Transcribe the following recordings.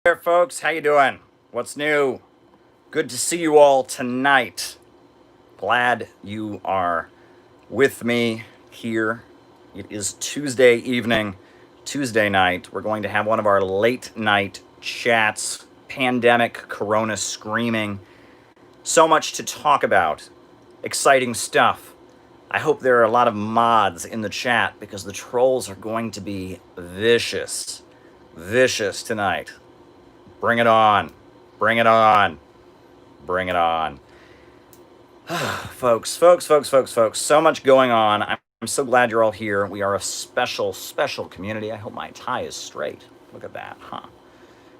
There, folks. How you doing? What's new? Good to see you all tonight. Glad you are with me here. It is Tuesday evening, Tuesday night. We're going to have one of our late night chats. Pandemic, corona screaming. So much to talk about. Exciting stuff. I hope there are a lot of mods in the chat because the trolls are going to be vicious. Vicious tonight. Bring it on. Bring it on. Bring it on. folks. So much going on. I'm so glad you're all here. We are a special community. I hope my tie is straight. Look at that, huh?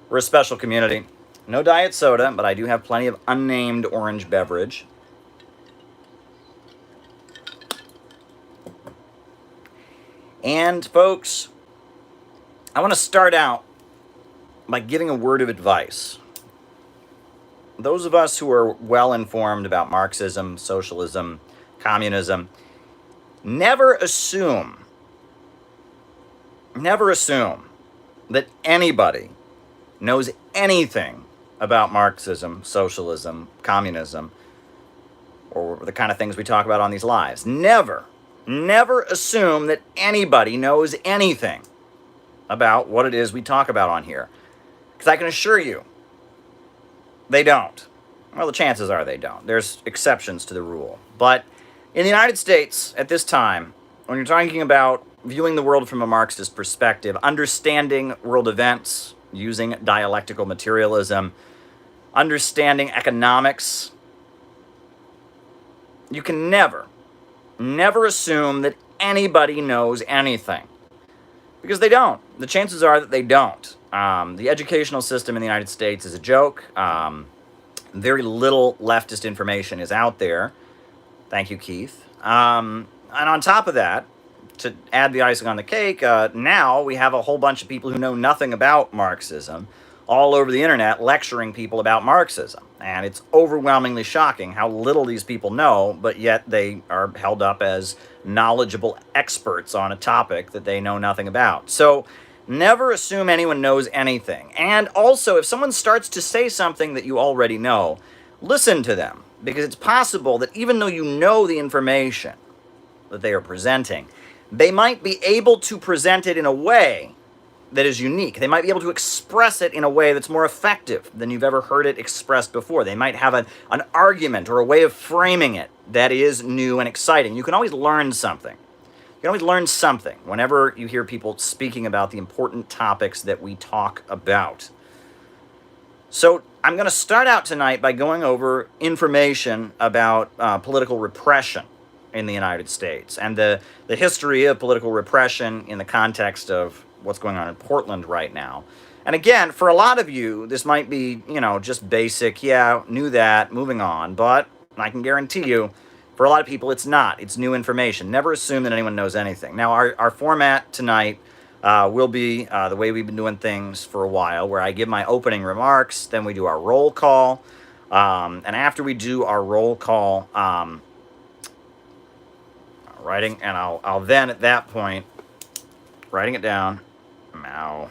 We're a special community. No diet soda, but I do have plenty of unnamed orange beverage. And, folks, I want to start out by giving a word of advice. Those of us who are well informed about Marxism, socialism, communism, never assume that anybody knows anything about Marxism, socialism, communism, or the kind of things we talk about on these lives. Never assume that anybody knows anything about what it is we talk about on here. Because I can assure you, they don't. Well, the chances are they don't. There's exceptions to the rule. But in the United States, at this time, when you're talking about viewing the world from a Marxist perspective, understanding world events using dialectical materialism, understanding economics, you can never assume that anybody knows anything. Because they don't. The chances are that they don't. The educational system in the United States is a joke. Very little leftist information is out there. Thank you, Keith. And on top of that, to add the icing on the cake, now we have a whole bunch of people who know nothing about Marxism all over the internet lecturing people about Marxism. And it's overwhelmingly shocking how little these people know, but yet they are held up as knowledgeable experts on a topic that they know nothing about. So never assume anyone knows anything. And also, if someone starts to say something that you already know, listen to them. Because it's possible that even though you know the information that they are presenting, they might be able to present it in a way that is unique. They might be able to express it in a way that's more effective than you've ever heard it expressed before. They might have an argument or a way of framing it that is new and exciting. You can always learn something. You can always learn something whenever you hear people speaking about the important topics that we talk about. So I'm going to start out tonight by going over information about political repression in the United States and the history of political repression in the context of what's going on in Portland right now. And again, for a lot of you, this might be, just basic, yeah, knew that, moving on. But I can guarantee you, for a lot of people, it's not. It's new information. Never assume that anyone knows anything. Now, our format tonight will be the way we've been doing things for a while, where I give my opening remarks, then we do our roll call. And after we do our roll call, writing, and I'll then at that point, writing it down, now.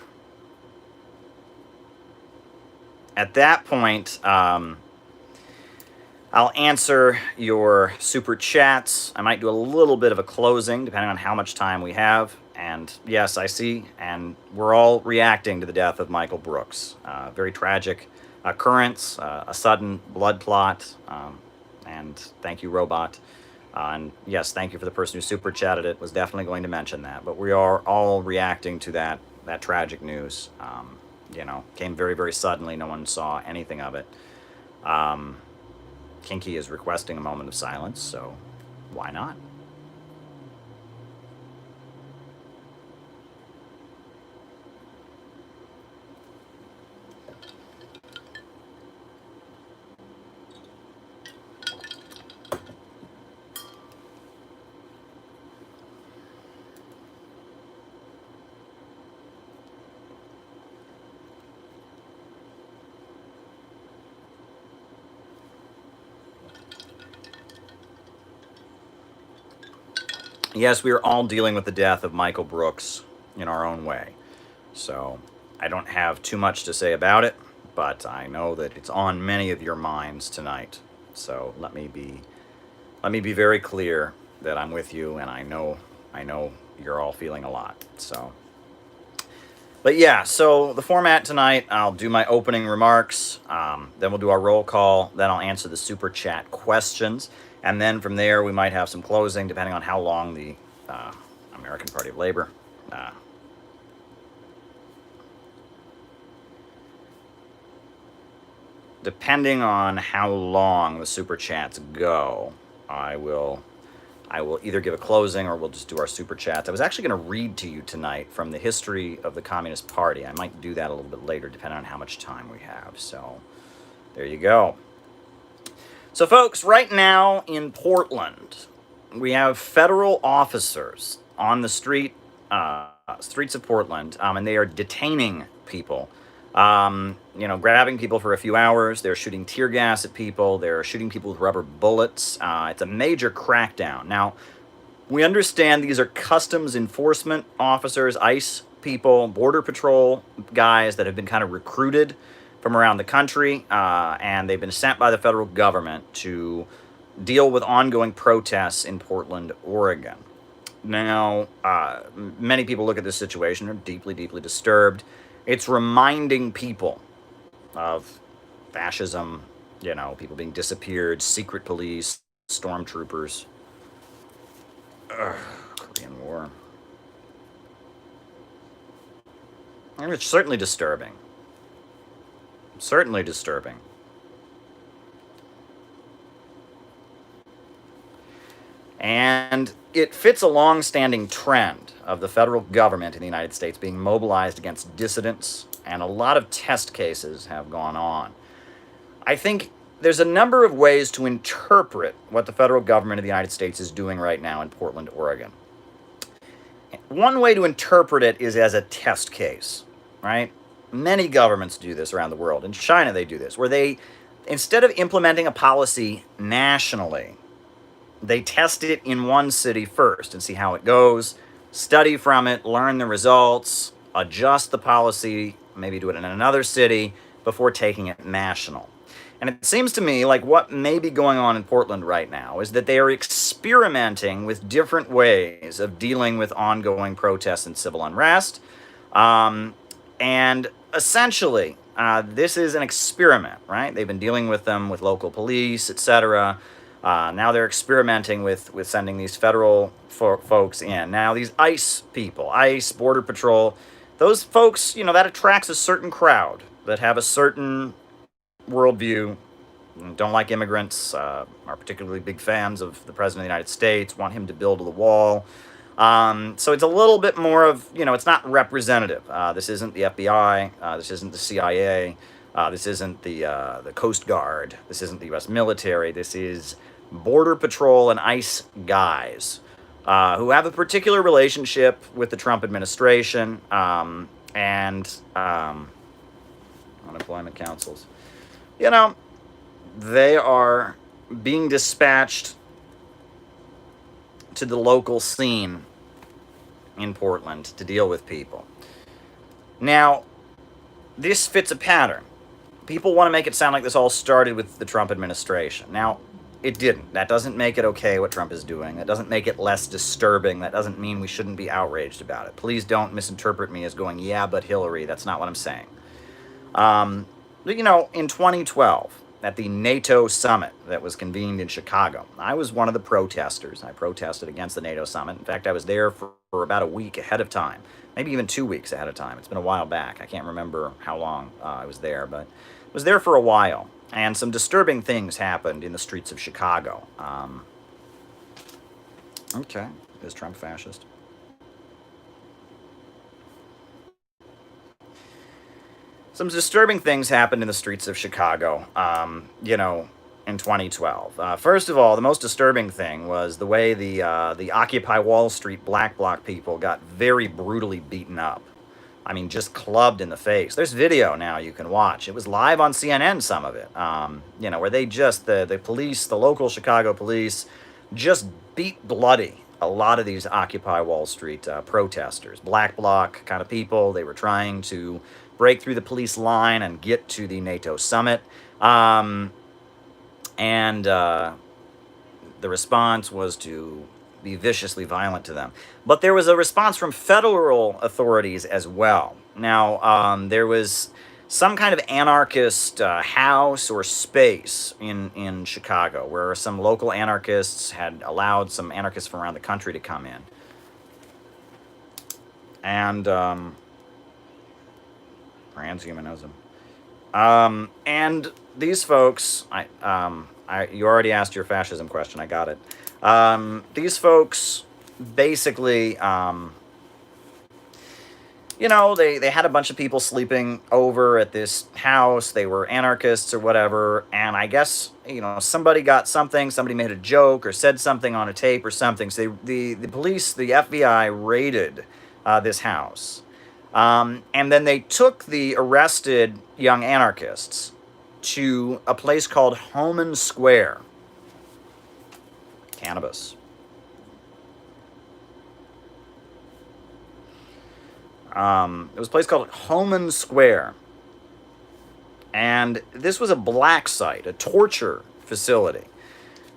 At that point, I'll answer your super chats. I might do a little bit of a closing, depending on how much time we have. And yes, I see, and we're all reacting to the death of Michael Brooks. Very tragic occurrence, a sudden blood clot. And thank you, Robot. And yes, thank you for the person who super chatted it. Was definitely going to mention that. But we are all reacting to that tragic news. Came very, very suddenly. No one saw anything of it. Kinky is requesting a moment of silence, so why not? Yes, we are all dealing with the death of Michael Brooks in our own way. So, I don't have too much to say about it, but I know that it's on many of your minds tonight. So let me be very clear that I'm with you, and I know you're all feeling a lot. So, but yeah, so the format tonight, I'll do my opening remarks, then we'll do our roll call, then I'll answer the super chat questions, and then from there we might have some closing, depending on how long the American Party of Labor depending on how long the super chats go, I will either give a closing or we'll just do our super chats. I was actually going to read to you tonight from the history of the Communist Party. I might do that a little bit later, depending on how much time we have. So there you go. So folks, right now in Portland, we have federal officers on the streets of Portland, and they are detaining people. Grabbing people for a few hours. They're shooting tear gas at people. They're shooting people with rubber bullets. It's a major crackdown. Now, we understand these are customs enforcement officers, ICE people, Border Patrol guys that have been kind of recruited from around the country, and they've been sent by the federal government to deal with ongoing protests in Portland, Oregon. Now, many people look at this situation and are deeply, deeply disturbed. It's reminding people of fascism, people being disappeared, secret police, stormtroopers, Korean War. And it's certainly disturbing. Certainly disturbing. And it fits a long-standing trend of the federal government in the United States being mobilized against dissidents, and a lot of test cases have gone on. I think there's a number of ways to interpret what the federal government of the United States is doing right now in Portland, Oregon. One way to interpret it is as a test case, right? Many governments do this around the world. In China, they do this, where they, instead of implementing a policy nationally, they test it in one city first and see how it goes, study from it, learn the results, adjust the policy, maybe do it in another city before taking it national. And it seems to me like what may be going on in Portland right now is that they are experimenting with different ways of dealing with ongoing protests and civil unrest. And essentially, this is an experiment, right? They've been dealing with them with local police, etc. Now they're experimenting with sending these federal folks in. Now these ICE people, ICE, Border Patrol, those folks, that attracts a certain crowd that have a certain worldview, don't like immigrants, are particularly big fans of the President of the United States, want him to build the wall. So it's a little bit more of, it's not representative. This isn't the FBI. This isn't the CIA. This isn't the Coast Guard. This isn't the U.S. military. This is Border Patrol and ICE guys who have a particular relationship with the Trump administration and unemployment councils. They are being dispatched to the local scene in Portland to deal with people. Now, this fits a pattern. People want to make it sound like this all started with the Trump administration. Now, it didn't. That doesn't make it okay what Trump is doing. That doesn't make it less disturbing. That doesn't mean we shouldn't be outraged about it. Please don't misinterpret me as going, yeah, but Hillary. That's not what I'm saying. In 2012, at the NATO summit that was convened in Chicago, I was one of the protesters. I protested against the NATO summit. In fact, I was there for about a week ahead of time, maybe even 2 weeks ahead of time. It's been a while back. I can't remember how long I was there, but I was there for a while. And some disturbing things happened in the streets of Chicago. Okay, is Trump fascist? Some disturbing things happened in the streets of Chicago, in 2012. First of all, the most disturbing thing was the way the Occupy Wall Street Black Bloc people got very brutally beaten up. I mean, just clubbed in the face. There's video now you can watch. It was live on CNN, some of it, where they just, the police, the local Chicago police, just beat bloody a lot of these Occupy Wall Street protesters, Black Bloc kind of people. They were trying to break through the police line and get to the NATO summit. The response was to be viciously violent to them. But there was a response from federal authorities as well. Now, there was some kind of anarchist house or space in Chicago where some local anarchists had allowed some anarchists from around the country to come in. And transhumanism. And these folks, you already asked your fascism question. I got it. These folks basically, you know, they had a bunch of people sleeping over at this house. They were anarchists or whatever. And I guess, you know, somebody got something. Somebody made a joke or said something on a tape or something. So the police, the FBI raided this house. And then they took the arrested young anarchists to a place called Homan Square. Cannabis. It was a place called Homan Square. And this was a black site, a torture facility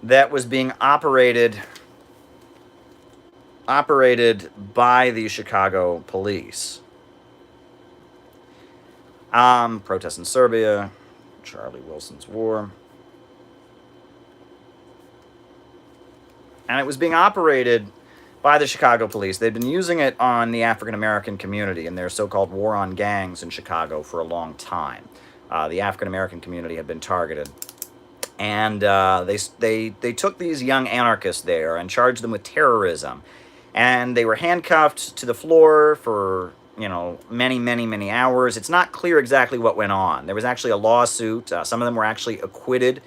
that was being operated by the Chicago police. Protests in Serbia, Charlie Wilson's War. And it was being operated by the Chicago police. They'd been using it on the African-American community in their so-called war on gangs in Chicago for a long time. The African-American community had been targeted. And they took these young anarchists there and charged them with terrorism. And they were handcuffed to the floor for, you know, many hours. It's not clear exactly what went on. There was actually a lawsuit. Some of them were actually acquitted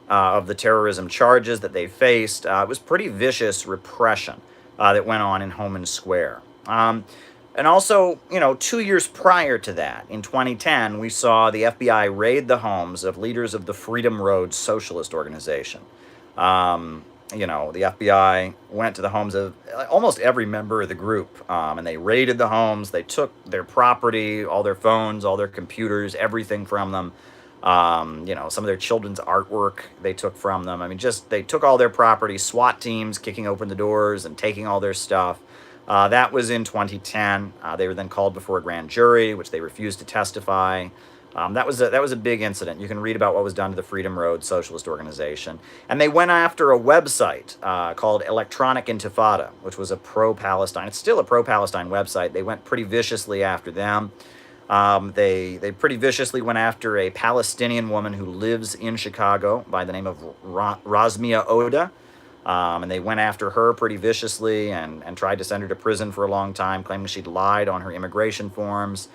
of the terrorism charges that they faced. It was pretty vicious repression that went on in Homan Square. And also, you know, 2 years prior to that, in 2010, we saw the FBI raid the homes of leaders of the Freedom Road Socialist Organization. You know, the FBI went to the homes of almost every member of the group, and they raided the homes. They took their property, all their phones, all their computers, everything from them. You know, some of their children's artwork they took from them. I mean, just they took all their property, SWAT teams kicking open the doors and taking all their stuff. That was in 2010. They were then called before a grand jury, which they refused to testify. That was a big incident. You can read about what was done to the Freedom Road Socialist Organization. And they went after a website called Electronic Intifada, which was a pro-Palestine. It's still a pro-Palestine website. They went pretty viciously after them. They pretty viciously went after a Palestinian woman who lives in Chicago by the name of Razmia Oda. And they went after her pretty viciously and tried to send her to prison for a long time, claiming she'd lied on her immigration forms.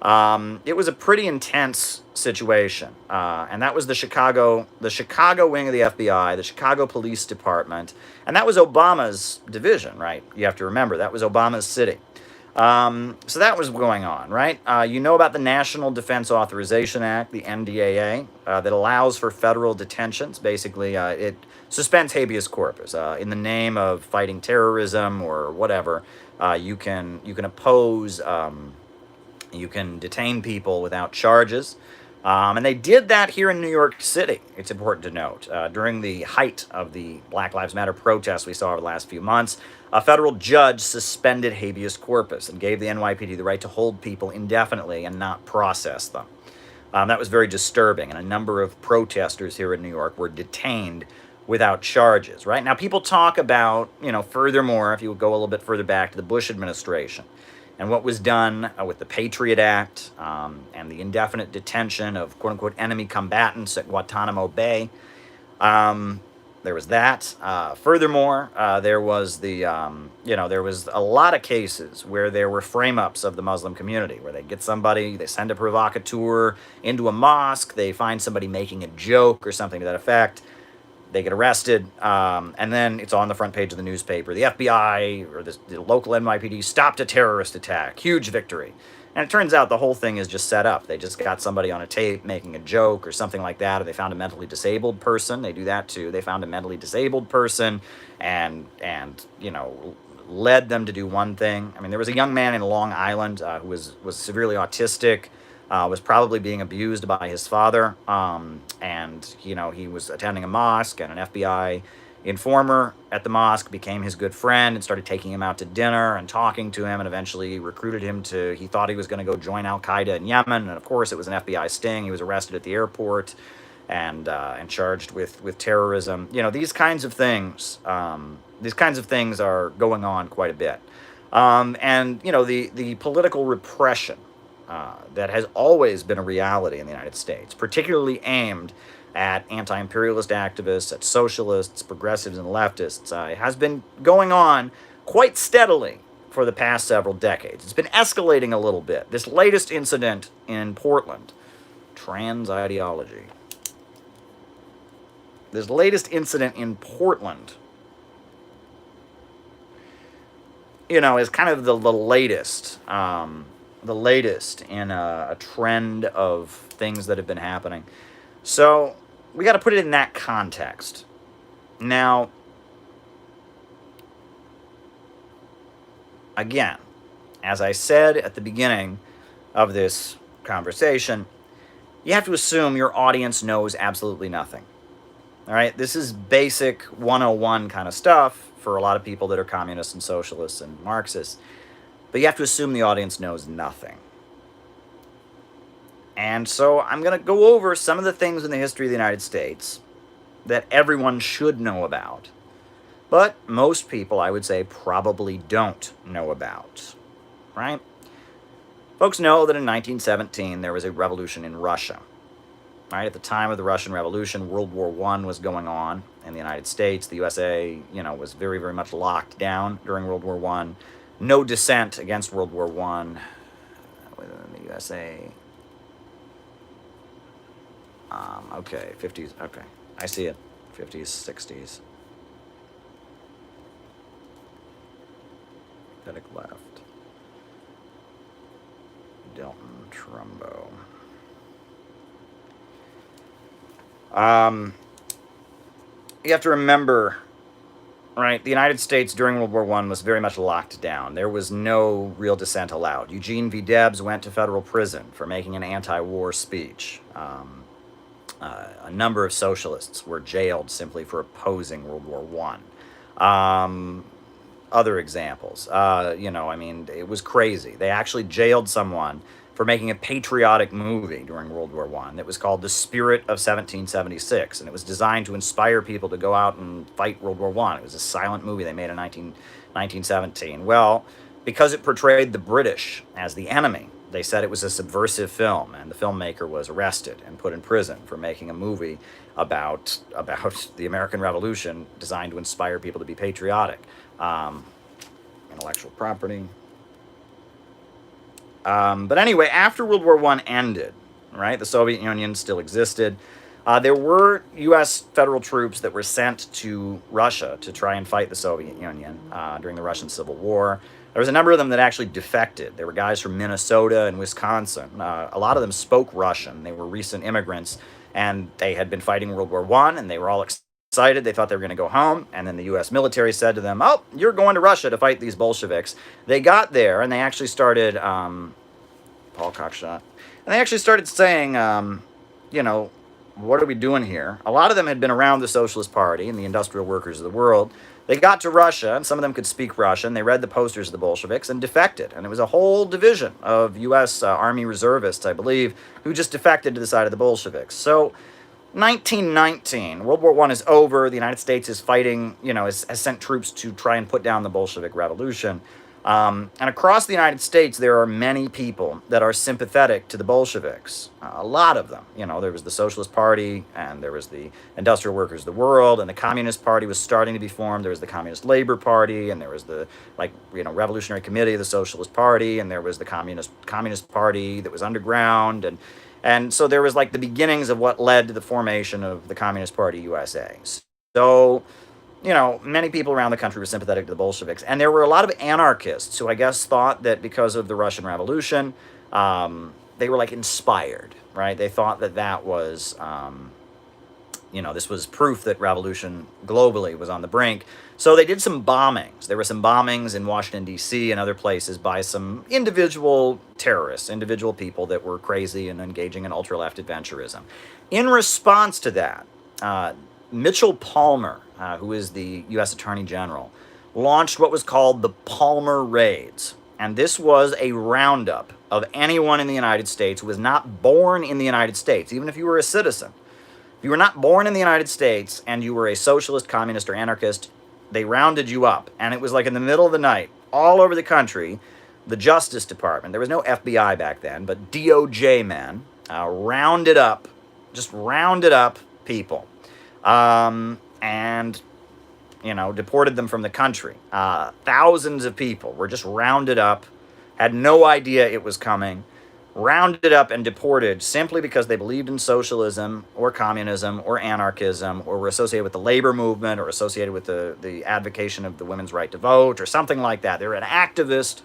It was a pretty intense situation, and that was the Chicago wing of the FBI, the Chicago Police Department, and that was Obama's division, right? You have to remember, that was Obama's city. So that was going on, right? You know about the National Defense Authorization Act, the NDAA, that allows for federal detentions. Basically, it suspends habeas corpus. In the name of fighting terrorism or whatever, you can oppose... You can detain people without charges. And they did that here in New York City, it's important to note. During the height of the Black Lives Matter protests we saw over the last few months, a federal judge suspended habeas corpus and gave the NYPD the right to hold people indefinitely and not process them. That was very disturbing, and a number of protesters here in New York were detained without charges, right? Now, people talk about, you know, furthermore, if you would go a little bit further back to the Bush administration, and what was done with the Patriot Act and the indefinite detention of quote-unquote enemy combatants at Guantanamo Bay. There was that. Furthermore, there was there was a lot of cases where there were frame-ups of the Muslim community, where they get somebody, they send a provocateur into a mosque, they find somebody making a joke or something to that effect, they get arrested, and then it's on the front page of the newspaper. The FBI or the local NYPD stopped a terrorist attack. Huge victory. And it turns out the whole thing is just set up. They just got somebody on a tape making a joke or something like that, or they found a mentally disabled person. They do that too. They found a mentally disabled person and you know, led them to do one thing. I mean, there was a young man in Long Island who was severely autistic. was probably being abused by his father, and he was attending a mosque, and an FBI informer at the mosque became his good friend and started taking him out to dinner and talking to him, and eventually recruited him to. He thought he was going to go join Al Qaeda in Yemen, and of course it was an FBI sting. He was arrested at the airport and charged with terrorism. These kinds of things. These kinds of things are going on quite a bit, and the political repression that has always been a reality in the United States, particularly aimed at anti-imperialist activists, at socialists, progressives, and leftists, has been going on quite steadily for the past several decades. It's been escalating a little bit. This latest incident in Portland, trans ideology. This latest incident in Portland, is kind of the latest in a trend of things that have been happening. So we got to put it in that context. Now, again, as I said at the beginning of this conversation, you have to assume your audience knows absolutely nothing. All right? This is basic 101 kind of stuff for a lot of people that are communists and socialists and Marxists. But you have to assume the audience knows nothing. And so I'm going to go over some of the things in the history of the United States that everyone should know about. But most people, I would say, probably don't know about. Right? Folks know that in 1917 there was a revolution in Russia. Right? At the time of the Russian Revolution, World War I was going on in the United States. The USA, was very, very much locked down during World War I. No dissent against World War I within the USA. Okay, 50s. Okay, I see it. 50s, 60s. Pathetic left. Delton Trumbo. You have to remember, right, the United States during World War I was very much locked down. There was no real dissent allowed. Eugene V. Debs went to federal prison for making an anti-war speech. A number of socialists were jailed simply for opposing World War I. Other examples, it was crazy. They actually jailed someone for making a patriotic movie during World War I that was called The Spirit of 1776, and it was designed to inspire people to go out and fight World War I. It was a silent movie they made in 1917. Well, because it portrayed the British as the enemy, they said it was a subversive film, and the filmmaker was arrested and put in prison for making a movie about the American Revolution designed to inspire people to be patriotic. Intellectual property. But anyway, after World War I ended, right, the Soviet Union still existed. There were U.S. federal troops that were sent to Russia to try and fight the Soviet Union during the Russian Civil War. There was a number of them that actually defected. There were guys from Minnesota and Wisconsin. A lot of them spoke Russian. They were recent immigrants, and they had been fighting World War I, and they were all excited. They thought they were going to go home, and then the U.S. military said to them, "Oh, you're going to Russia to fight these Bolsheviks." They got there, and they actually started, Paul Cockshot, and they actually started saying, what are we doing here? A lot of them had been around the Socialist Party and the industrial workers of the world. They got to Russia, and some of them could speak Russian. They read the posters of the Bolsheviks and defected. And it was a whole division of U.S. Army reservists, I believe, who just defected to the side of the Bolsheviks. So 1919, World War I is over. The United States is fighting, has sent troops to try and put down the Bolshevik Revolution. And across the United States, there are many people that are sympathetic to the Bolsheviks. A lot of them. There was the Socialist Party, and there was the Industrial Workers of the World, and the Communist Party was starting to be formed. There was the Communist Labor Party, and there was the, Revolutionary Committee of the Socialist Party, and there was the Communist Party that was underground, and so there was the beginnings of what led to the formation of the Communist Party USA. So many people around the country were sympathetic to the Bolsheviks. And there were a lot of anarchists who I guess thought that because of the Russian Revolution, they were inspired, right? They thought that was this was proof that revolution globally was on the brink. So they did some bombings. There were some bombings in Washington, D.C. and other places by some individual terrorists, individual people that were crazy and engaging in ultra-left adventurism. In response to that, Mitchell Palmer, who is the U.S. Attorney General, launched what was called the Palmer Raids. And this was a roundup of anyone in the United States who was not born in the United States, even if you were a citizen. If you were not born in the United States and you were a socialist, communist, or anarchist, they rounded you up. And it was like in the middle of the night, all over the country, the Justice Department, there was no FBI back then, but DOJ men rounded up people. And deported them from the country. Thousands of people were just rounded up, had no idea it was coming, rounded up and deported simply because they believed in socialism or communism or anarchism or were associated with the labor movement or associated with the advocation of the women's right to vote or something like that. They were an activist,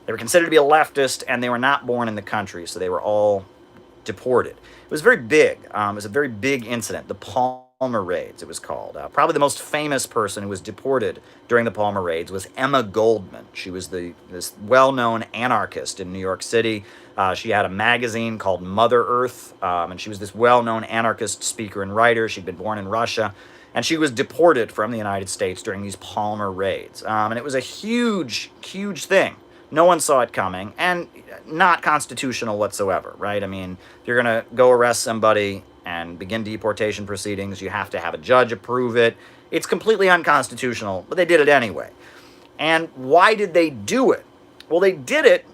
they were considered to be a leftist, and they were not born in the country, so they were all deported. It was very big. It was a very big incident. The Palmer Raids, it was called. Probably the most famous person who was deported during the Palmer Raids was Emma Goldman. She was this well-known anarchist in New York City. She had a magazine called Mother Earth, and she was this well-known anarchist speaker and writer. She'd been born in Russia, and she was deported from the United States during these Palmer Raids. And it was a huge, huge thing. No one saw it coming, and not constitutional whatsoever, right? I mean, if you're going to go arrest somebody and begin deportation proceedings, you have to have a judge approve it. It's completely unconstitutional, but they did it anyway. And why did they do it? Well, they did it,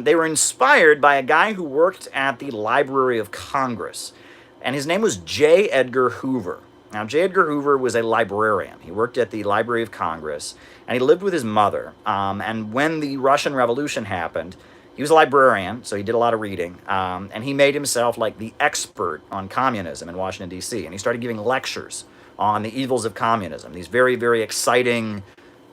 they were inspired by a guy who worked at the Library of Congress, and his name was J. Edgar Hoover. Now, J. Edgar Hoover was a librarian. He worked at the Library of Congress, and he lived with his mother. And when the Russian Revolution happened, he was a librarian, so he did a lot of reading, and he made himself like the expert on communism in Washington, D.C., and he started giving lectures on the evils of communism, these very, very exciting,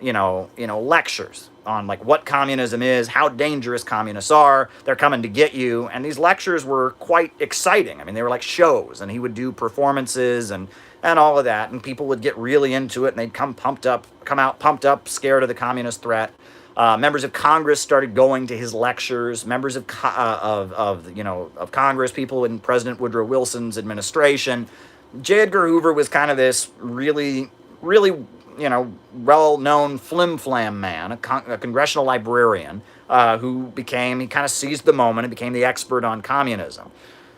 lectures on like what communism is, how dangerous communists are, they're coming to get you, and these lectures were quite exciting. I mean, they were like shows, and he would do performances and all of that, and people would get really into it, and they'd come out pumped up, scared of the communist threat. Members of Congress started going to his lectures. Members of Congress, people in President Woodrow Wilson's administration. J. Edgar Hoover was kind of this really, really, well-known flim-flam man, a congressional librarian who he kind of seized the moment and became the expert on communism.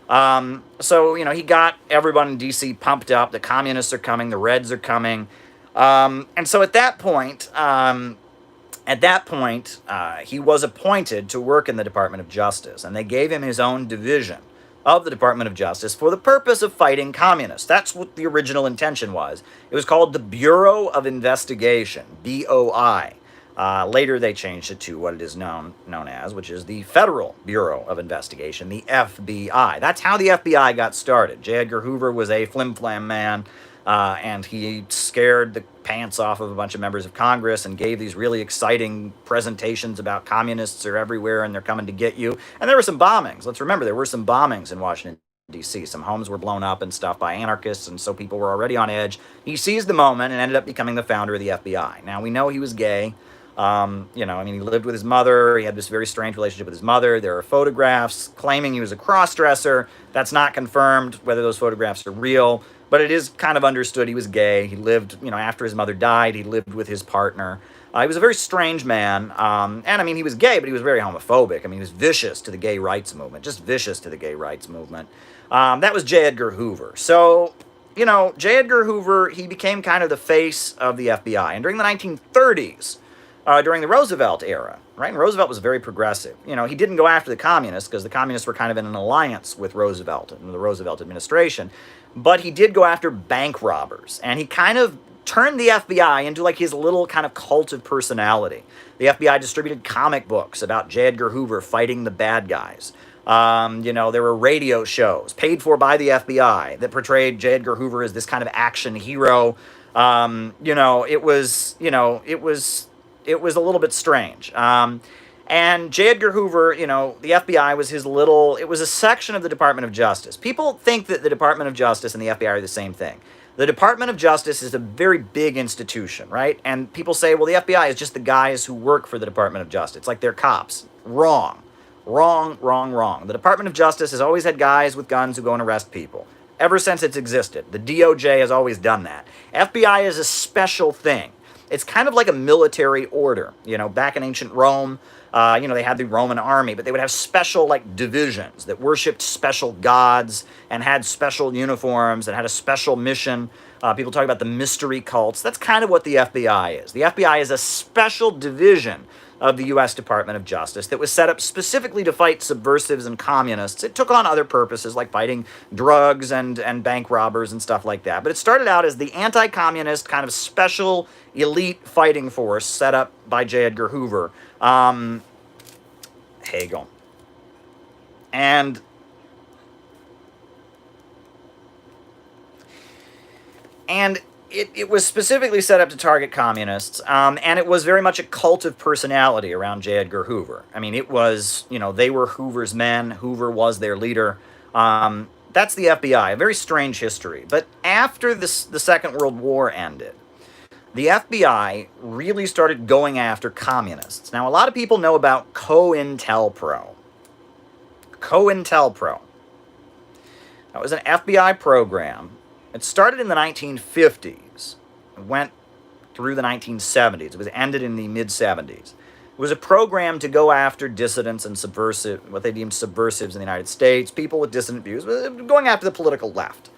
So he got everyone in D.C. pumped up. The communists are coming. The Reds are coming. And so at that point, he was appointed to work in the Department of Justice, and they gave him his own division of the Department of Justice for the purpose of fighting communists. That's what the original intention was. It was called the Bureau of Investigation, BOI. Later they changed it to what it is known as, which is the Federal Bureau of Investigation, the FBI. That's how the FBI got started. J. Edgar Hoover was a flim-flam man, and he scared the pants off of a bunch of members of Congress and gave these really exciting presentations about communists are everywhere and they're coming to get you. And there were some bombings. Let's remember, there were some bombings in Washington, D.C. Some homes were blown up and stuff by anarchists, and so people were already on edge. He seized the moment and ended up becoming the founder of the FBI. Now, we know he was gay. He lived with his mother. He had this very strange relationship with his mother. There are photographs claiming he was a cross-dresser. That's not confirmed whether those photographs are real, but it is kind of understood he was gay. He lived, after his mother died, he lived with his partner. He was a very strange man, and he was gay, but he was very homophobic. He was vicious to the gay rights movement, just vicious to the gay rights movement. That was J. Edgar Hoover. So, J. Edgar Hoover, he became kind of the face of the FBI. And during the 1930s, during the Roosevelt era, right? And Roosevelt was very progressive. He didn't go after the communists because the communists were kind of in an alliance with Roosevelt and the Roosevelt administration. But he did go after bank robbers. And he kind of turned the FBI into like his little kind of cult of personality. The FBI distributed comic books about J. Edgar Hoover fighting the bad guys. There were radio shows paid for by the FBI that portrayed J. Edgar Hoover as this kind of action hero. It was a little bit strange. And J. Edgar Hoover, the FBI was it was a section of the Department of Justice. People think that the Department of Justice and the FBI are the same thing. The Department of Justice is a very big institution, right? And people say, well, the FBI is just the guys who work for the Department of Justice. It's like they're cops. Wrong. Wrong, wrong, wrong. The Department of Justice has always had guys with guns who go and arrest people. Ever since it's existed. The DOJ has always done that. FBI is a special thing. It's kind of like a military order. Back in ancient Rome, they had the Roman army, but they would have special, divisions that worshipped special gods and had special uniforms and had a special mission. People talk about the mystery cults. That's kind of what the FBI is. The FBI is a special division of the U.S. Department of Justice that was set up specifically to fight subversives and communists. It took on other purposes, like fighting drugs and bank robbers and stuff like that. But it started out as the anti-communist kind of special elite fighting force set up by J. Edgar Hoover. Hegel. And it was specifically set up to target communists, and it was very much a cult of personality around J. Edgar Hoover. I mean, it was, they were Hoover's men. Hoover was their leader. That's the FBI, a very strange history. But after the Second World War ended, the FBI really started going after communists. Now, a lot of people know about COINTELPRO. COINTELPRO. That was an FBI program. It started in the 1950s. It went through the 1970s. It was ended in the mid-70s. It was a program to go after dissidents and what they deemed subversives in the United States, people with dissident views, going after the political left.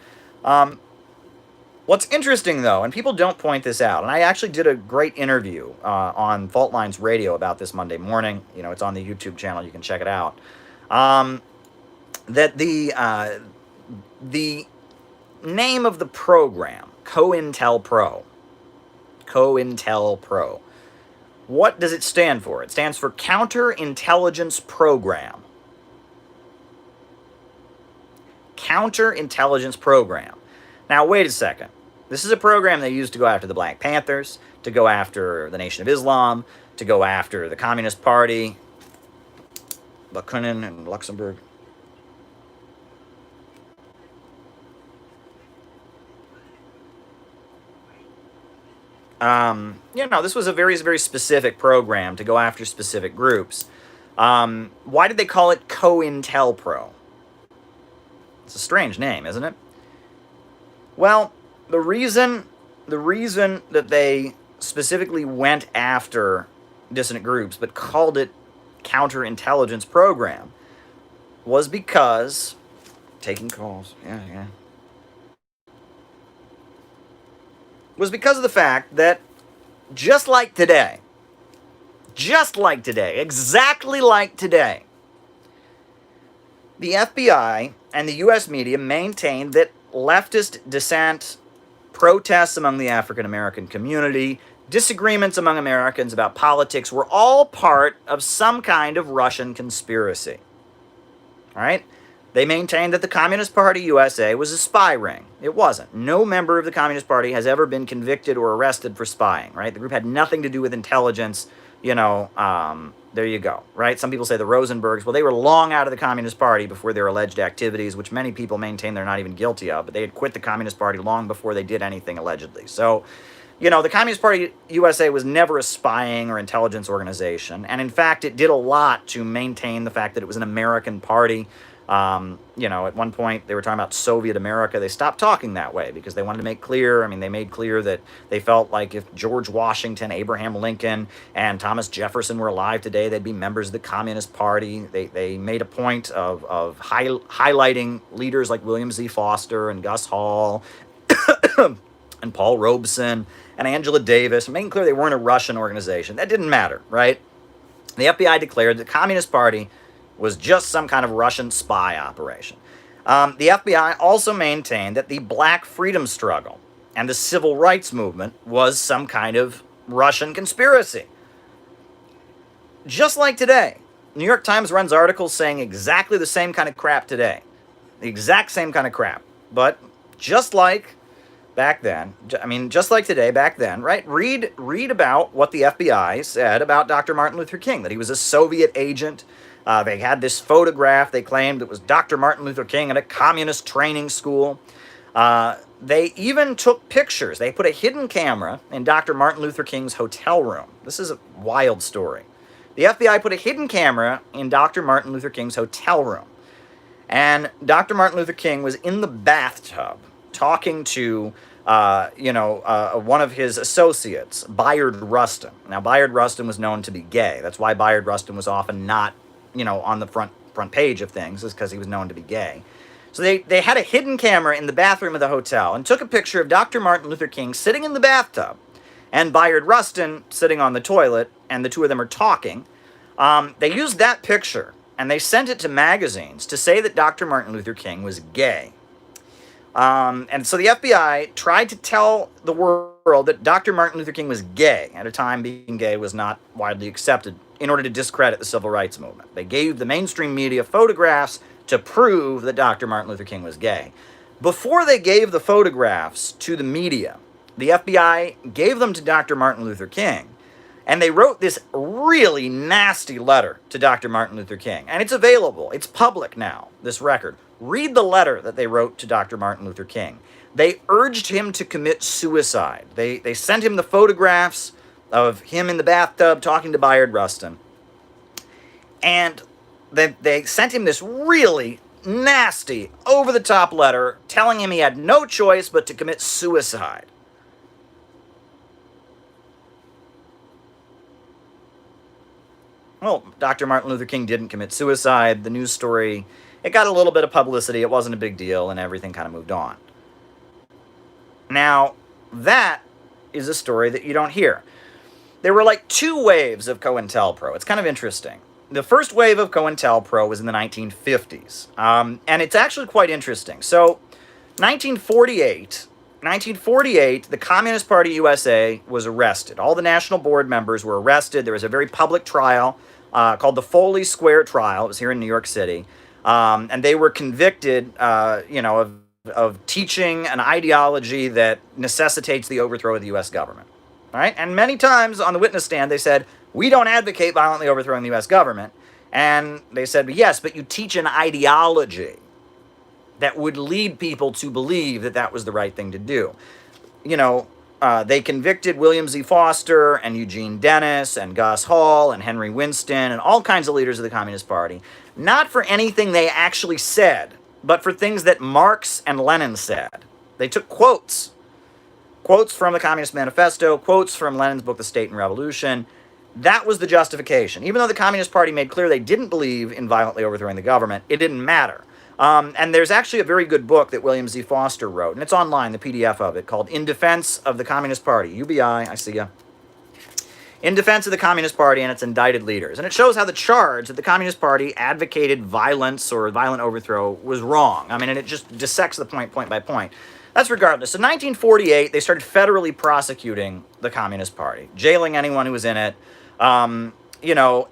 What's interesting, though, and people don't point this out, and I actually did a great interview on Fault Lines Radio about this Monday morning. It's on the YouTube channel. You can check it out. That the name of the program, COINTELPRO. COINTELPRO. What does it stand for? It stands for Counterintelligence Program. Counterintelligence Program. Now, wait a second. This is a program they used to go after the Black Panthers, to go after the Nation of Islam, to go after the Communist Party, Bakunin and Luxembourg. This was a very, very specific program to go after specific groups. Why did they call it COINTELPRO? It's a strange name, isn't it? Well, the reason that they specifically went after dissident groups but called it counterintelligence program was because taking calls. Yeah. Was because of the fact that just like today, exactly like today, the FBI and the U.S. media maintained that leftist dissent, protests among the African American community, disagreements among Americans about politics were all part of some kind of Russian conspiracy. All right? They maintained that the Communist Party USA was a spy ring. It wasn't. No member of the Communist Party has ever been convicted or arrested for spying, right? The group had nothing to do with intelligence. There you go, right? Some people say the Rosenbergs, well, they were long out of the Communist Party before their alleged activities, which many people maintain they're not even guilty of, but they had quit the Communist Party long before they did anything allegedly. So, the Communist Party USA was never a spying or intelligence organization, and in fact, it did a lot to maintain the fact that it was an American party. At one point they were talking about Soviet America. They stopped talking that way because they wanted to make clear, they made clear that they felt like if George Washington, Abraham Lincoln, and Thomas Jefferson were alive today, they'd be members of the Communist Party. They made a point of highlighting leaders like William Z. Foster and Gus Hall and Paul Robeson and Angela Davis, making clear they weren't a Russian organization. That didn't matter, right? The FBI declared the Communist Party was just some kind of Russian spy operation. The FBI also maintained that the Black freedom struggle and the civil rights movement was some kind of Russian conspiracy. Just like today. New York Times runs articles saying exactly the same kind of crap today. The exact same kind of crap. But just like back then, I mean, just like today, back then, right? Read about what the FBI said about Dr. Martin Luther King, that he was a Soviet agent. They had this photograph they claimed it was Dr. Martin Luther King at a communist training school. They even took pictures. They put a hidden camera in Dr. Martin Luther King's hotel room. This is a wild story. The FBI put a hidden camera in Dr. Martin Luther King's hotel room. And Dr. Martin Luther King was in the bathtub talking to, one of his associates, Bayard Rustin. Now, Bayard Rustin was known to be gay. That's why Bayard Rustin was often not, on the front page of things, is because he was known to be gay. So they had a hidden camera in the bathroom of the hotel and took a picture of Dr. Martin Luther King sitting in the bathtub and Bayard Rustin sitting on the toilet, and the two of them are talking. They used that picture and they sent it to magazines to say that Dr. Martin Luther King was gay. And so the FBI tried to tell the world that Dr. Martin Luther King was gay. At a time, being gay was not widely accepted, in order to discredit the civil rights movement. They gave the mainstream media photographs to prove that Dr. Martin Luther King was gay. Before they gave the photographs to the media, the FBI gave them to Dr. Martin Luther King, and they wrote this really nasty letter to Dr. Martin Luther King. And it's available. It's public now, this record. Read the letter that they wrote to Dr. Martin Luther King. They urged him to commit suicide. They sent him the photographs of him in the bathtub talking to Bayard Rustin. And they sent him this really nasty, over-the-top letter telling him he had no choice but to commit suicide. Well, Dr. Martin Luther King didn't commit suicide. The news story, it got a little bit of publicity. It wasn't a big deal, and everything kind of moved on. Now, that is a story that you don't hear. There were like two waves of COINTELPRO. It's kind of interesting. The first wave of COINTELPRO was in the 1950s, and it's actually quite interesting. So, 1948, the Communist Party USA was arrested. All the national board members were arrested. There was a very public trial called the Foley Square Trial. It was here in New York City, and they were convicted, of teaching an ideology that necessitates the overthrow of the U.S. government. All right, and many times on the witness stand they said, "We don't advocate violently overthrowing the U.S. government," and they said, "Yes, but you teach an ideology that would lead people to believe that that was the right thing to do." They convicted William Z. Foster and Eugene Dennis and Gus Hall and Henry Winston and all kinds of leaders of the Communist Party, not for anything they actually said, but for things that Marx and Lenin said. They took quotes from the Communist Manifesto, quotes from Lenin's book, The State and Revolution. That was the justification. Even though the Communist Party made clear they didn't believe in violently overthrowing the government, it didn't matter. And there's actually a very good book that William Z. Foster wrote, and it's online, the PDF of it, called In Defense of the Communist Party, UBI, I see ya. In Defense of the Communist Party and its indicted leaders. And it shows how the charge that the Communist Party advocated violence or violent overthrow was wrong. I mean, and it just dissects the point by point. That's regardless. So 1948, they started federally prosecuting the Communist Party, jailing anyone who was in it.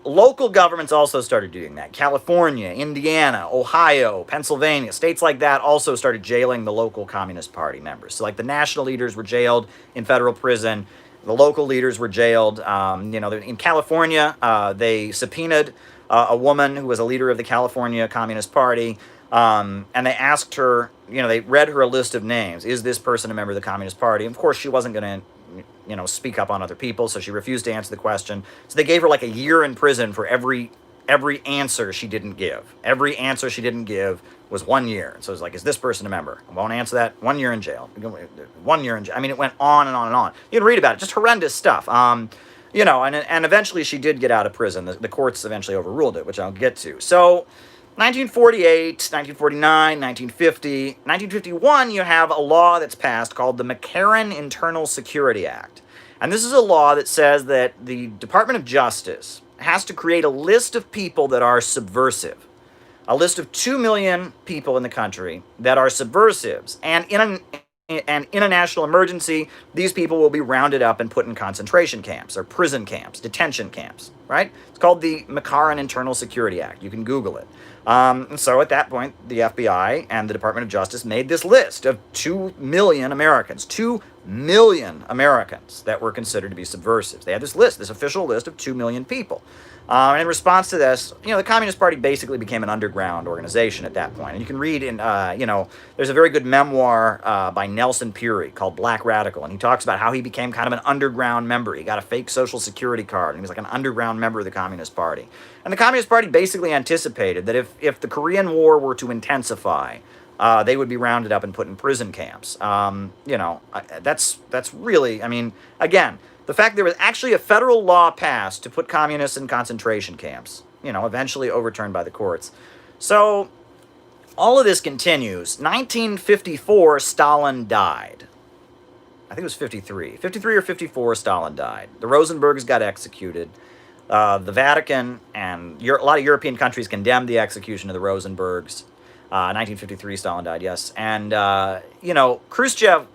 Local governments also started doing that. California, Indiana, Ohio, Pennsylvania, states like that also started jailing the local Communist Party members. So like the national leaders were jailed in federal prison. The local leaders were jailed. In California, they subpoenaed a woman who was a leader of the California Communist Party. And they asked her, they read her a list of names. Is this person a member of the Communist Party? And of course, she wasn't going to, speak up on other people, so she refused to answer the question. So they gave her like a year in prison for every answer she didn't give. Every answer she didn't give was 1 year. So it's like, is this person a member? I won't answer that. 1 year in jail. 1 year in jail. I mean, it went on and on and on. You can read about it. Just horrendous stuff. And eventually she did get out of prison. The courts eventually overruled it, which I'll get to. So 1948, 1949, 1950, 1951, you have a law that's passed called the McCarran Internal Security Act. And this is a law that says that the Department of Justice has to create a list of people that are subversive. A list of 2 million people in the country that are subversives. And in a national emergency, these people will be rounded up and put in concentration camps or prison camps, detention camps, right? It's called the McCarran Internal Security Act. You can Google it. And so at that point, the FBI and the Department of Justice made this list of 2 million Americans, 2 million Americans that were considered to be subversives. They had this list, this official list of 2 million people. And in response to this, the Communist Party basically became an underground organization at that point. And you can read in, there's a very good memoir by Nelson Peary called Black Radical. And he talks about how he became kind of an underground member. He got a fake Social Security card, and he was like an underground member of the Communist Party. And the Communist Party basically anticipated that if the Korean War were to intensify, they would be rounded up and put in prison camps. That's really, again, the fact there was actually a federal law passed to put communists in concentration camps, eventually overturned by the courts. So all of this continues. 1954, Stalin died. I think it was 53. 53 or 54, Stalin died. The Rosenbergs got executed. The Vatican and a lot of European countries condemned the execution of the Rosenbergs. 1953, Stalin died, yes. And, Khrushchev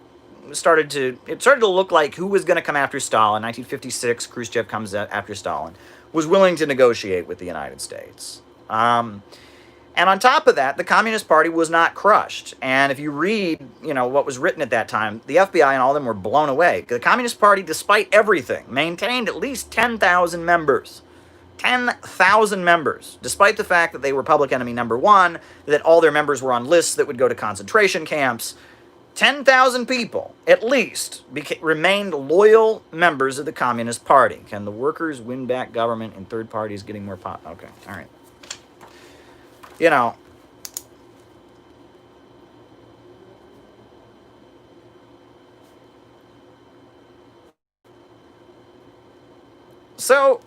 started to look like who was going to come after Stalin. 1956, Khrushchev comes after Stalin, was willing to negotiate with the United States. And on top of that, the Communist Party was not crushed. And if you read, what was written at that time, the FBI and all of them were blown away. The Communist Party, despite everything, maintained at least 10,000 members. 10,000 members, despite the fact that they were public enemy number one, that all their members were on lists that would go to concentration camps. 10,000 people, at least, remained loyal members of the Communist Party. Can the workers win back government and third parties getting more pot? Okay, all right. So,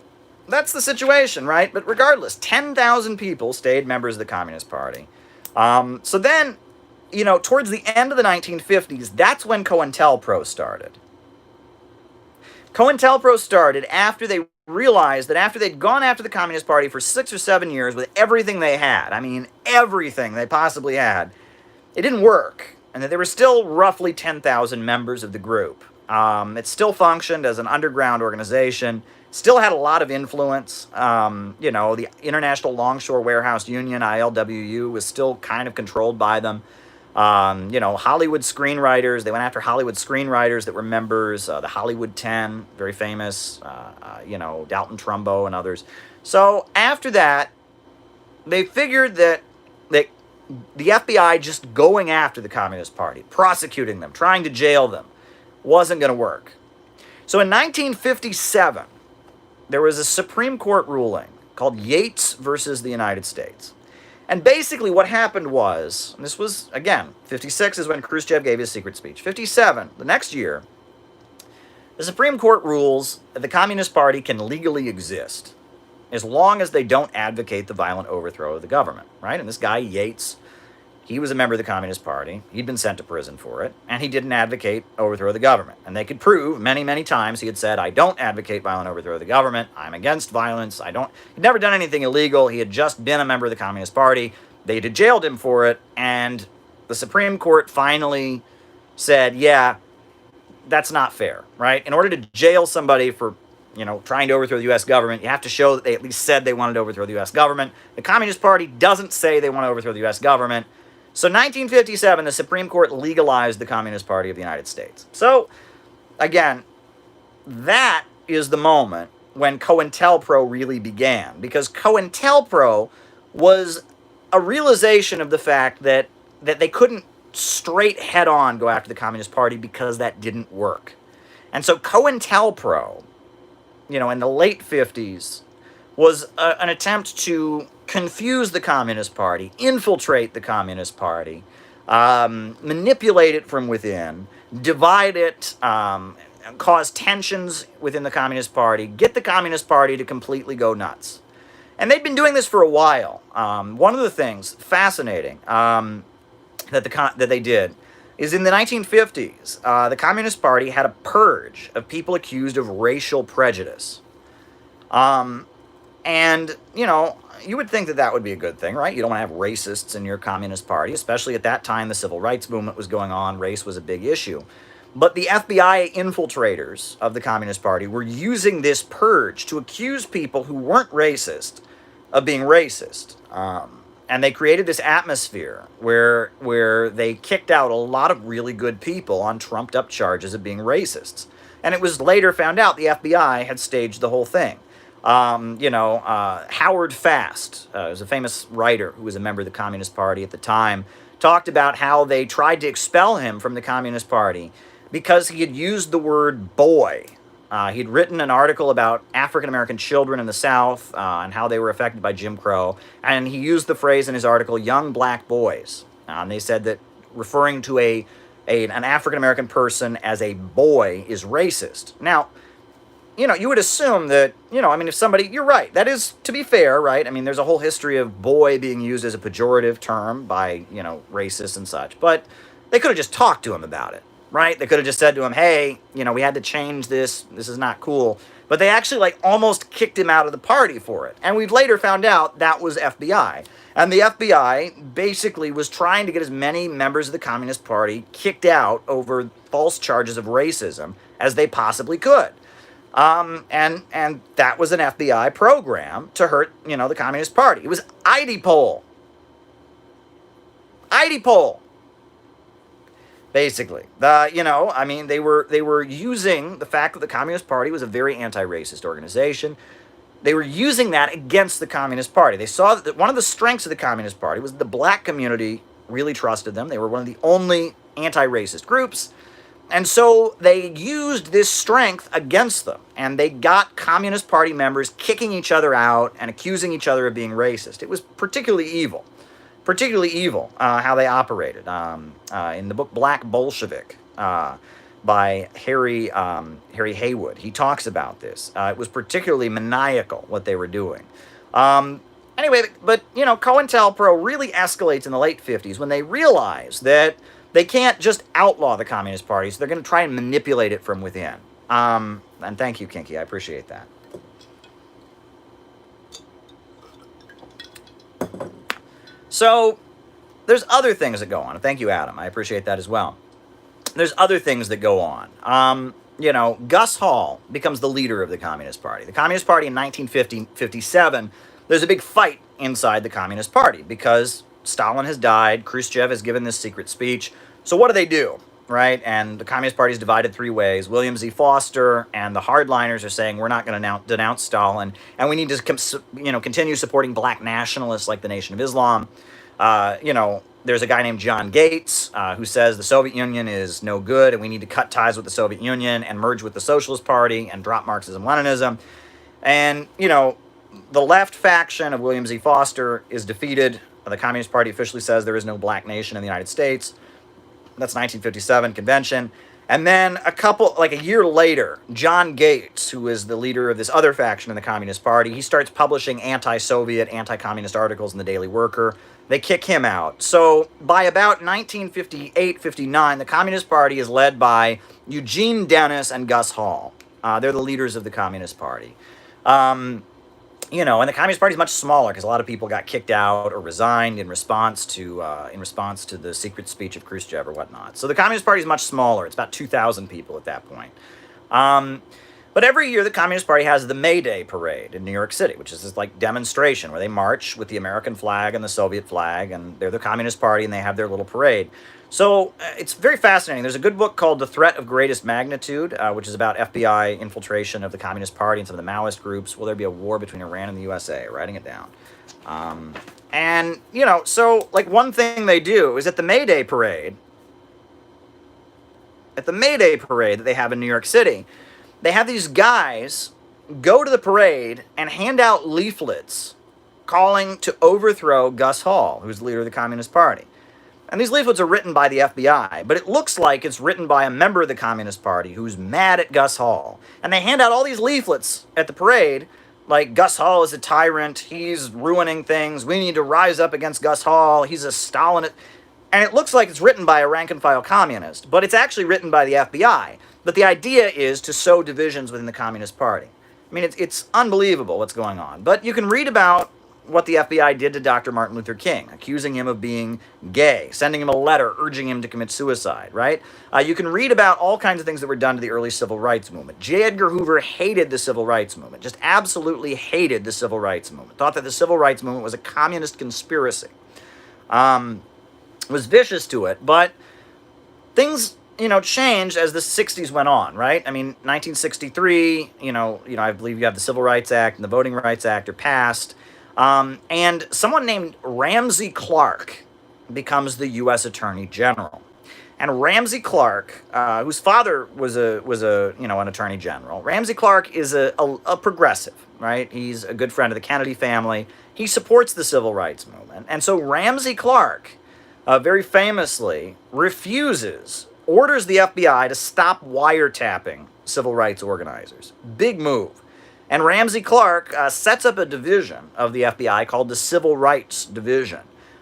that's the situation, right? But regardless, 10,000 people stayed members of the Communist Party. So then, towards the end of the 1950s, that's when COINTELPRO started. COINTELPRO started after they realized that after they'd gone after the Communist Party for 6 or 7 years with everything they had, everything they possibly had, it didn't work. And that there were still roughly 10,000 members of the group. It still functioned as an underground organization, still had a lot of influence. The International Longshore Warehouse Union, ILWU, was still kind of controlled by them. Hollywood screenwriters, they went after Hollywood screenwriters that were members, the Hollywood 10, very famous, Dalton Trumbo and others. So after that, they figured that the FBI just going after the Communist Party, prosecuting them, trying to jail them, wasn't going to work. So in 1957, there was a Supreme Court ruling called Yates versus the United States. And basically what happened was, and this was, again, 56 is when Khrushchev gave his secret speech. 57, the next year, the Supreme Court rules that the Communist Party can legally exist as long as they don't advocate the violent overthrow of the government, right? And this guy, Yates, he was a member of the Communist Party. He'd been sent to prison for it, and he didn't advocate overthrow of the government. And they could prove many, many times he had said, I don't advocate violent overthrow of the government. I'm against violence. He'd never done anything illegal. He had just been a member of the Communist Party. They had jailed him for it, and the Supreme Court finally said, yeah, that's not fair, right? In order to jail somebody for, trying to overthrow the U.S. government, you have to show that they at least said they wanted to overthrow the U.S. government. The Communist Party doesn't say they want to overthrow the U.S. government. So 1957, the Supreme Court legalized the Communist Party of the United States. So, again, that is the moment when COINTELPRO really began. Because COINTELPRO was a realization of the fact that they couldn't straight head-on go after the Communist Party because that didn't work. And so COINTELPRO, in the late 50s, was an attempt to confuse the Communist Party, infiltrate the Communist Party, manipulate it from within, divide it, cause tensions within the Communist Party, get the Communist Party to completely go nuts. And they'd been doing this for a while. One of the things fascinating that they did is in the 1950s, the Communist Party had a purge of people accused of racial prejudice. And, you would think that would be a good thing, right? You don't want to have racists in your Communist Party, especially at that time the civil rights movement was going on. Race was a big issue. But the FBI infiltrators of the Communist Party were using this purge to accuse people who weren't racist of being racist. And they created this atmosphere where they kicked out a lot of really good people on trumped up charges of being racists. And it was later found out the FBI had staged the whole thing. Howard Fast, was a famous writer who was a member of the Communist Party at the time, talked about how they tried to expel him from the Communist Party because he had used the word boy. He'd written an article about African-American children in the South and how they were affected by Jim Crow, and he used the phrase in his article, young black boys. And they said that referring to an African-American person as a boy is racist. Now, you would assume that, if somebody, you're right, that is, to be fair, right? I mean, there's a whole history of boy being used as a pejorative term by, racists and such, but they could have just talked to him about it, right? They could have just said to him, hey, we had to change this is not cool, but they actually, almost kicked him out of the party for it, and we've later found out that was FBI, and the FBI basically was trying to get as many members of the Communist Party kicked out over false charges of racism as they possibly could. And that was an FBI program to hurt, the Communist Party. It was IDPOL. IDPOL. Basically. They were using the fact that the Communist Party was a very anti-racist organization. They were using that against the Communist Party. They saw that one of the strengths of the Communist Party was the black community really trusted them. They were one of the only anti-racist groups. And so they used this strength against them, and they got Communist Party members kicking each other out and accusing each other of being racist. It was particularly evil how they operated. In the book Black Bolshevik by Harry Haywood, he talks about this. It was particularly maniacal what they were doing. Anyway, but COINTELPRO really escalates in the late 50s when they realize that they can't just outlaw the Communist Party, so they're going to try and manipulate it from within. And thank you, Kinky. I appreciate that. So, there's other things that go on. Thank you, Adam. I appreciate that as well. There's other things that go on. Gus Hall becomes the leader of the Communist Party. The Communist Party in 1957, there's a big fight inside the Communist Party because Stalin has died, Khrushchev has given this secret speech. So what do? Right? And the Communist Party is divided three ways. William Z. Foster and the hardliners are saying we're not going to denounce Stalin, and we need to continue supporting black nationalists like the Nation of Islam. There's a guy named John Gates who says the Soviet Union is no good, and we need to cut ties with the Soviet Union and merge with the Socialist Party and drop Marxism-Leninism. And, the left faction of William Z. Foster is defeated. The Communist Party officially says there is no black nation in the United States. That's 1957 convention. And then a year later, John Gates, who is the leader of this other faction in the Communist Party, he starts publishing anti-Soviet, anti-communist articles in the Daily Worker. They kick him out. So by about 1958-59, the Communist Party is led by Eugene Dennis and Gus Hall. They're the leaders of the Communist Party. And the Communist Party is much smaller because a lot of people got kicked out or resigned in response to the secret speech of Khrushchev or whatnot. So the Communist Party is much smaller. It's about 2,000 people at that point. But every year the Communist Party has the May Day parade in New York City, which is this demonstration where they march with the American flag and the Soviet flag, and they're the Communist Party and they have their little parade. So it's very fascinating. There's a good book called The Threat of Greatest Magnitude, which is about FBI infiltration of the Communist Party and some of the Maoist groups. Will there be a war between Iran and the USA? Writing it down. One thing they do is at the May Day parade that they have in New York City, they have these guys go to the parade and hand out leaflets calling to overthrow Gus Hall, who's the leader of the Communist Party. And these leaflets are written by the FBI, but it looks like it's written by a member of the Communist Party who's mad at Gus Hall. And they hand out all these leaflets at the parade, like Gus Hall is a tyrant, he's ruining things, we need to rise up against Gus Hall, he's a Stalinist. And it looks like it's written by a rank-and-file communist, but it's actually written by the FBI. But the idea is to sow divisions within the Communist Party. I mean, it's unbelievable what's going on. But you can read about what the FBI did to Dr. Martin Luther King, accusing him of being gay, sending him a letter urging him to commit suicide, right? You can read about all kinds of things that were done to the early civil rights movement. J. Edgar Hoover hated the civil rights movement, just absolutely hated the civil rights movement, thought that the civil rights movement was a communist conspiracy. was vicious to it, but things, changed as the 60s went on, right? I mean, 1963, I believe you have the Civil Rights Act and the Voting Rights Act are passed, and someone named Ramsey Clark becomes the U.S. Attorney General. And Ramsey Clark, whose father was an attorney general, Ramsey Clark is a progressive, right? He's a good friend of the Kennedy family. He supports the civil rights movement. And so Ramsey Clark, very famously, orders the FBI to stop wiretapping civil rights organizers. Big move. And Ramsey Clark sets up a division of the FBI called the Civil Rights Division.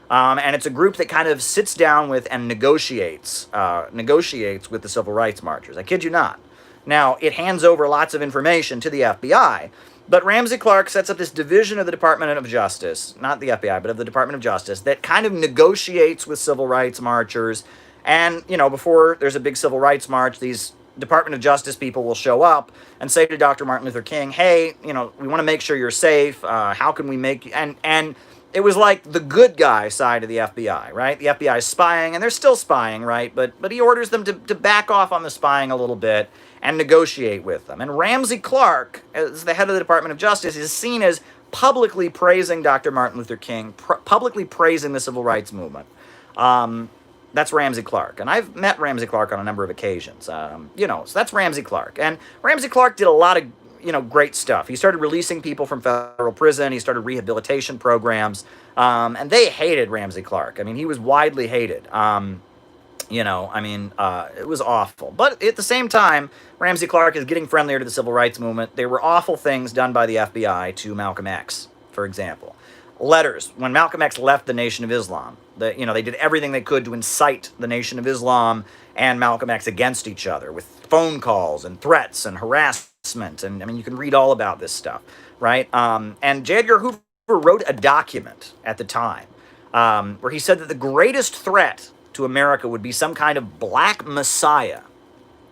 And it's a group that kind of sits down with and negotiates with the civil rights marchers. I kid you not. Now, it hands over lots of information to the FBI, but Ramsey Clark sets up this division of the Department of Justice, not the FBI, but of the Department of Justice, that kind of negotiates with civil rights marchers. And, before there's a big civil rights march, these Department of Justice people will show up and say to Dr. Martin Luther King, hey, we want to make sure you're safe. How can we make you... And it was like the good guy side of the FBI, right? The FBI is spying, and they're still spying, right? But he orders them to back off on the spying a little bit and negotiate with them. And Ramsey Clark, as the head of the Department of Justice, is seen as publicly praising Dr. Martin Luther King, publicly praising the civil rights movement. That's Ramsey Clark. And I've met Ramsey Clark on a number of occasions. So that's Ramsey Clark. And Ramsey Clark did a lot of great stuff. He started releasing people from federal prison. He started rehabilitation programs. And they hated Ramsey Clark. I mean, he was widely hated. It was awful. But at the same time, Ramsey Clark is getting friendlier to the civil rights movement. There were awful things done by the FBI to Malcolm X, for example. Letters. When Malcolm X left the Nation of Islam, they did everything they could to incite the Nation of Islam and Malcolm X against each other with phone calls and threats and harassment. And you can read all about this stuff, right? And J. Edgar Hoover wrote a document at the time where he said that the greatest threat to America would be some kind of black messiah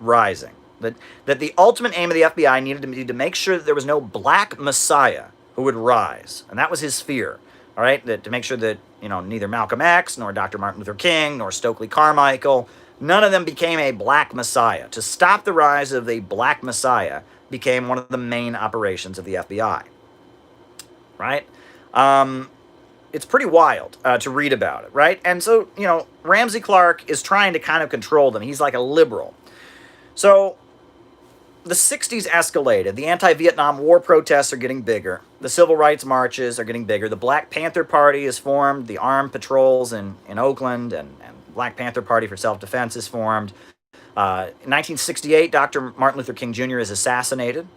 rising. That the ultimate aim of the FBI needed to be to make sure that there was no black messiah who would rise. And that was his fear, all right? That to make sure that, neither Malcolm X, nor Dr. Martin Luther King, nor Stokely Carmichael, none of them became a black messiah. To stop the rise of the black messiah became one of the main operations of the FBI, right? It's pretty wild to read about it, right? And so, Ramsey Clark is trying to kind of control them. He's like a liberal. So the 60s escalated. The anti-Vietnam War protests are getting bigger. The civil rights marches are getting bigger. The Black Panther Party is formed. The armed patrols in Oakland and Black Panther Party for Self-Defense is formed. In 1968, Dr. Martin Luther King Jr. is assassinated.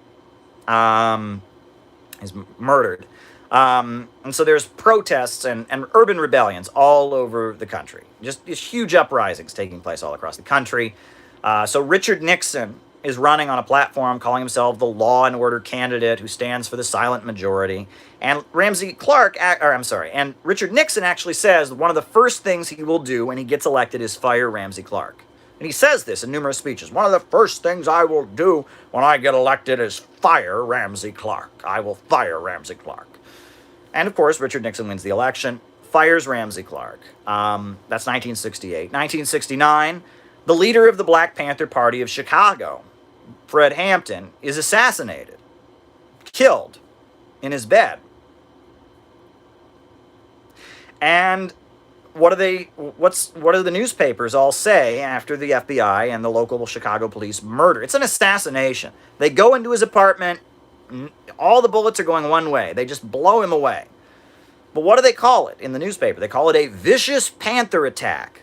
He's murdered. And so there's protests and urban rebellions all over the country. Just these huge uprisings taking place all across the country. So Richard Nixon is running on a platform calling himself the law and order candidate who stands for the silent majority. And and Richard Nixon actually says one of the first things he will do when he gets elected is fire Ramsey Clark. And he says this in numerous speeches. One of the first things I will do when I get elected is fire Ramsey Clark. I will fire Ramsey Clark. And of course, Richard Nixon wins the election, fires Ramsey Clark. That's 1968. 1969, the leader of the Black Panther Party of Chicago, Fred Hampton, is assassinated, killed in his bed. And what do the newspapers all say after the FBI and the local Chicago police murder? It's an assassination. They go into his apartment. All the bullets are going one way. They just blow him away. But what do they call it in the newspaper? They call it a vicious panther attack.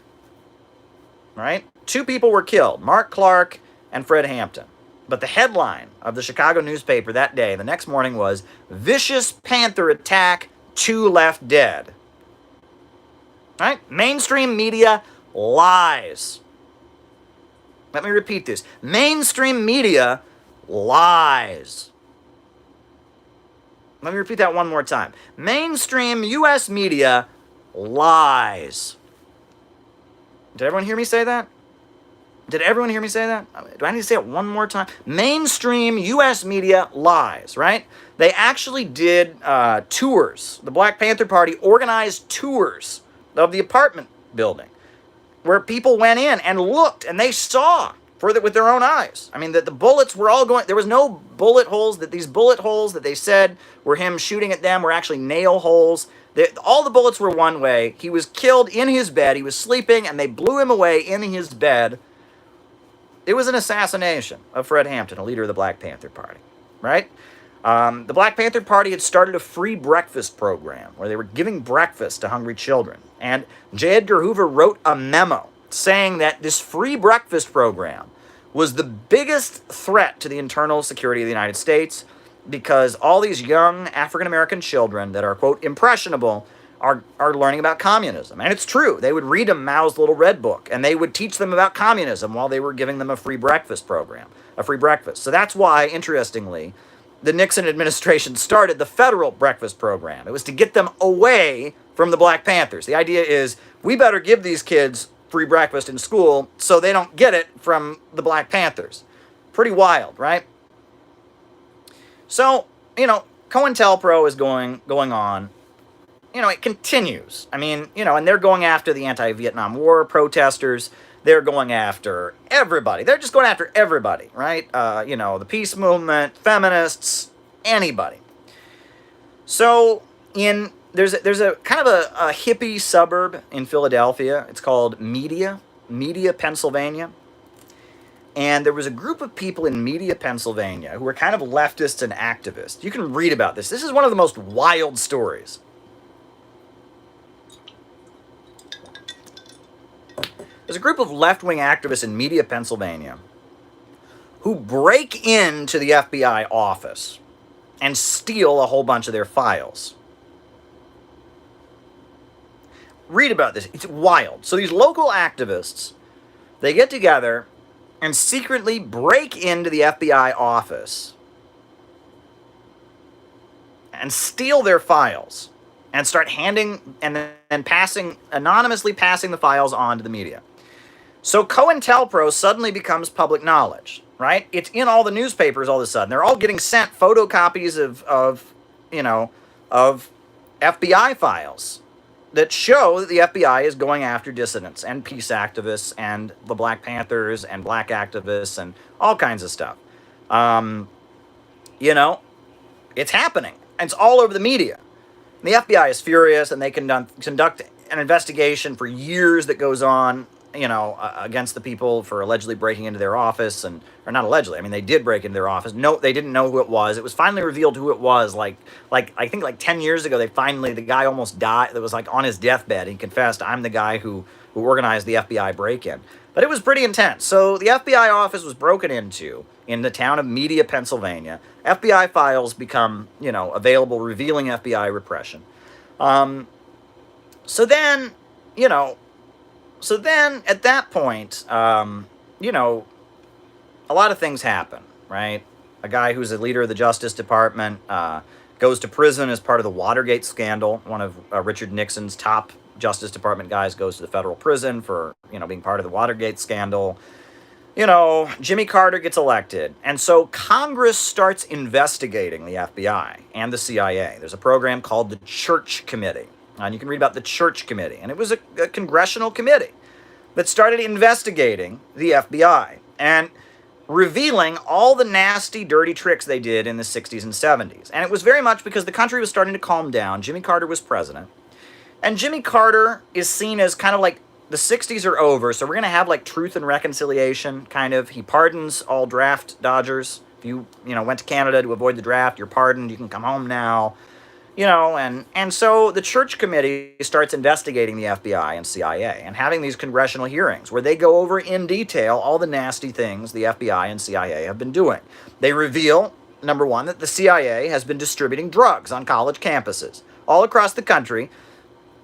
Right? 2 people were killed, Mark Clark and Fred Hampton. But the headline of the Chicago newspaper that day, the next morning, was, "Vicious Panther Attack, 2 Left Dead." Right? Mainstream media lies. Let me repeat this. Mainstream media lies. Let me repeat that one more time. Mainstream U.S. media lies. Did everyone hear me say that? Did everyone hear me say that? Do I need to say it one more time? Mainstream U.S. media lies, right? They actually did tours. The Black Panther Party organized tours of the apartment building, where people went in and looked, and they saw with their own eyes. I mean, that the bullets were all going, there was no bullet holes, that these bullet holes that they said were him shooting at them were actually nail holes. All the bullets were one way. He was killed in his bed. He was sleeping, and they blew him away in his bed. It was an assassination of Fred Hampton, a leader of the Black Panther Party, right? The Black Panther Party had started a free breakfast program where they were giving breakfast to hungry children. And J. Edgar Hoover wrote a memo saying that this free breakfast program was the biggest threat to the internal security of the United States, because all these young African-American children that are, quote, impressionable are learning about communism. And it's true. They would read them Mao's Little Red Book, and they would teach them about communism while they were giving them a free breakfast program, a free breakfast. So that's why, interestingly, the Nixon administration started the federal breakfast program. It was to get them away from the Black Panthers. The idea is, we better give these kids free breakfast in school so they don't get it from the Black Panthers. Pretty wild, right? So, COINTELPRO is going on. It continues. I mean, and they're going after the anti-Vietnam War protesters. They're going after everybody. They're just going after everybody, right? The peace movement, feminists, anybody. So, there's a kind of a hippie suburb in Philadelphia. It's called Media, Pennsylvania. And there was a group of people in Media, Pennsylvania, who were kind of leftists and activists. You can read about this. This is one of the most wild stories. There's a group of left-wing activists in Media, Pennsylvania, who break into the FBI office and steal a whole bunch of their files. Read about this. It's wild. So these local activists, they get together and secretly break into the FBI office and steal their files and start handing and then anonymously passing the files on to the media. So COINTELPRO suddenly becomes public knowledge, right? It's in all the newspapers all of a sudden. They're all getting sent photocopies of FBI files that show that the FBI is going after dissidents and peace activists and the Black Panthers and black activists and all kinds of stuff. It's happening. And it's all over the media. And the FBI is furious, and they conduct an investigation for years that goes on, against the people for allegedly breaking into their office, or not allegedly. I mean, they did break into their office. No, they didn't know who it was. It was finally revealed who it was. I think 10 years ago, the guy almost died. That was on his deathbed. He confessed, "I'm the guy who organized the FBI break-in." But it was pretty intense. So the FBI office was broken into in the town of Media, Pennsylvania. FBI files become, available, revealing FBI repression. So then at that point, a lot of things happen, right? A guy who's a leader of the Justice Department goes to prison as part of the Watergate scandal. One of Richard Nixon's top Justice Department guys goes to the federal prison for, being part of the Watergate scandal. Jimmy Carter gets elected. And so Congress starts investigating the FBI and the CIA. There's a program called the Church Committee. And you can read about the Church Committee. And it was a congressional committee that started investigating the FBI and revealing all the nasty, dirty tricks they did in the 60s and 70s. And it was very much because the country was starting to calm down. Jimmy Carter was president. And Jimmy Carter is seen as kind of like, the 60s are over, so we're going to have truth and reconciliation, kind of. He pardons all draft dodgers. If you went to Canada to avoid the draft, you're pardoned. You can come home now. And so the Church Committee starts investigating the FBI and CIA and having these congressional hearings where they go over in detail all the nasty things the FBI and CIA have been doing. They reveal, number one, that the CIA has been distributing drugs on college campuses all across the country.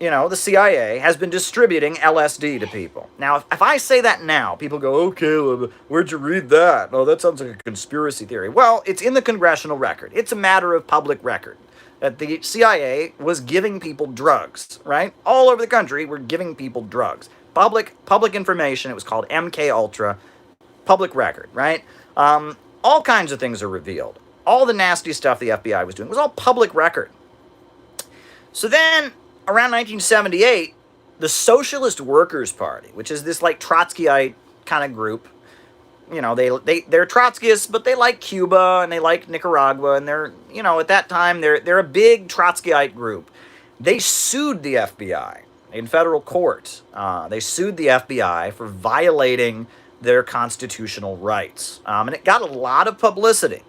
The CIA has been distributing LSD to people. Now, if I say that now, people go, "Okay, well, where'd you read that? Oh, that sounds like a conspiracy theory." Well, it's in the congressional record. It's a matter of public record that the CIA was giving people drugs, right? All over the country, we're giving people drugs. Public information. It was called MK Ultra. Public record, right? All kinds of things are revealed. All the nasty stuff the FBI was doing was all public record. So then, around 1978, the Socialist Workers' Party, which is this like Trotskyite kind of group. You know, they're Trotskyists, but they like Cuba and they like Nicaragua, and they're, you know, at that time they're a big Trotskyite group. They sued the FBI in federal court. They sued the FBI for violating their constitutional rights, and it got a lot of publicity.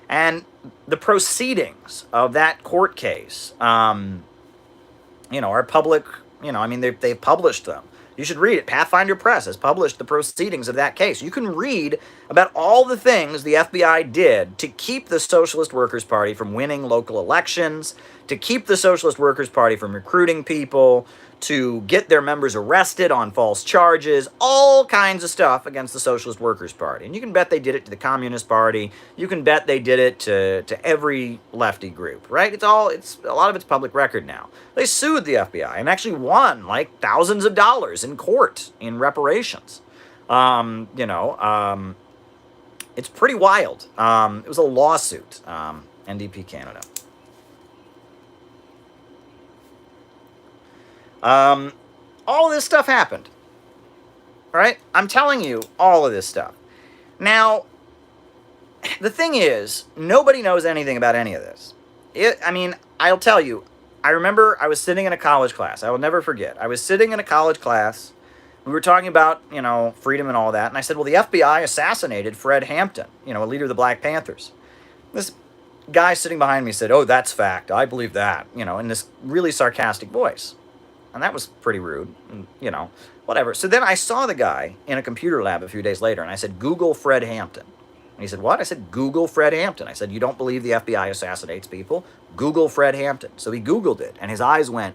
And the proceedings of that court case, you know, are public. You know, I mean, they've published them. You should read it. Pathfinder Press has published the proceedings of that case. You can read about all the things the FBI did to keep the Socialist Workers' Party from winning local elections, to keep the Socialist Workers' Party from recruiting people, to get their members arrested on false charges, all kinds of stuff against the Socialist Workers' Party. And you can bet they did it to the Communist Party. You can bet they did it to every lefty group, right? It's a lot of it's public record now. They sued the FBI and actually won like thousands of dollars in court in reparations. You know, it's pretty wild. It was a lawsuit, NDP Canada. All of this stuff happened, right? I'm telling you all of this stuff. Now, the thing is, nobody knows anything about any of this. I mean, I'll tell you, I remember I was sitting in a college class. I will never forget. I was sitting in a college class. We were talking about, you know, freedom and all that. And I said, well, the FBI assassinated Fred Hampton, you know, a leader of the Black Panthers. This guy sitting behind me said, oh, that's fact. I believe that, you know, in this really sarcastic voice. And that was pretty rude, and, you know, whatever. So then I saw the guy in a computer lab a few days later, and I said, Google Fred Hampton. And he said, what? I said, Google Fred Hampton. I said, you don't believe the FBI assassinates people? Google Fred Hampton. So he Googled it, and his eyes went,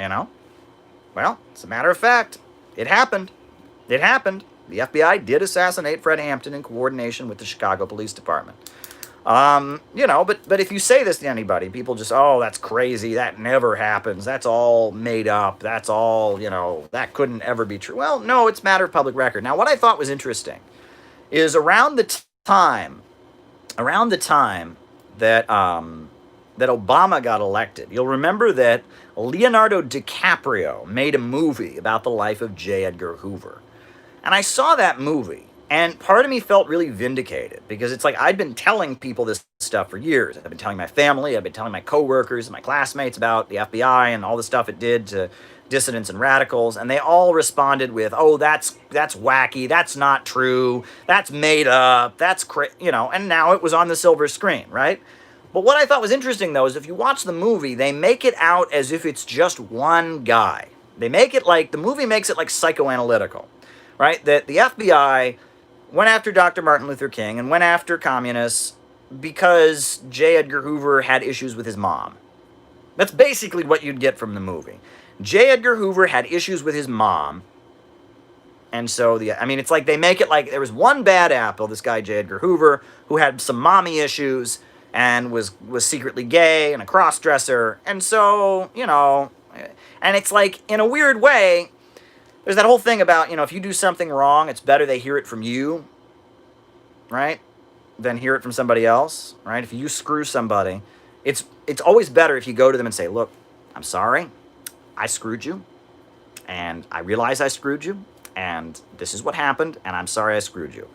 you know? Well, it's a matter of fact. It happened. It happened. The FBI did assassinate Fred Hampton in coordination with the Chicago Police Department. You know, but if you say this to anybody, people just, oh, that's crazy. That never happens. That's all made up. That's all, you know, that couldn't ever be true. Well, no, it's a matter of public record. Now, what I thought was interesting is around the time that, that Obama got elected, you'll remember that Leonardo DiCaprio made a movie about the life of J. Edgar Hoover. And I saw that movie. And part of me felt really vindicated because it's like I'd been telling people this stuff for years. I've been telling my family, I've been telling my coworkers and my classmates about the FBI and all the stuff it did to dissidents and radicals, and they all responded with, "Oh, that's wacky. That's not true. That's made up. That's you know." And now it was on the silver screen, right? But what I thought was interesting though is if you watch the movie, they make it out as if it's just one guy. They make it like the movie makes it like psychoanalytical, right? That the FBI went after Dr. Martin Luther King and went after communists because J. Edgar Hoover had issues with his mom. That's basically what you'd get from the movie. J. Edgar Hoover had issues with his mom, and so I mean, it's like they make it like there was one bad apple, this guy J. Edgar Hoover, who had some mommy issues and was secretly gay and a cross-dresser, and so, you know, and it's like, in a weird way, there's that whole thing about, you know, if you do something wrong, it's better they hear it from you, right, than hear it from somebody else, right? If you screw somebody, it's always better if you go to them and say, look, I'm sorry, I screwed you, and I realize I screwed you, and this is what happened, and I'm sorry I screwed you.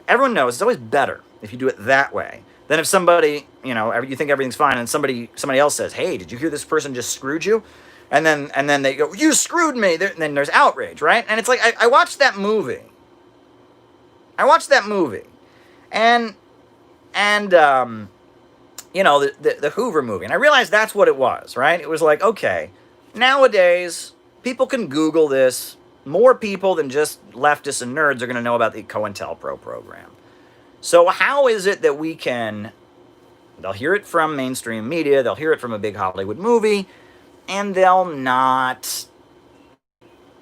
Everyone knows it's always better if you do it that way than if somebody, you know, you think everything's fine, and somebody else says, hey, did you hear this person just screwed you? And then they go, you screwed me. And then there's outrage, right? And it's like, I watched that movie. And you know, the Hoover movie. And I realized that's what it was, right? It was like, okay, nowadays, people can Google this. More people than just leftists and nerds are going to know about the COINTELPRO program. So how is it that we can, they'll hear it from mainstream media, they'll hear it from a big Hollywood movie, and they'll not,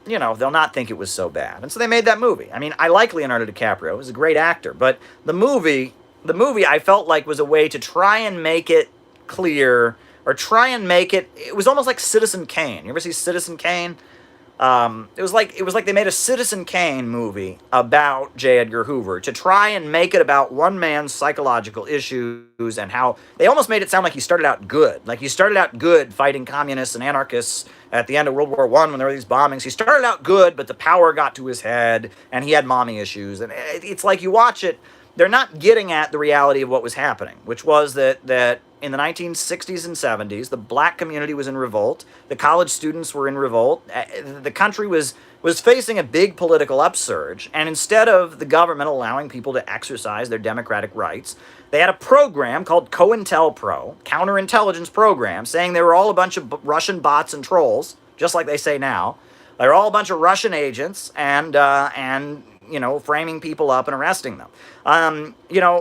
you know, they'll not think it was so bad. And so they made that movie. I mean, I like Leonardo DiCaprio. He's a great actor. But the movie I felt like was a way to try and make it clear, or try and make it, it was almost like Citizen Kane. You ever see Citizen Kane? It was like they made a Citizen Kane movie about J. Edgar Hoover to try and make it about one man's psychological issues and how they almost made it sound like he started out good. Like he started out good fighting communists and anarchists at the end of World War I when there were these bombings. He started out good, but the power got to his head and he had mommy issues. And it's like you watch it, they're not getting at the reality of what was happening, which was that in the 1960s and 70s, the black community was in revolt. The college students were in revolt. The country was facing a big political upsurge. And instead of the government allowing people to exercise their democratic rights, they had a program called COINTELPRO, counterintelligence program, saying they were all a bunch of Russian bots and trolls, just like they say now. They're all a bunch of Russian agents and framing people up and arresting them.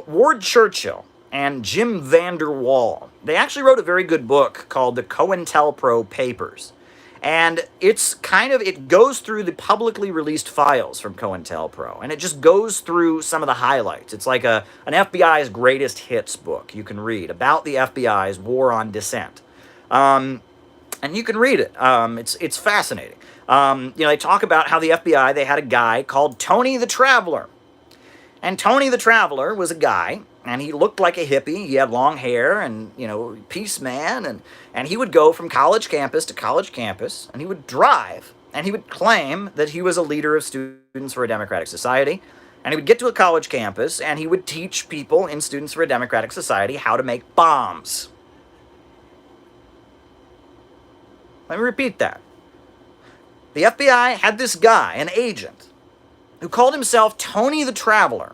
Ward Churchill and Jim Vander Wall, they actually wrote a very good book called the COINTELPRO Papers. And it goes through the publicly released files from COINTELPRO, and it just goes through some of the highlights. It's like an FBI's greatest hits book you can read about the FBI's war on dissent. And you can read it. It's fascinating. They talk about how the FBI, they had a guy called Tony the Traveler. And Tony the Traveler was a guy, and he looked like a hippie. He had long hair and, peace man. And he would go from college campus to college campus, and he would drive, and he would claim that he was a leader of Students for a Democratic Society. And he would get to a college campus, and he would teach people in Students for a Democratic Society how to make bombs. Let me repeat that. The FBI had this guy, an agent, who called himself Tony the Traveler,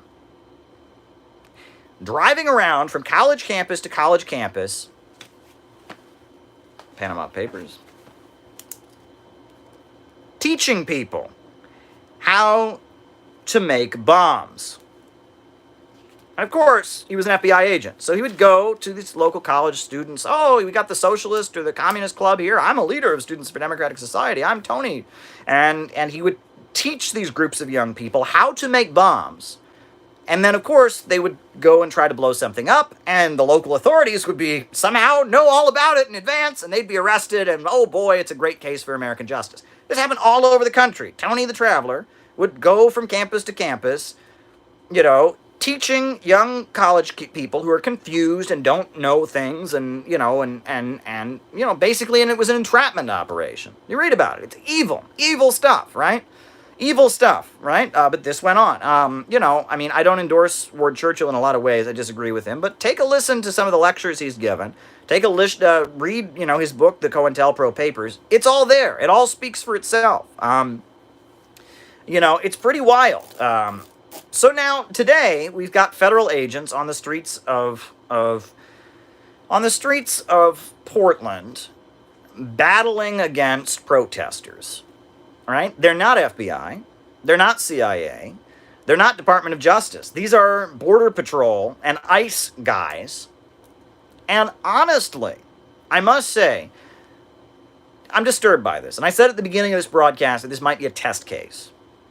driving around from college campus to college campus, Panama Papers, teaching people how to make bombs. And of course, he was an FBI agent, so he would go to these local college students. Oh, we got the socialist or the communist club here. I'm a leader of Students for Democratic Society. I'm Tony. And he would teach these groups of young people how to make bombs. And then, of course, they would go and try to blow something up, and the local authorities would somehow know all about it in advance, and they'd be arrested, and oh boy, it's a great case for American justice. This happened all over the country. Tony the Traveler would go from campus to campus, teaching young college people who are confused and don't know things, and basically, and it was an entrapment operation. You read about it. It's evil stuff, right? Evil stuff, right? But this went on. I don't endorse Ward Churchill in a lot of ways. I disagree with him. But take a listen to some of the lectures he's given. Take a read, his book, The COINTELPRO Papers. It's all there. It all speaks for itself. It's pretty wild. So now, today, we've got federal agents on the streets of Portland battling against protesters. Right? They're not FBI. They're not CIA. They're not Department of Justice. These are Border Patrol and ICE guys. And honestly, I must say, I'm disturbed by this. And I said at the beginning of this broadcast that this might be a test case.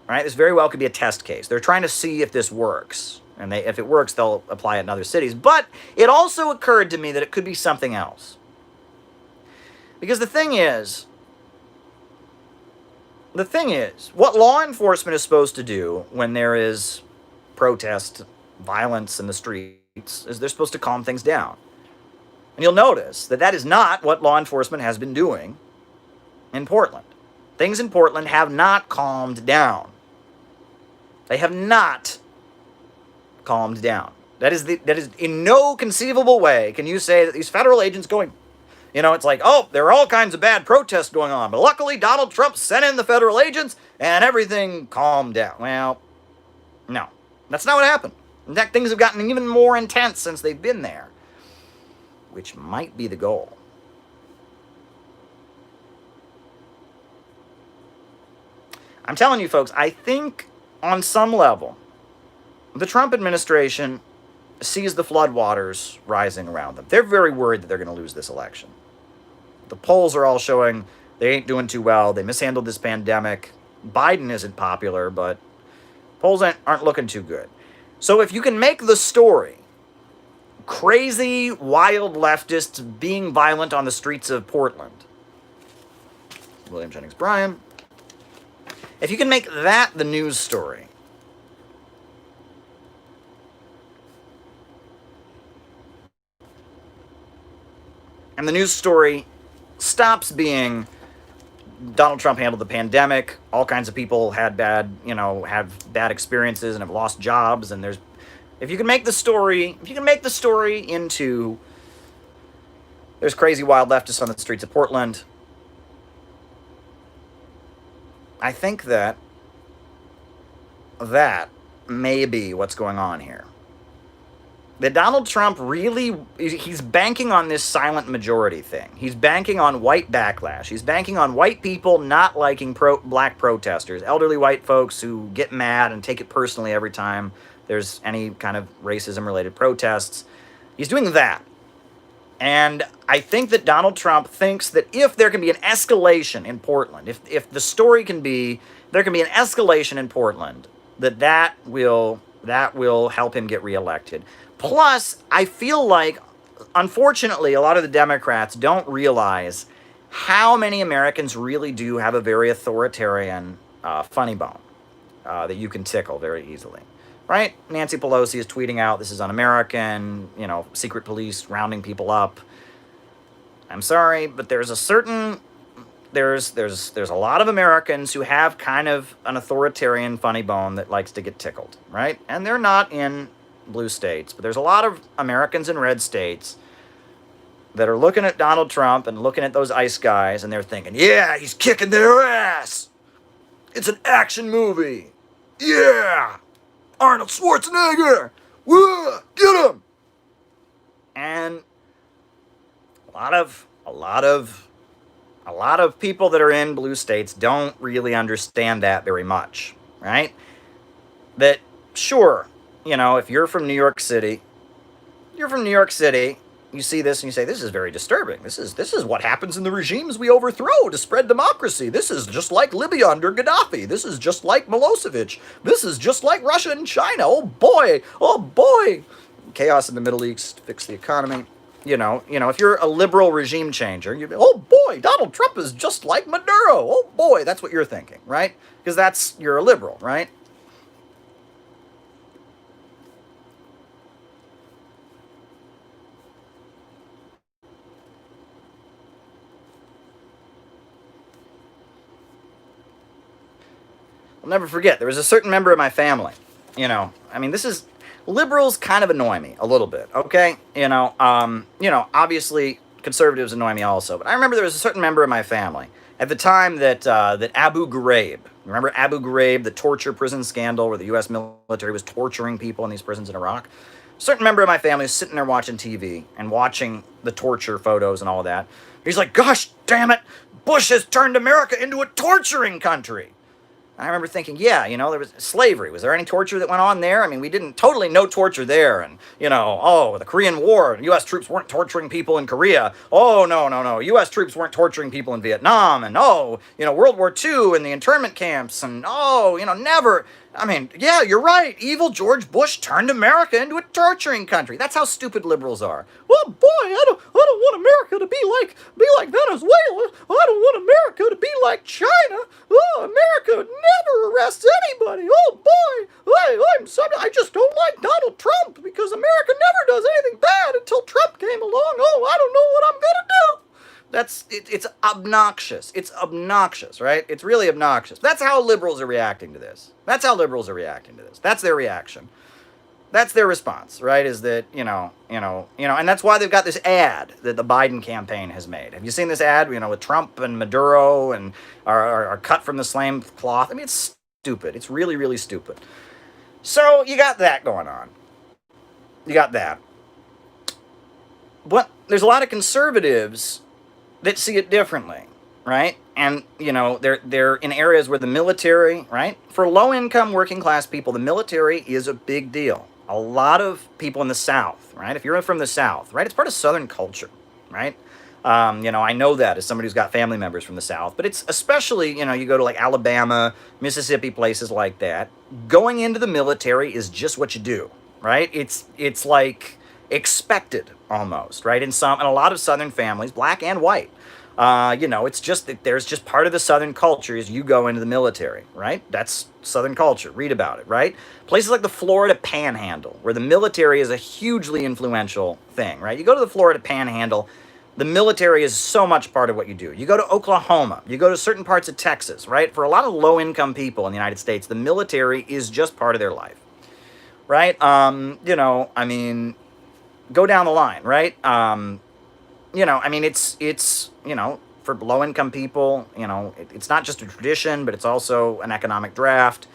Right? This very well could be a test case. They're trying to see if this works. And if it works, they'll apply it in other cities. But it also occurred to me that it could be something else. Because the thing is, what law enforcement is supposed to do when there is protest, violence in the streets, is they're supposed to calm things down. And you'll notice that is not what law enforcement has been doing in Portland. Things in Portland have not calmed down. They have not calmed down. That is in no conceivable way can you say that these federal agents going, it's like, oh, there are all kinds of bad protests going on, but luckily Donald Trump sent in the federal agents and everything calmed down. Well, no, that's not what happened. In fact, things have gotten even more intense since they've been there, which might be the goal. I'm telling you, folks, I think on some level, the Trump administration sees the floodwaters rising around them. They're very worried that they're going to lose this election. The polls are all showing they ain't doing too well. They mishandled this pandemic. Biden isn't popular, but polls aren't looking too good. So if you can make the story, crazy, wild leftists being violent on the streets of Portland, William Jennings Bryan, If you can make that the news story, and the news story stops being Donald Trump handled the pandemic, all kinds of people had have bad experiences and have lost jobs, and if you can make the story into there's crazy wild leftists on the streets of Portland, I think that may be what's going on here. That Donald Trump he's banking on this silent majority thing. He's banking on white backlash. He's banking on white people not liking black protesters, elderly white folks who get mad and take it personally every time there's any kind of racism-related protests. He's doing that. And I think that Donald Trump thinks that if there can be an escalation in Portland, if the story can be, there can be an escalation in Portland, that will help him get reelected. Plus, I feel like, unfortunately, a lot of the Democrats don't realize how many Americans really do have a very authoritarian funny bone that you can tickle very easily. Right? Nancy Pelosi is tweeting out, this is un-American, secret police rounding people up. I'm sorry, but there's a lot of Americans who have kind of an authoritarian funny bone that likes to get tickled, right? And they're not in blue states, but there's a lot of Americans in red states that are looking at Donald Trump and looking at those ICE guys, and they're thinking, yeah, he's kicking their ass. It's an action movie. Yeah. Arnold Schwarzenegger! Woo! Get him! And a lot of people that are in blue states don't really understand that very much, right? That, sure, if you're from New York City, you see this and you say, this is very disturbing. This is what happens in the regimes we overthrow to spread democracy. This is just like Libya under Gaddafi. This is just like Milosevic. This is just like Russia and China. Oh boy. Chaos in the Middle East, fix the economy. If you're a liberal regime changer, oh boy, Donald Trump is just like Maduro. Oh boy, that's what you're thinking, right? Because you're a liberal, right? I'll never forget, there was a certain member of my family, liberals kind of annoy me a little bit, okay? Obviously conservatives annoy me also, but I remember there was a certain member of my family at the time that Abu Ghraib, remember Abu Ghraib, the torture prison scandal where the U.S. military was torturing people in these prisons in Iraq? A certain member of my family was sitting there watching TV and watching the torture photos and all of that. He's like, gosh damn it, Bush has turned America into a torturing country. I remember thinking, yeah, there was slavery. Was there any torture that went on there? We didn't no torture there. And, the Korean War, U.S. troops weren't torturing people in Korea. Oh, no. U.S. troops weren't torturing people in Vietnam. And, World War II and the internment camps. And, never. Yeah, you're right. Evil George Bush turned America into a torturing country. That's how stupid liberals are. Well, boy, I don't want America to be like Venezuela. I don't want America to be like China. Oh, America never arrests anybody. Oh, boy, I just don't like Donald Trump because America never does anything bad until Trump came along. Oh, I don't know what I'm gonna do. It's obnoxious. It's obnoxious, right? It's really obnoxious. That's how liberals are reacting to this. That's their reaction. That's their response, right? Is that, and that's why they've got this ad that the Biden campaign has made. Have you seen this ad, with Trump and Maduro and are cut from the same cloth? It's stupid. It's really, really stupid. So you got that going on. But there's a lot of conservatives that see it differently, right? And, they're in areas where the military, right? For low-income working-class people, the military is a big deal. A lot of people in the South, right? If you're from the South, right? It's part of Southern culture, right? I know that as somebody who's got family members from the South, but it's especially, you go to like Alabama, Mississippi, places like that. Going into the military is just what you do, right? It's like expected almost, right? In a lot of Southern families, black and white, It's just that there's just part of the Southern culture is you go into the military, right? That's Southern culture. Read about it, right? Places like the Florida Panhandle, where the military is a hugely influential thing, right? You go to the Florida Panhandle, the military is so much part of what you do. You go to Oklahoma, you go to certain parts of Texas, right? For a lot of low-income people in the United States, the military is just part of their life, right? Go down the line, right? It's for low-income people, it's not just a tradition, but it's also an economic draft.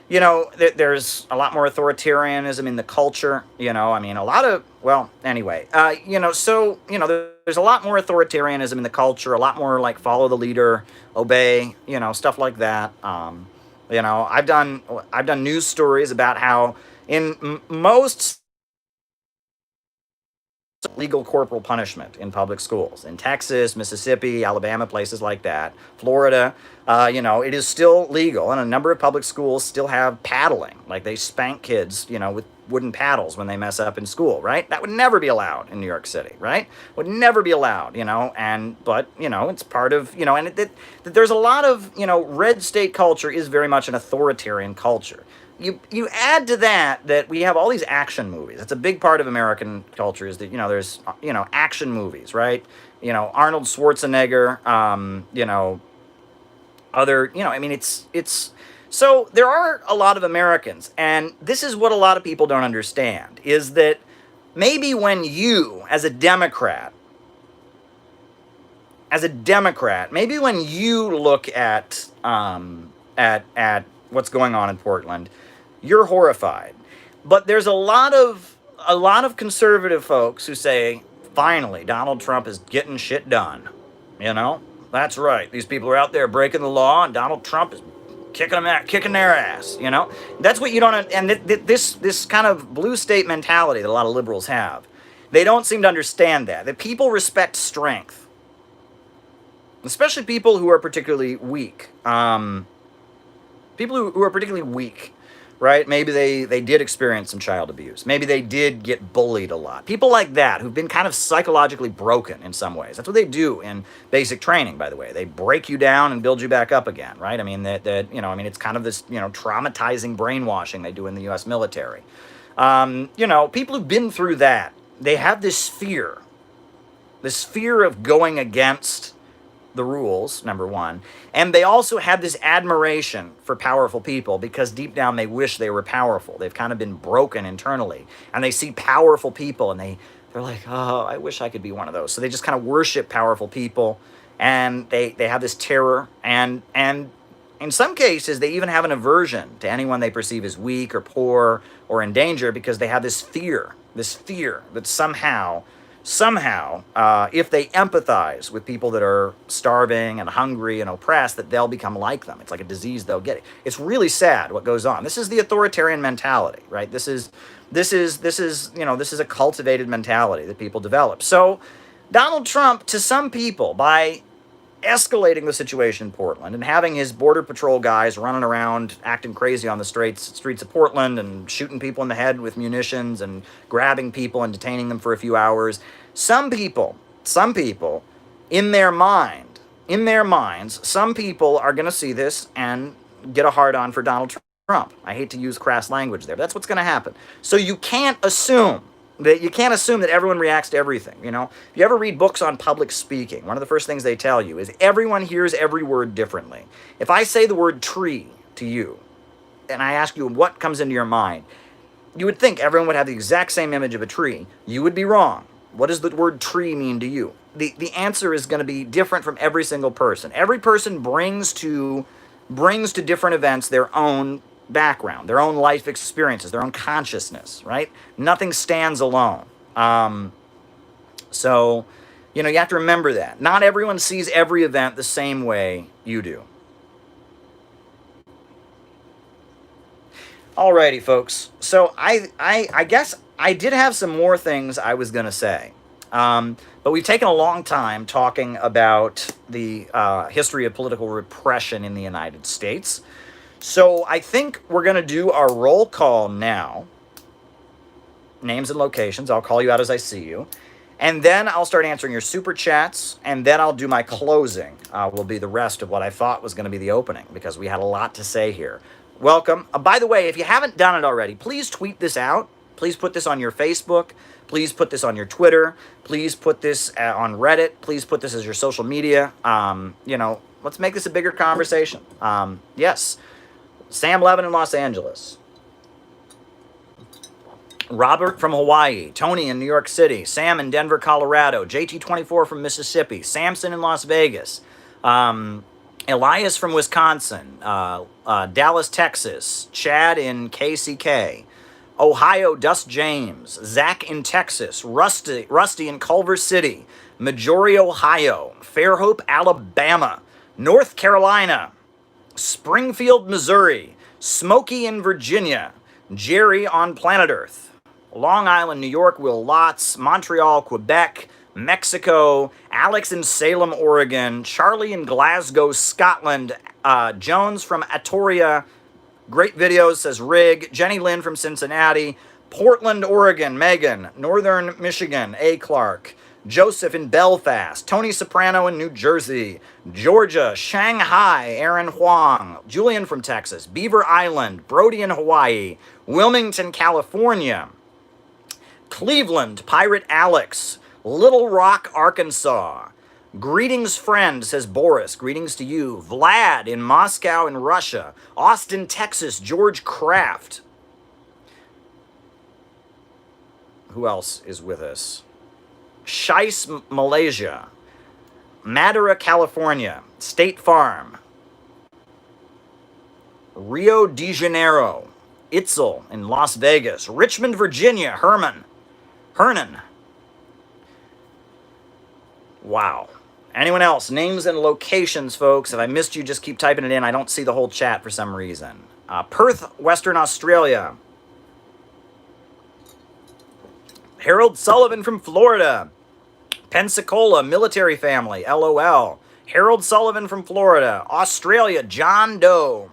There's a lot more authoritarianism in the culture, a lot of, there's a lot more authoritarianism in the culture, a lot more like follow the leader, obey, stuff like that. I've done news stories about how in most legal corporal punishment in public schools in Texas, Mississippi, Alabama, places like that, Florida, it is still legal, and a number of public schools still have paddling, like they spank kids, with wooden paddles when they mess up in school, right? That would never be allowed in New York City, right? Would never be allowed, but it's part of, there's a lot of, red state culture is very much an authoritarian culture. You add to that we have all these action movies. That's a big part of American culture is that, there's, action movies, right? Arnold Schwarzenegger, so there are a lot of Americans, and this is what a lot of people don't understand, is that maybe when you, as a Democrat, maybe when you look at what's going on in Portland, you're horrified. But there's a lot of conservative folks who say, finally, Donald Trump is getting shit done. That's right. These people are out there breaking the law, and Donald Trump is kicking their ass. That's what you don't. And this kind of blue state mentality that a lot of liberals have, they don't seem to understand that people respect strength, especially people who are particularly weak. People who are particularly weak, right? Maybe they did experience some child abuse. Maybe they did get bullied a lot. People like that who've been kind of psychologically broken in some ways. That's what they do in basic training, by the way. They break you down and build you back up again, right? It's kind of this, traumatizing brainwashing they do in the U.S. military. People who've been through that, they have this fear of going against the rules, number one, and they also have this admiration for powerful people because deep down they wish they were powerful. They've kind of been broken internally, and they see powerful people and they're like, oh, I wish I could be one of those. So they just kind of worship powerful people, and they have this terror, and in some cases they even have an aversion to anyone they perceive as weak or poor or in danger because they have this fear that somehow, if they empathize with people that are starving and hungry and oppressed, that they'll become like them. It's like a disease they'll get. It's really sad what goes on. This is the authoritarian mentality, right? This is a cultivated mentality that people develop. So Donald Trump, to some people, by escalating the situation in Portland and having his border patrol guys running around acting crazy on the streets of Portland and shooting people in the head with munitions and grabbing people and detaining them for a few hours, some people in their minds, some people are going to see this and get a hard-on for Donald Trump. I hate to use crass language there, but that's what's going to happen. So you can't assume that everyone reacts to everything. If you ever read books on public speaking, one of the first things they tell you is everyone hears every word differently. If I say the word tree to you, and I ask you what comes into your mind, you would think everyone would have the exact same image of a tree. You would be wrong. What does the word tree mean to you? The answer is going to be different from every single person. Every person brings to different events their own background, their own life experiences, their own consciousness, right? Nothing stands alone. So, you have to remember that. Not everyone sees every event the same way you do. Alrighty, folks. So I guess I did have some more things I was going to say. But we've taken a long time talking about the history of political repression in the United States. So I think we're going to do our roll call now. Names and locations. I'll call you out as I see you. And then I'll start answering your super chats, and then I'll do my closing. Will be the rest of what I thought was going to be the opening, because we had a lot to say here. Welcome. By the way, if you haven't done it already, please tweet this out. Please put this on your Facebook. Please put this on your Twitter. Please put this on Reddit. Please put this as your social media. Let's make this a bigger conversation. Yes. Sam Levin in Los Angeles. Robert from Hawaii, Tony in New York City, Sam in Denver, Colorado, JT24 from Mississippi, Samson in Las Vegas, Elias from Wisconsin, Dallas, Texas, Chad in KCK, Ohio, Dust James, Zach in Texas, Rusty in Culver City, Majority, Ohio, Fairhope, Alabama, North Carolina, Springfield, Missouri, Smokey in Virginia, Jerry on planet Earth, Long Island, New York, Will Lotz, Montreal, Quebec, Mexico, Alex in Salem, Oregon, Charlie in Glasgow, Scotland, Jones from Atoria, great videos, says Rig, Jenny Lynn from Cincinnati, Portland, Oregon, Megan, Northern Michigan, A. Clark, Joseph in Belfast, Tony Soprano in New Jersey, Georgia, Shanghai, Aaron Huang, Julian from Texas, Beaver Island, Brody in Hawaii, Wilmington, California, Cleveland, Pirate Alex, Little Rock, Arkansas. Greetings, friend, says Boris. Greetings to you. Vlad in Moscow in Russia. Austin, Texas, George Kraft. Who else is with us? Shice, Malaysia. Madera, California. State Farm. Rio de Janeiro. Itzel in Las Vegas. Richmond, Virginia. Hernan. Wow. Anyone else? Names and locations, folks. If I missed you, just keep typing it in. I don't see the whole chat for some reason. Perth, Western Australia. Harold Sullivan from Florida. Pensacola, military family, LOL. Harold Sullivan from Florida. Australia, John Doe.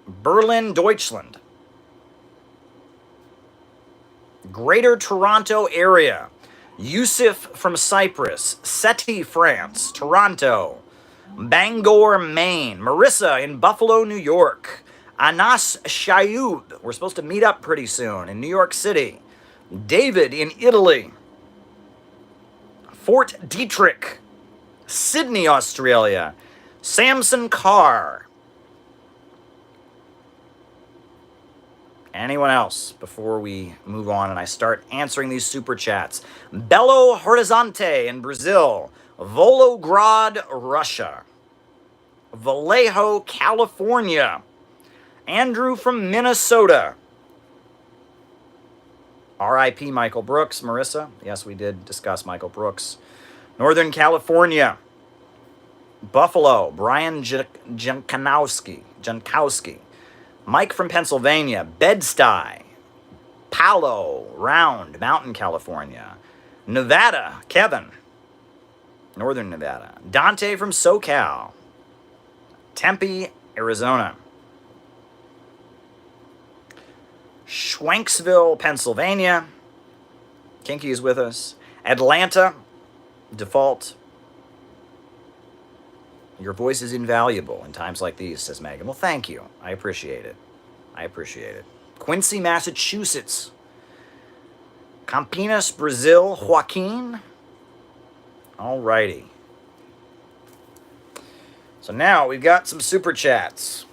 Berlin, Deutschland. Greater Toronto area. Yusuf from Cyprus. Seti, France. Toronto. Bangor, Maine. Marissa in Buffalo, New York. Anas Shayoub. We're supposed to meet up pretty soon in New York City. David in Italy. Fort Detrick. Sydney, Australia. Samson Carr. Anyone else before we move on and I start answering these super chats? Belo Horizonte in Brazil. Volgograd, Russia. Vallejo, California. Andrew from Minnesota. R.I.P. Michael Brooks. Marissa. Yes, we did discuss Michael Brooks. Northern California. Buffalo. Bryan Jankowski. Mike from Pennsylvania. Bed-Stuy. Palo. Round. Mountain, California. Nevada. Kevin. Northern Nevada. Dante from SoCal. Tempe, Arizona. Schwenksville, Pennsylvania. Kinky is with us. Atlanta. Default. Your voice is invaluable in times like these, says Megan. Well, thank you. I appreciate it. Quincy, Massachusetts. Campinas, Brazil. Joaquin. Alrighty. So now we've got some super chats.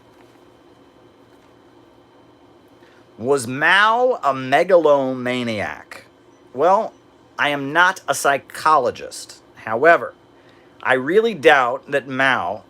Was Mao a megalomaniac? Well, I am not a psychologist. However, I really doubt that Mao,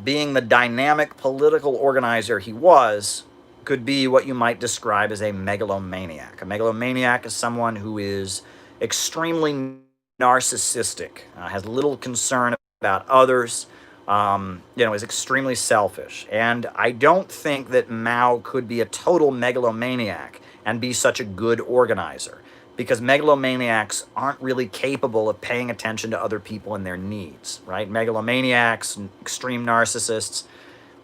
being the dynamic political organizer he was, could be what you might describe as a megalomaniac. A megalomaniac is someone who is extremely narcissistic, has little concern about others, is extremely selfish. And I don't think that Mao could be a total megalomaniac and be such a good organizer, because megalomaniacs aren't really capable of paying attention to other people and their needs, right? Megalomaniacs and extreme narcissists,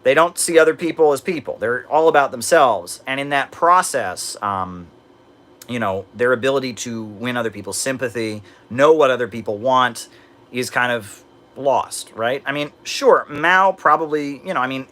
They don't see other people as people. They're all about themselves. And in that process, their ability to win other people's sympathy, know what other people want, is kind of lost, right? I mean, sure, Mao probably,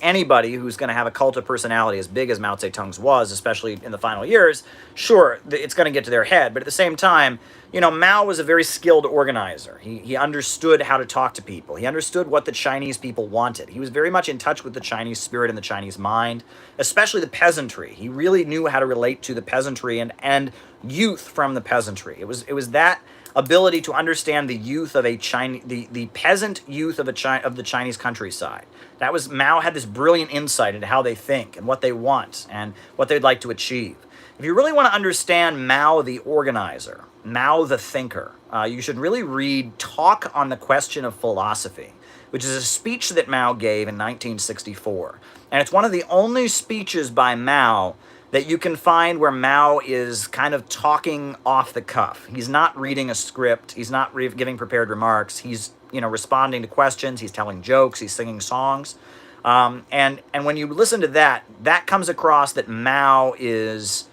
anybody who's going to have a cult of personality as big as Mao Zedong's was, especially in the final years, sure, it's going to get to their head. But at the same time, Mao was a very skilled organizer. He understood how to talk to people. He understood what the Chinese people wanted. He was very much in touch with the Chinese spirit and the Chinese mind, especially the peasantry. He really knew how to relate to the peasantry and youth from the peasantry. It was that ability to understand the youth of the peasant youth of the Chinese countryside. That was Mao had this brilliant insight into how they think and what they want and what they'd like to achieve. If you really want to understand Mao the organizer, Mao the thinker, you should really read Talk on the Question of Philosophy, which is a speech that Mao gave in 1964. And it's one of the only speeches by Mao that you can find where Mao is kind of talking off the cuff. He's not reading a script. He's not giving prepared remarks. He's, responding to questions. He's telling jokes. He's singing songs. And when you listen to that, that comes across that Mao is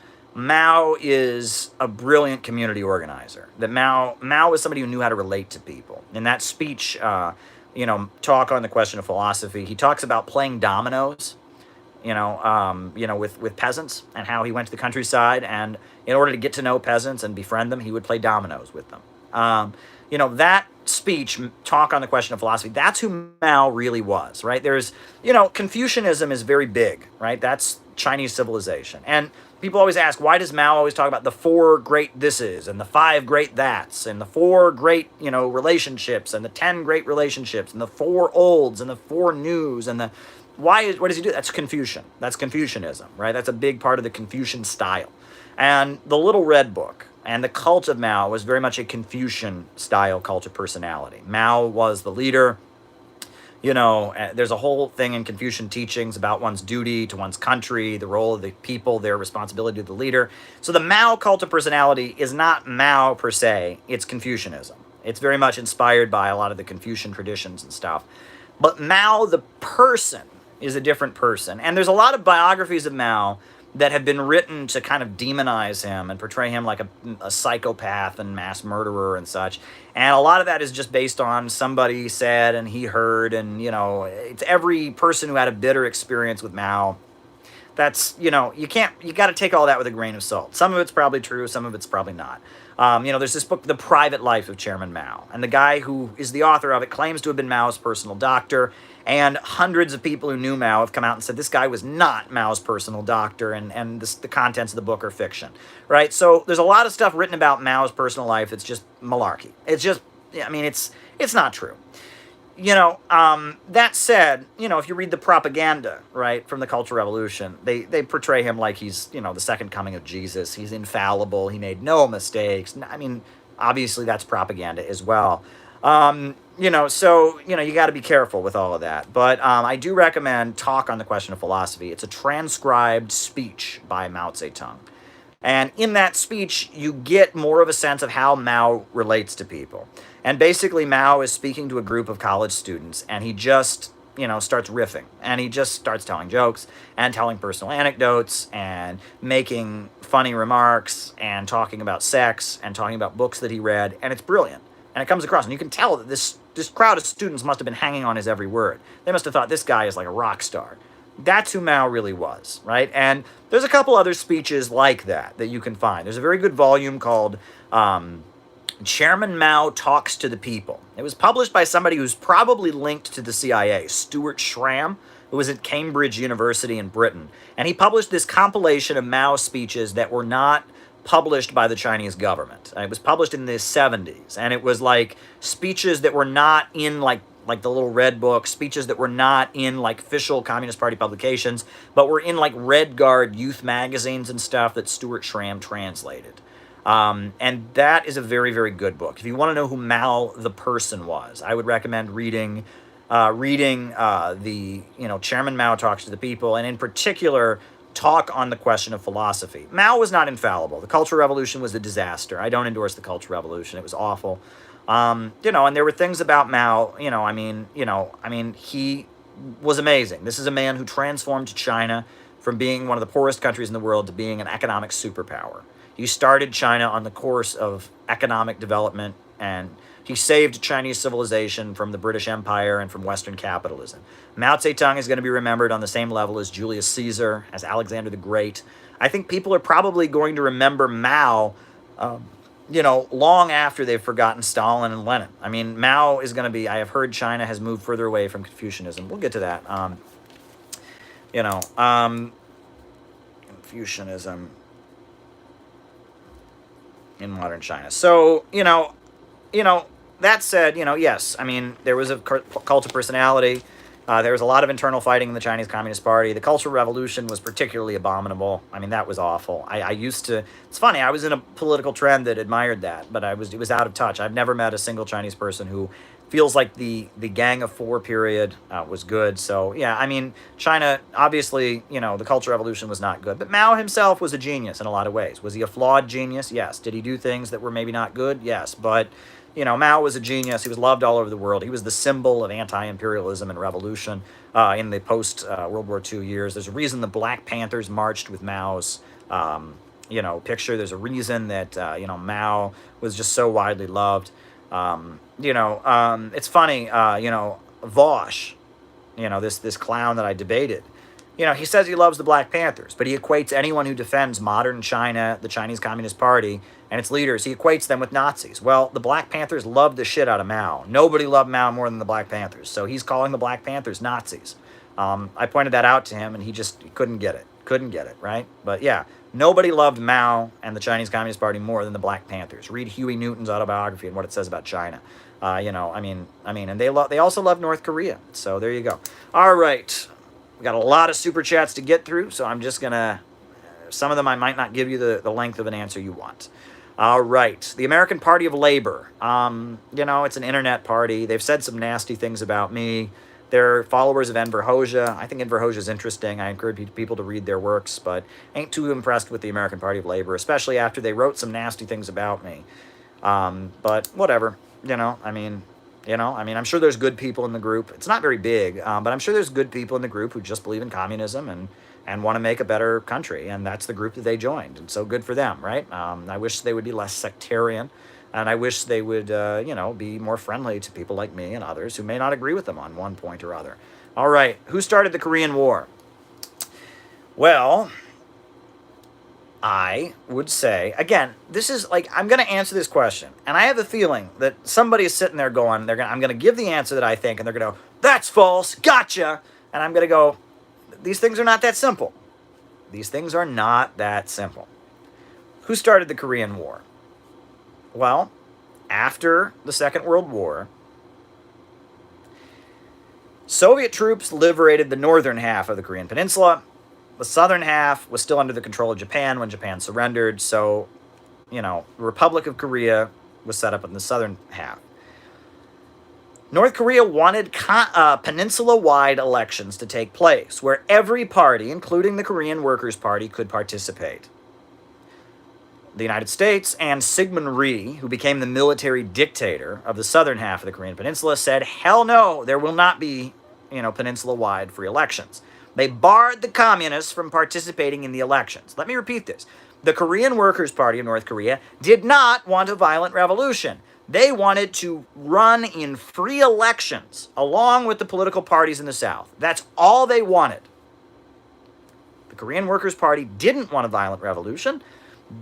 a brilliant community organizer. That Mao was somebody who knew how to relate to people. In that speech, Talk on the Question of Philosophy, he talks about playing dominoes, with peasants, and how he went to the countryside, and in order to get to know peasants and befriend them, he would play dominoes with them. That speech, Talk on the Question of Philosophy, that's who Mao really was, right? There's, Confucianism is very big, right? That's Chinese civilization. And people always ask, why does Mao always talk about the 4 great thises and the 5 great that's and the 4 great, relationships and the 10 great relationships and the 4 olds and the 4 news and the what does he do? That's Confucian. That's Confucianism, right? That's a big part of the Confucian style. And the Little Red Book and the cult of Mao was very much a Confucian-style cult of personality. Mao was the leader. There's a whole thing in Confucian teachings about one's duty to one's country, the role of the people, their responsibility to the leader. So the Mao cult of personality is not Mao per se. It's Confucianism. It's very much inspired by a lot of the Confucian traditions and stuff. But Mao, the person, is a different person. And there's a lot of biographies of Mao that have been written to kind of demonize him and portray him like a psychopath and mass murderer and such. And a lot of that is just based on somebody said and he heard, and, it's every person who had a bitter experience with Mao. That's, you got to take all that with a grain of salt. Some of it's probably true, some of it's probably not. There's this book, The Private Life of Chairman Mao, and the guy who is the author of it claims to have been Mao's personal doctor, and hundreds of people who knew Mao have come out and said this guy was not Mao's personal doctor, and the contents of the book are fiction, right? So there's a lot of stuff written about Mao's personal life that's just malarkey. It's just, it's not true. That said, if you read the propaganda, right, from the Cultural Revolution, they portray him like he's, the second coming of Jesus. He's infallible. He made no mistakes. Obviously that's propaganda as well. You got to be careful with all of that. But I do recommend Talk on the Question of Philosophy. It's a transcribed speech by Mao Zedong. And in that speech, you get more of a sense of how Mao relates to people. And basically, Mao is speaking to a group of college students, and he just, starts riffing. And he just starts telling jokes and telling personal anecdotes and making funny remarks and talking about sex and talking about books that he read. And it's brilliant. And it comes across, and you can tell that this crowd of students must have been hanging on his every word. They must have thought this guy is like a rock star. That's who Mao really was, right? And there's a couple other speeches like that you can find. There's a very good volume called Chairman Mao Talks to the People. It was published by somebody who's probably linked to the CIA, Stuart Schramm, who was at Cambridge University in Britain. And he published this compilation of Mao speeches that were not published by the Chinese government. It was published in the 70s, and it was like speeches that were not in like the Little Red Book, speeches that were not in like official Communist Party publications, but were in like Red Guard youth magazines and stuff that Stuart Schramm translated. And that is a very, very good book. If you want to know who Mao the person was, I would recommend reading the Chairman Mao Talks to the People, and in particular, Talk on the Question of Philosophy. Mao was not infallible. The Cultural Revolution was a disaster. I don't endorse the Cultural Revolution. It was awful. And there were things about Mao, he was amazing. This is a man who transformed China from being one of the poorest countries in the world to being an economic superpower. He started China on the course of economic development, and he saved Chinese civilization from the British Empire and from Western capitalism. Mao Zedong is going to be remembered on the same level as Julius Caesar, as Alexander the Great. I think people are probably going to remember Mao, long after they've forgotten Stalin and Lenin. I mean, Mao is going to be, I have heard China has moved further away from Confucianism. We'll get to that. Confucianism in modern China. So, that said, yes, I mean, there was a cult of personality. There was a lot of internal fighting in the Chinese Communist Party. The Cultural Revolution was particularly abominable. I mean, that was awful. I used to, it's funny, I was in a political trend that admired that, but it was out of touch. I've never met a single Chinese person who feels like the Gang of Four period was good. So, yeah, I mean, China, obviously, the Cultural Revolution was not good. But Mao himself was a genius in a lot of ways. Was he a flawed genius? Yes. Did he do things that were maybe not good? Yes. But Mao was a genius. He was loved all over the world. He was the symbol of anti-imperialism and revolution in the post-World War II years. There's a reason the Black Panthers marched with Mao's, picture. There's a reason that, Mao was just so widely loved. It's funny, Vosh, this clown that I debated, he says he loves the Black Panthers, but he equates anyone who defends modern China, the Chinese Communist Party, and its leaders, he equates them with Nazis. Well, the Black Panthers loved the shit out of Mao. Nobody loved Mao more than the Black Panthers, so he's calling the Black Panthers Nazis. I pointed that out to him, and he couldn't get it, right? But yeah, nobody loved Mao and the Chinese Communist Party more than the Black Panthers. Read Huey Newton's autobiography and what it says about China. And they also love North Korea. So there you go. All right. We got a lot of super chats to get through, so I'm just going to, some of them I might not give you the length of an answer you want. All right. The American Party of Labor. It's an internet party. They've said some nasty things about me. They're followers of Enver Hoxha. I think Enver Hoxha is interesting. I encourage people to read their works, but ain't too impressed with the American Party of Labor, especially after they wrote some nasty things about me. But whatever, I'm sure there's good people in the group. It's not very big, but I'm sure there's good people in the group who just believe in communism and want to make a better country, and that's the group that they joined, and so good for them, right? I wish they would be less sectarian, and I wish they would, be more friendly to people like me and others who may not agree with them on one point or other. All right, who started the Korean War? Well, I would say, again, this is like, I'm going to answer this question, and I have a feeling that somebody is sitting there going, I'm going to give the answer that I think, and they're going to go, that's false, gotcha, and I'm going to go, these things are not that simple. These things are not that simple. Who started the Korean War? Well, after the Second World War, Soviet troops liberated the northern half of the Korean Peninsula. The southern half was still under the control of Japan when Japan surrendered, so, the Republic of Korea was set up in the southern half. North Korea wanted peninsula-wide elections to take place, where every party, including the Korean Workers' Party, could participate. The United States and Syngman Rhee, who became the military dictator of the southern half of the Korean Peninsula, said, hell no, there will not be, peninsula-wide free elections. They barred the communists from participating in the elections. Let me repeat this. The Korean Workers' Party of North Korea did not want a violent revolution. They wanted to run in free elections along with the political parties in the South. That's all they wanted. The Korean Workers' Party didn't want a violent revolution.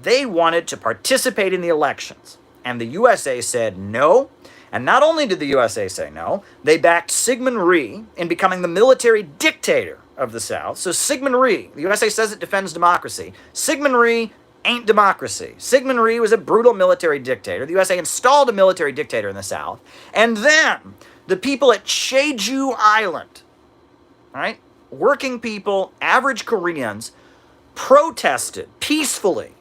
They wanted to participate in the elections. And the USA said no. And not only did the USA say no, they backed Syngman Rhee in becoming the military dictator of the South. So Syngman Rhee, the USA says it defends democracy. Syngman Rhee ain't democracy. Syngman Rhee was a brutal military dictator. The USA installed a military dictator in the South. And then the people at Jeju Island, right, working people, average Koreans, protested peacefully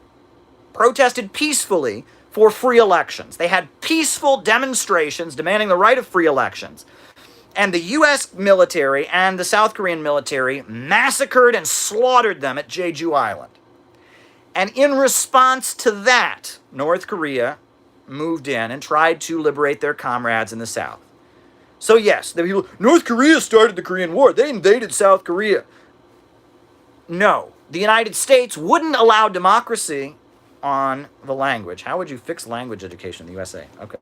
for free elections. They had peaceful demonstrations demanding the right of free elections. And the U.S. military and the South Korean military massacred and slaughtered them at Jeju Island. And in response to that, North Korea moved in and tried to liberate their comrades in the South. So yes, the people, North Korea started the Korean War. They invaded South Korea. No, the United States wouldn't allow democracy on the language. How would you fix language education in the USA? Okay.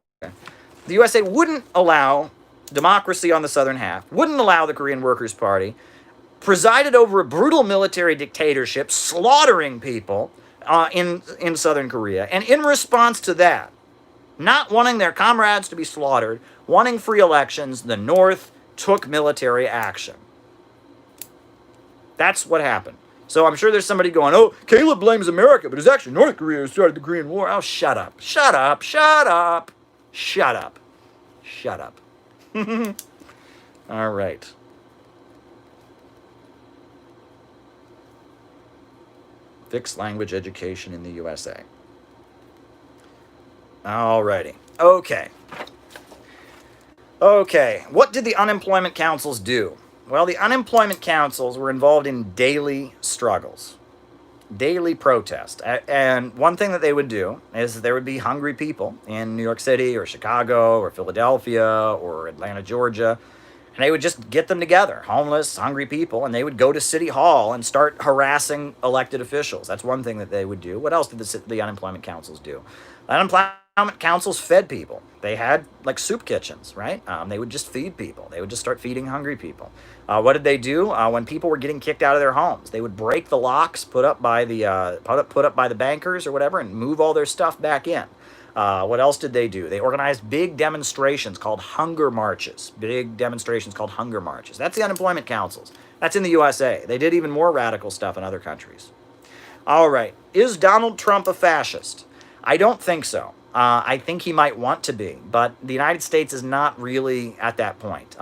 The USA wouldn't allow democracy on the southern half, wouldn't allow the Korean Workers' Party, presided over a brutal military dictatorship, slaughtering people in southern Korea. And in response to that, not wanting their comrades to be slaughtered, wanting free elections, the North took military action. That's what happened. So I'm sure there's somebody going, oh, Caleb blames America, but it's actually North Korea who started the Korean War. Oh, shut up. Shut up. Shut up. Shut up. Shut up. All right. Fix language education in the USA. All righty. Okay. Okay. What did the unemployment councils do? Well, the unemployment councils were involved in daily struggles, daily protest. And one thing that they would do is there would be hungry people in New York City or Chicago or Philadelphia or Atlanta, Georgia, and they would just get them together, homeless, hungry people, and they would go to City Hall and start harassing elected officials. That's one thing that they would do. What else did the unemployment councils do? The unemployment councils fed people. They had like soup kitchens, right? They would just feed people. They would just start feeding hungry people. What did they do when people were getting kicked out of their homes? They would break the locks put up by the bankers or whatever, and move all their stuff back in. What else did they do? They organized big demonstrations called hunger marches. Big demonstrations called hunger marches. That's the unemployment councils. That's in the USA. They did even more radical stuff in other countries. All right. Is Donald Trump a fascist? I don't think so. I think he might want to be, but the United States is not really at that point.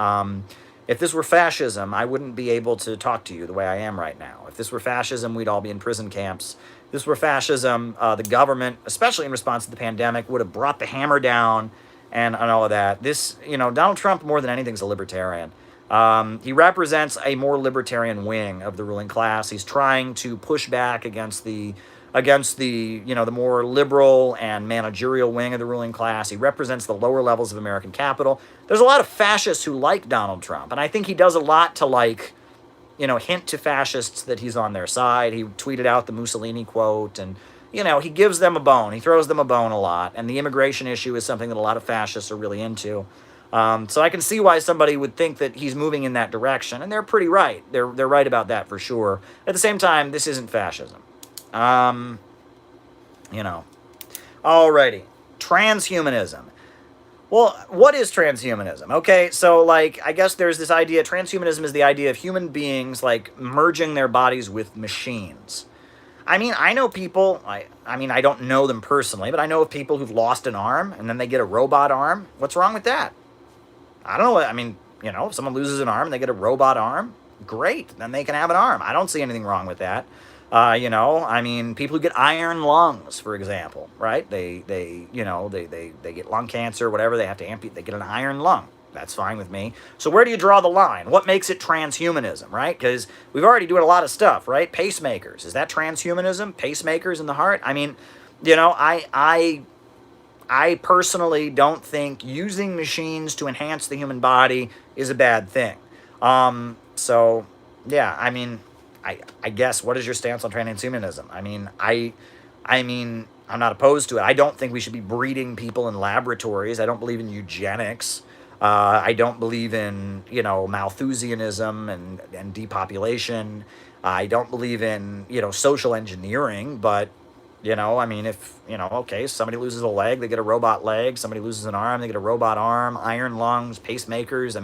If this were fascism, I wouldn't be able to talk to you the way I am right now. If this were fascism, we'd all be in prison camps. If this were fascism, the government, especially in response to the pandemic, would have brought the hammer down and all of that. Donald Trump, more than anything, is a libertarian. He represents a more libertarian wing of the ruling class. He's trying to push back against the more liberal and managerial wing of the ruling class. He represents the lower levels of American capital. There's a lot of fascists who like Donald Trump, and I think he does a lot to hint to fascists that he's on their side. He tweeted out the Mussolini quote, and he gives them a bone. He throws them a bone a lot, and the immigration issue is something that a lot of fascists are really into. So I can see why somebody would think that he's moving in that direction, and they're pretty right. They're right about that for sure. At the same time, this isn't fascism. Alrighty. Transhumanism. Well, what is transhumanism? Okay, so, I guess there's this idea, transhumanism is the idea of human beings, merging their bodies with machines. I mean, I know people, I don't know them personally, but I know of people who've lost an arm, and then they get a robot arm. What's wrong with that? I don't know, if someone loses an arm and they get a robot arm, great, then they can have an arm. I don't see anything wrong with that. People who get iron lungs, for example, right? They get lung cancer, whatever, they have to amputate, they get an iron lung. That's fine with me. So where do you draw the line? What makes it transhumanism, right? Because we've already doing a lot of stuff, right? Pacemakers. Is that transhumanism? Pacemakers in the heart? I personally don't think using machines to enhance the human body is a bad thing. I guess, what is your stance on transhumanism? I'm not opposed to it. I don't think we should be breeding people in laboratories. I don't believe in eugenics. I don't believe in, Malthusianism and depopulation. I don't believe in, social engineering, but, somebody loses a leg, they get a robot leg. Somebody loses an arm, they get a robot arm. Iron lungs, pacemakers.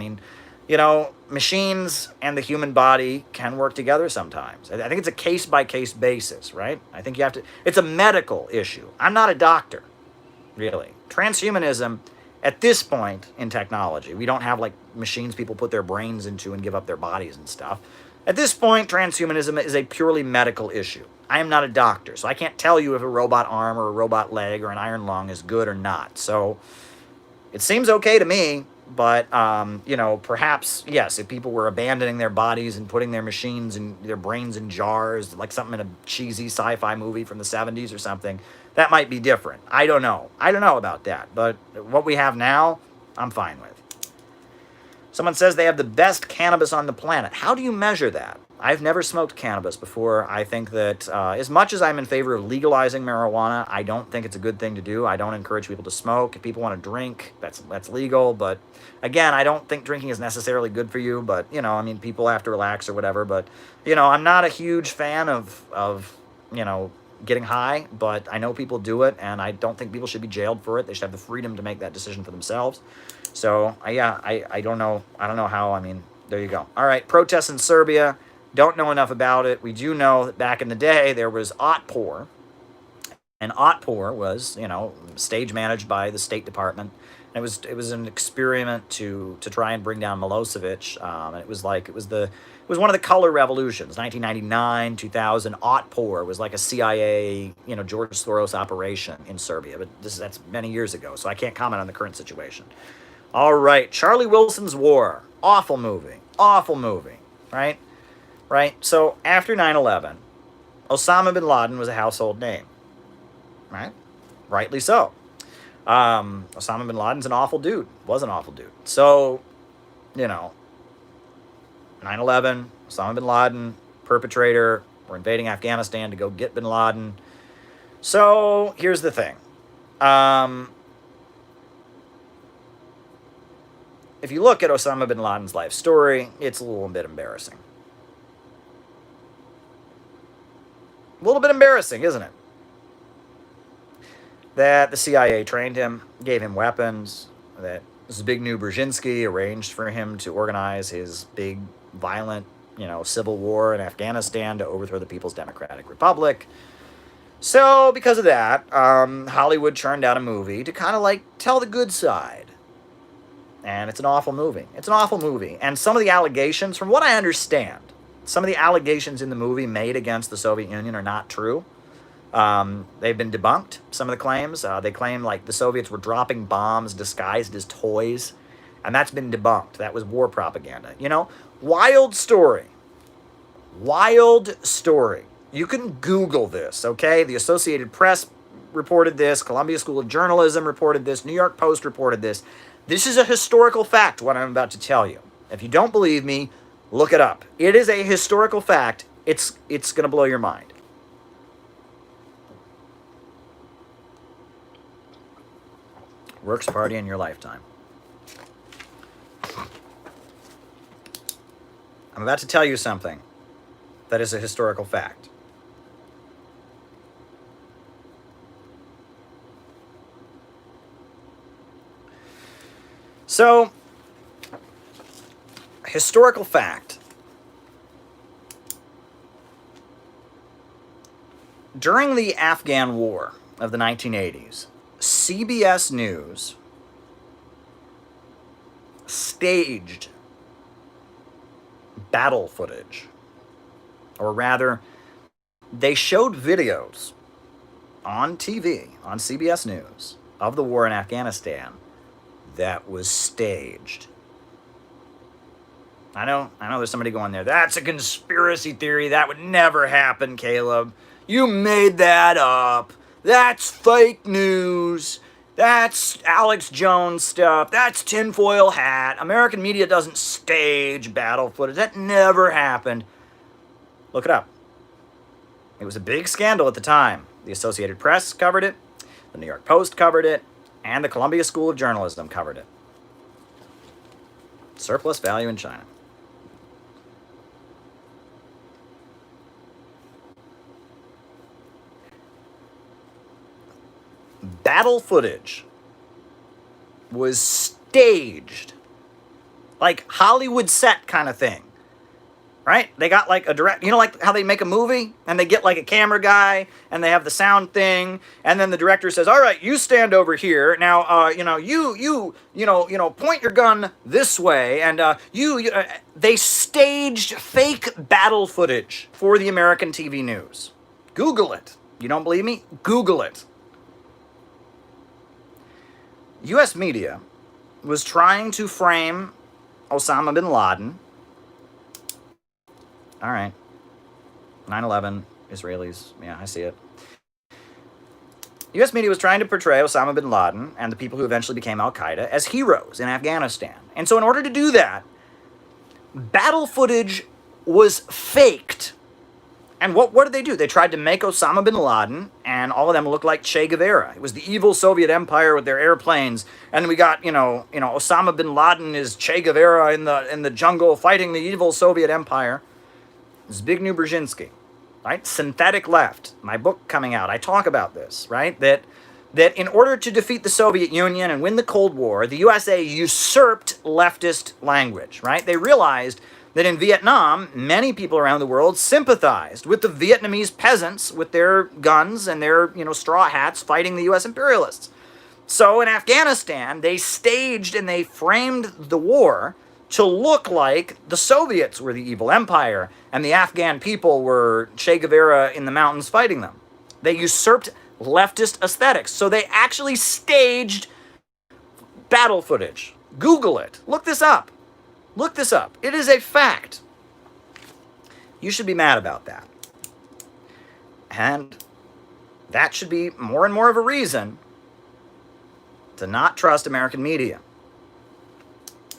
Machines and the human body can work together sometimes. I think it's a case-by-case basis, right? I think it's a medical issue. I'm not a doctor, really. Transhumanism, at this point in technology, we don't have machines people put their brains into and give up their bodies and stuff. At this point, transhumanism is a purely medical issue. I am not a doctor, so I can't tell you if a robot arm or a robot leg or an iron lung is good or not. So it seems okay to me. But, perhaps, yes, if people were abandoning their bodies and putting their machines and their brains in jars, like something in a cheesy sci-fi movie from the 70s or something, that might be different. I don't know. I don't know about that. But what we have now, I'm fine with. Someone says they have the best cannabis on the planet. How do you measure that? I've never smoked cannabis before. I think that as much as I'm in favor of legalizing marijuana, I don't think it's a good thing to do. I don't encourage people to smoke. If people want to drink, that's legal. But again, I don't think drinking is necessarily good for you. But, you know, I mean, people have to relax or whatever. But, you know, I'm not a huge fan of you know, getting high. But I know people do it, and I don't think people should be jailed for it. They should have the freedom to make that decision for themselves. So, yeah, I don't know. I don't know how. I mean, there you go. All right, protests in Serbia. Don't know enough about it. We do know that back in the day there was Otpor. And Otpor was, you know, stage managed by the State Department. And it was an experiment to try and bring down Milosevic. And it was one of the color revolutions, 1999, 2000. Otpor was like a CIA, you know, George Soros operation in Serbia. But that's many years ago, so I can't comment on the current situation. All right, Charlie Wilson's War. Awful movie. Awful movie, right? Right? So after 9/11, Osama bin Laden was a household name, right? Rightly so. Osama bin Laden's an awful dude. Was an awful dude. So, you know, 9/11, Osama bin Laden, perpetrator. We're invading Afghanistan to go get bin Laden. So here's the thing. If you look at Osama bin Laden's life story, it's a little bit embarrassing. A little bit embarrassing, isn't it? That the CIA trained him, gave him weapons, that Zbigniew Brzezinski arranged for him to organize his big, violent, you know, civil war in Afghanistan to overthrow the People's Democratic Republic. So, because of that, Hollywood churned out a movie to kind of like tell the good side. And it's an awful movie. It's an awful movie. And some of the allegations, from what I understand, some of the allegations in the movie made against the Soviet Union are not true. They've been debunked, some of the claims. They claim like the Soviets were dropping bombs disguised as toys. And that's been debunked. That was war propaganda. You know, wild story. Wild story. You can Google this, okay? The Associated Press reported this. Columbia School of Journalism reported this. New York Post reported this. This is a historical fact, what I'm about to tell you. If you don't believe me, look it up. It is a historical fact. It's going to blow your mind. Worst party in your lifetime. I'm about to tell you something that is a historical fact. So, historical fact. During the Afghan War of the 1980s, CBS News staged battle footage. Or rather, they showed videos on TV, on CBS News, of the war in Afghanistan that was staged. I know there's somebody going there, that's a conspiracy theory, that would never happen, Caleb. You made that up. That's fake news. That's Alex Jones stuff. That's tinfoil hat. American media doesn't stage battle footage. That never happened. Look it up. It was a big scandal at the time. The Associated Press covered it. The New York Post covered it. And the Columbia School of Journalism covered it. Surplus value in China. Battle footage was staged. Like Hollywood set kind of thing. Right? They got like a direct, you know, like how they make a movie and they get like a camera guy and they have the sound thing and then the director says, "All right, you stand over here. Now, you point your gun this way." And they staged fake battle footage for the American TV news. Google it. You don't believe me? Google it. U.S. media was trying to frame Osama bin Laden. All right. 9/11, Israelis. Yeah, I see it. U.S. media was trying to portray Osama bin Laden and the people who eventually became al-Qaeda as heroes in Afghanistan. And so in order to do that, battle footage was faked. And what did they do? They tried to make Osama bin Laden and all of them look like Che Guevara. It was the evil Soviet Empire with their airplanes, and we got Osama bin Laden is Che Guevara in the jungle fighting the evil Soviet Empire. Zbigniew Brzezinski, right? Synthetic left. My book coming out. I talk about this, right? That in order to defeat the Soviet Union and win the Cold War, the USA usurped leftist language, right? They realized that in Vietnam, many people around the world sympathized with the Vietnamese peasants with their guns and their, straw hats fighting the U.S. imperialists. So in Afghanistan, they staged and they framed the war to look like the Soviets were the evil empire and the Afghan people were Che Guevara in the mountains fighting them. They usurped leftist aesthetics. So they actually staged battle footage. Google it. Look this up. Look this up. It is a fact. You should be mad about that. And that should be more and more of a reason to not trust American media.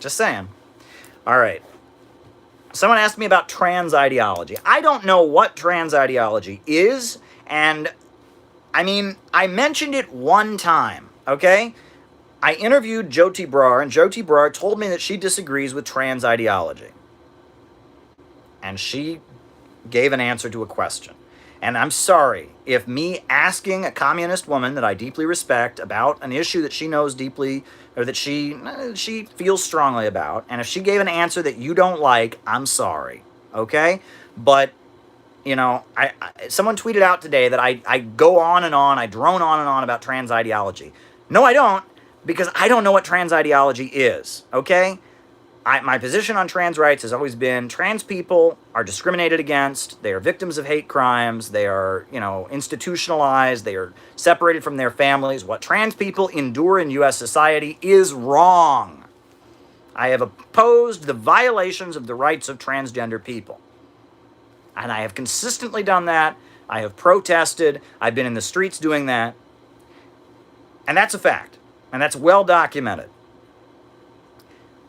Just saying. All right. Someone asked me about trans ideology. I don't know what trans ideology is, and I mentioned it one time, okay? I interviewed Jyoti Brar, and Jyoti Brar told me that she disagrees with trans ideology. And she gave an answer to a question. And I'm sorry if me asking a communist woman that I deeply respect about an issue that she knows deeply, or that she feels strongly about, and if she gave an answer that you don't like, I'm sorry, okay? But, someone tweeted out today that I go on and on, I drone on and on about trans ideology. No, I don't. Because I don't know what trans ideology is, okay? My position on trans rights has always been trans people are discriminated against, they are victims of hate crimes, they are, institutionalized, they are separated from their families. What trans people endure in U.S. society is wrong. I have opposed the violations of the rights of transgender people. And I have consistently done that. I have protested. I've been in the streets doing that. And that's a fact. And that's well documented.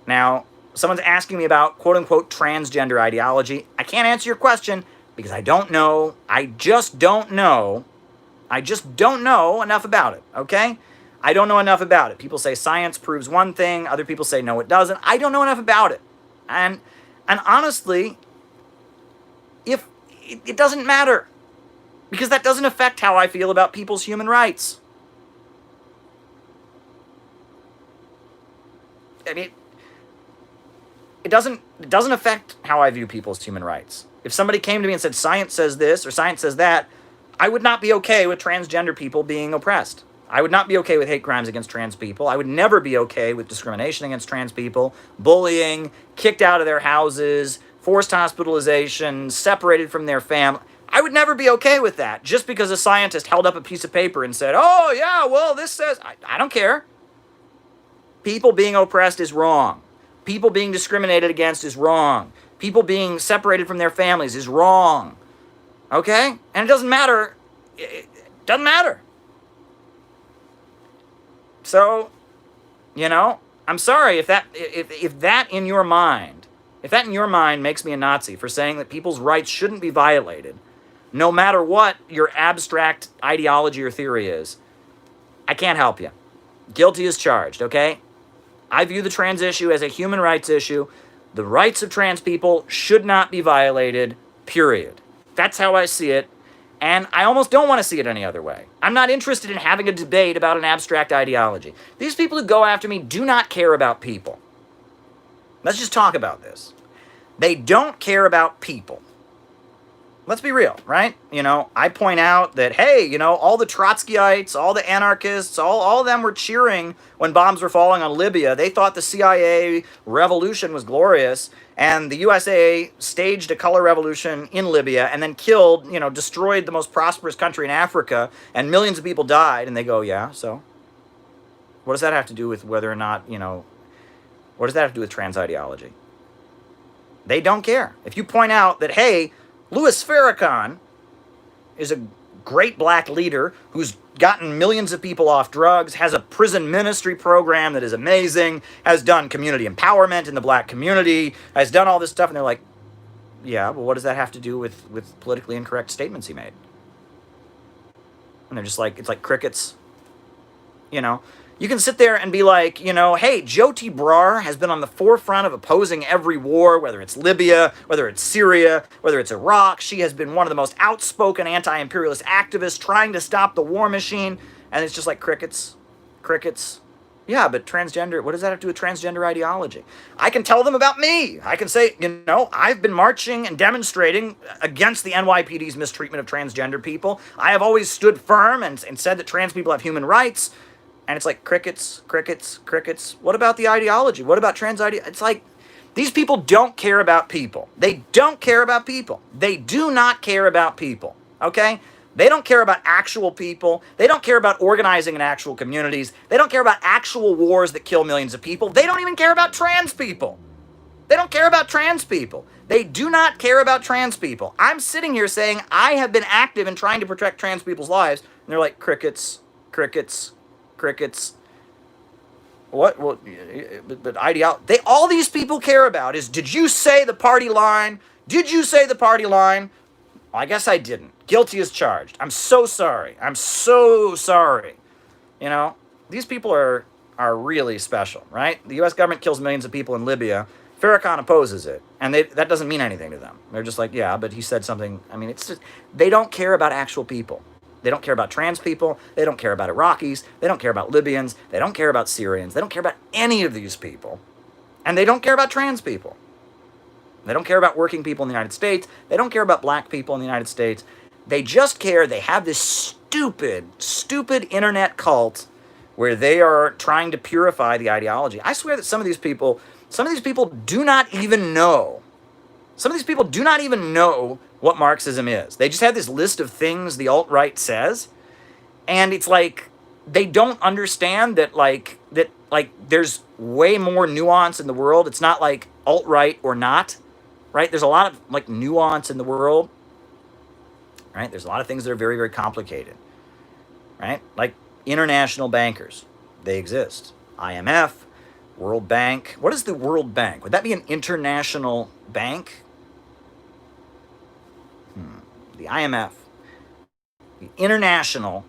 Now, someone's asking me about quote-unquote transgender ideology. I can't answer your question because I don't know. I just don't know enough about it, okay? I don't know enough about it. People say science proves one thing. Other people say no, it doesn't. I don't know enough about it. And honestly, if it doesn't matter, because that doesn't affect how I feel about people's human rights. It doesn't affect how I view people's human rights. If somebody came to me and said science says this or science says that, I would not be okay with transgender people being oppressed. I would not be okay with hate crimes against trans people. I would never be okay with discrimination against trans people, bullying, kicked out of their houses, forced hospitalization, separated from their family. I would never be okay with that just because a scientist held up a piece of paper and said, oh yeah, well this says, I don't care. People being oppressed is wrong. People being discriminated against is wrong. People being separated from their families is wrong. Okay? And it doesn't matter. It doesn't matter. So, I'm sorry if that in your mind makes me a Nazi for saying that people's rights shouldn't be violated, no matter what your abstract ideology or theory is. I can't help you. Guilty as charged, okay? I view the trans issue as a human rights issue. The rights of trans people should not be violated, period. That's how I see it, and I almost don't want to see it any other way. I'm not interested in having a debate about an abstract ideology. These people who go after me do not care about people. Let's just talk about this. They don't care about people. Let's be real, right? I point out that, hey, all the Trotskyites, all the anarchists, all of them were cheering when bombs were falling on Libya. They thought the CIA revolution was glorious, and the USA staged a color revolution in Libya and then killed, destroyed the most prosperous country in Africa, and millions of people died. And they go, yeah, so? What does that have to do with whether or not, what does that have to do with trans ideology? They don't care. If you point out that, hey, Louis Farrakhan is a great black leader who's gotten millions of people off drugs, has a prison ministry program that is amazing, has done community empowerment in the black community, has done all this stuff, and they're like, yeah, well, what does that have to do with politically incorrect statements he made? And they're just like, it's like crickets, you know? You can sit there and be like, you know, hey, Jyoti Brar has been on the forefront of opposing every war, whether it's Libya, whether it's Syria, whether it's Iraq. She has been one of the most outspoken anti-imperialist activists trying to stop the war machine. And it's just like crickets, crickets. Yeah, but transgender, what does that have to do with transgender ideology? I can tell them about me. I can say, you know, I've been marching and demonstrating against the NYPD's mistreatment of transgender people. I have always stood firm and said that trans people have human rights. And it's like crickets, crickets, crickets. What about the ideology? What about trans ideology? It's like, these people don't care about people. They don't care about people. They do not care about people, okay? They don't care about actual people. They don't care about organizing in actual communities. They don't care about actual wars that kill millions of people. They don't even care about trans people. They don't care about trans people. They do not care about trans people. I'm sitting here saying I have been active in trying to protect trans people's lives, and they're like, crickets, crickets, crickets. What? Well, but ideology. All these people care about is, did you say the party line? Did you say the party line? Well, I guess I didn't. Guilty as charged. I'm so sorry. I'm so sorry. You know, these people are really special, right? The U.S. government kills millions of people in Libya. Farrakhan opposes it, and that doesn't mean anything to them. They're just like, yeah, but he said something. I mean, it's just, they don't care about actual people. They don't care about trans people. They don't care about Iraqis. They don't care about Libyans. They don't care about Syrians. They don't care about any of these people. And they don't care about trans people. They don't care about working people in the United States. They don't care about black people in the United States. They just care. They have this stupid, stupid internet cult where they are trying to purify the ideology. I swear that some of these people do not even know. Some of these people do not even know what Marxism is. They just have this list of things the alt-right says, and it's like they don't understand that there's way more nuance in the world. It's not like alt-right or not, right? There's a lot of like nuance in the world, right? There's a lot of things that are very, very complicated, right? Like international bankers, they exist. IMF, World Bank. What is the World Bank? Would that be an international bank? The IMF, the International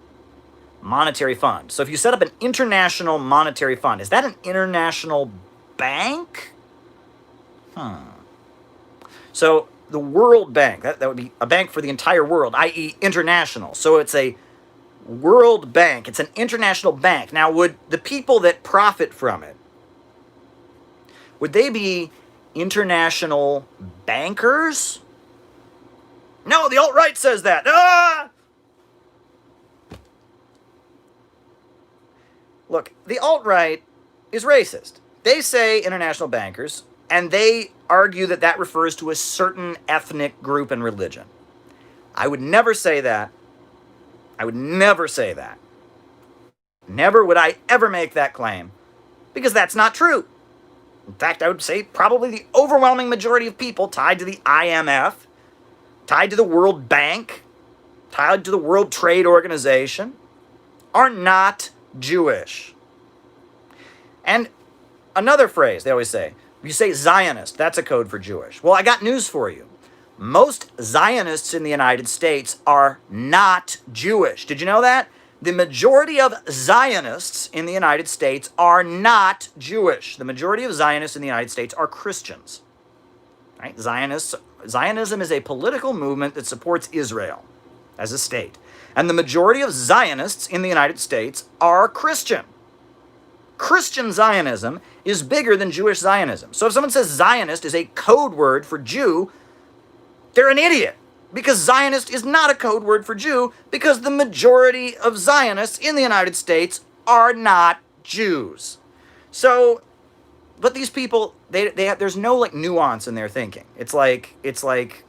Monetary Fund. So if you set up an international monetary fund, is that an international bank? So the World Bank, that would be a bank for the entire world, i.e. international. So it's a World Bank. It's an international bank. Now, would the people that profit from it, would they be international bankers? No, the alt-right says that. Ah! Look, the alt-right is racist. They say international bankers, and they argue that that refers to a certain ethnic group and religion. I would never say that. I would never say that. Never would I ever make that claim, because that's not true. In fact, I would say probably the overwhelming majority of people tied to the IMF, tied to the World Bank, tied to the World Trade Organization, are not Jewish. And another phrase they always say, you say Zionist, that's a code for Jewish. Well, I got news for you. Most Zionists in the United States are not Jewish. Did you know that? The majority of Zionists in the United States are not Jewish. The majority of Zionists in the United States are Christians. Right? Zionism is a political movement that supports Israel as a state. And the majority of Zionists in the United States are Christian. Christian Zionism is bigger than Jewish Zionism. So if someone says Zionist is a code word for Jew, they're an idiot. Because Zionist is not a code word for Jew, because the majority of Zionists in the United States are not Jews. So, but these people, there's no like nuance in their thinking. It's like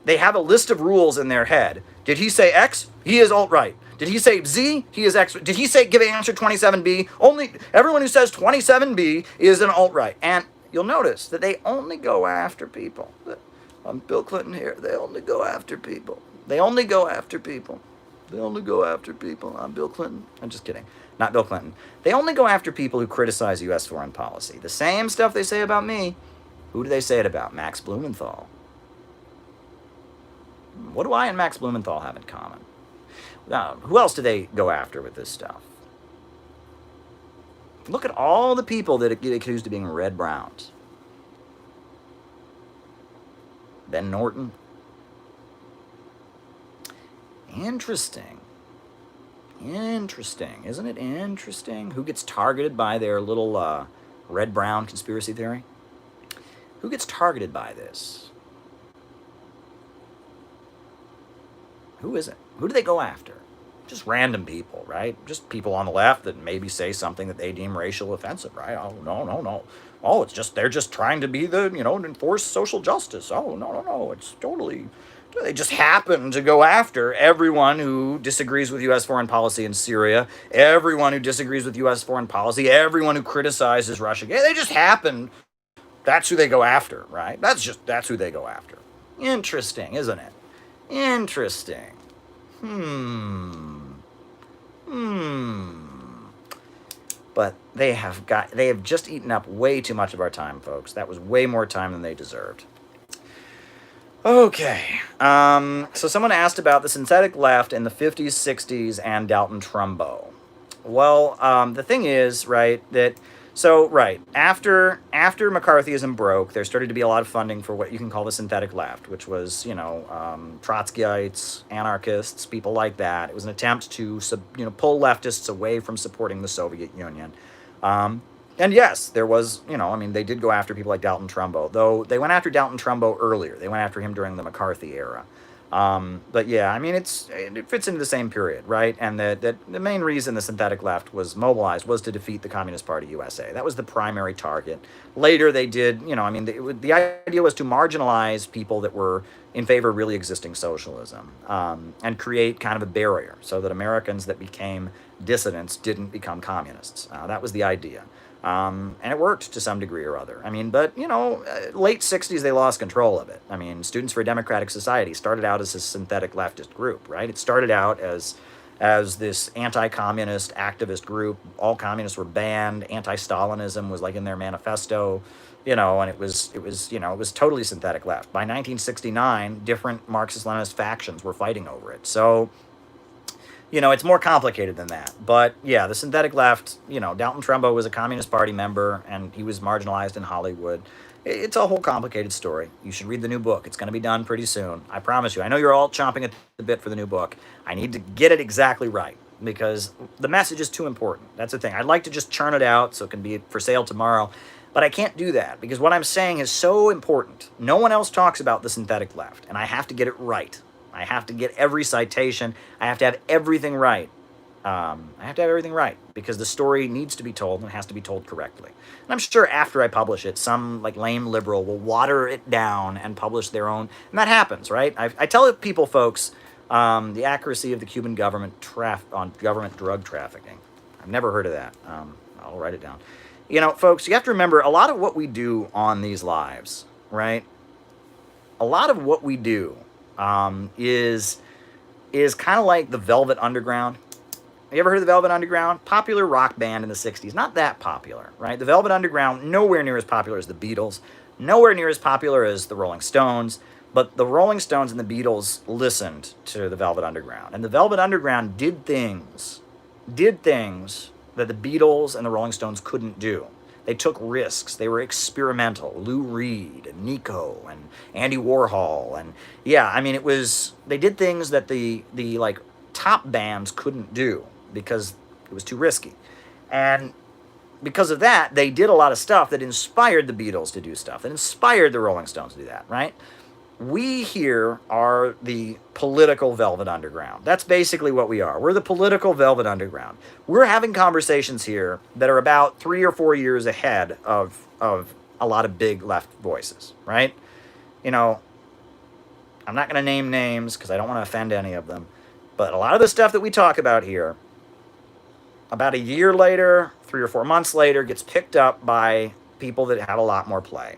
they have a list of rules in their head. Did he say X? He is alt-right. Did he say Z? He is X. Did he say give answer 27B? Only everyone who says 27B is an alt-right. And you'll notice that they only go after people. Bill Clinton here. They only go after people. They only go after people. They only go after people. I'm Bill Clinton. I'm just kidding. Not Bill Clinton. They only go after people who criticize U.S. foreign policy. The same stuff they say about me. Who do they say it about? Max Blumenthal. What do I and Max Blumenthal have in common? Who else do they go after with this stuff? Look at all the people that get accused of being red browns. Ben Norton. Interesting. Interesting. Isn't it interesting? Who gets targeted by their little red-brown conspiracy theory? Who gets targeted by this? Who is it? Who do they go after? Just random people, right? Just people on the left that maybe say something that they deem racial offensive, right? Oh, no. Oh, it's just, they're just trying to be the, enforce social justice. Oh, no. It's totally, they just happen to go after everyone who disagrees with U.S. foreign policy in Syria, everyone who disagrees with U.S. foreign policy, everyone who criticizes Russia. They just happen. That's who they go after, right? That's who they go after. Interesting, isn't it? Interesting. But they have just eaten up way too much of our time, folks. That was way more time than they deserved. Okay. So someone asked about the synthetic left in the 50s, 60s, and Dalton Trumbo. Well, the thing is, right, after McCarthyism broke, there started to be a lot of funding for what you can call the synthetic left, which was, Trotskyites, anarchists, people like that. It was an attempt to, pull leftists away from supporting the Soviet Union. And yes, there was, they did go after people like Dalton Trumbo, though they went after Dalton Trumbo earlier. They went after him during the McCarthy era. But yeah, it fits into the same period, right? And the main reason the synthetic left was mobilized was to defeat the Communist Party USA. That was the primary target. Later they did, the idea was to marginalize people that were in favor of really existing socialism, and create kind of a barrier so that Americans that became dissidents didn't become communists. That was the idea. And it worked to some degree or other. But, late 60s, they lost control of it. Students for a Democratic Society started out as a synthetic leftist group, right? It started out as this anti-communist activist group. All communists were banned. Anti-Stalinism was like in their manifesto, and it was totally synthetic left. By 1969, different Marxist-Leninist factions were fighting over it. So, it's more complicated than that. But, yeah, the synthetic left, Dalton Trumbo was a Communist Party member, and he was marginalized in Hollywood. It's a whole complicated story. You should read the new book. It's going to be done pretty soon. I promise you. I know you're all chomping at the bit for the new book. I need to get it exactly right, because the message is too important. That's the thing. I'd like to just churn it out so it can be for sale tomorrow, but I can't do that, because what I'm saying is so important. No one else talks about the synthetic left, and I have to get it right. I have to get every citation. I have to have everything right. Because the story needs to be told and has to be told correctly. And I'm sure after I publish it, some lame liberal will water it down and publish their own. And that happens, right? I tell people, folks, the accuracy of the Cuban government on government drug trafficking. I've never heard of that. I'll write it down. Folks, you have to remember a lot of what we do on these lives, right? A lot of what we do is kind of like the Velvet Underground. You ever heard of the Velvet Underground? Popular rock band in the 60s. Not that popular, right? The Velvet Underground, nowhere near as popular as the Beatles. Nowhere near as popular as the Rolling Stones. But the Rolling Stones and the Beatles listened to the Velvet Underground. And the Velvet Underground did things that the Beatles and the Rolling Stones couldn't do. They took risks. They were experimental. Lou Reed and Nico and Andy Warhol. And yeah, they did things that the top bands couldn't do because it was too risky. And because of that, they did a lot of stuff that inspired the Beatles to do stuff, that inspired the Rolling Stones to do that, right? We here are the political Velvet Underground. That's basically what we are. We're the political Velvet Underground. We're having conversations here that are about 3 or 4 years ahead of a lot of big left voices, right? I'm not going to name names because I don't want to offend any of them. But a lot of the stuff that we talk about here, about a year later, 3 or 4 months later, gets picked up by people that have a lot more play.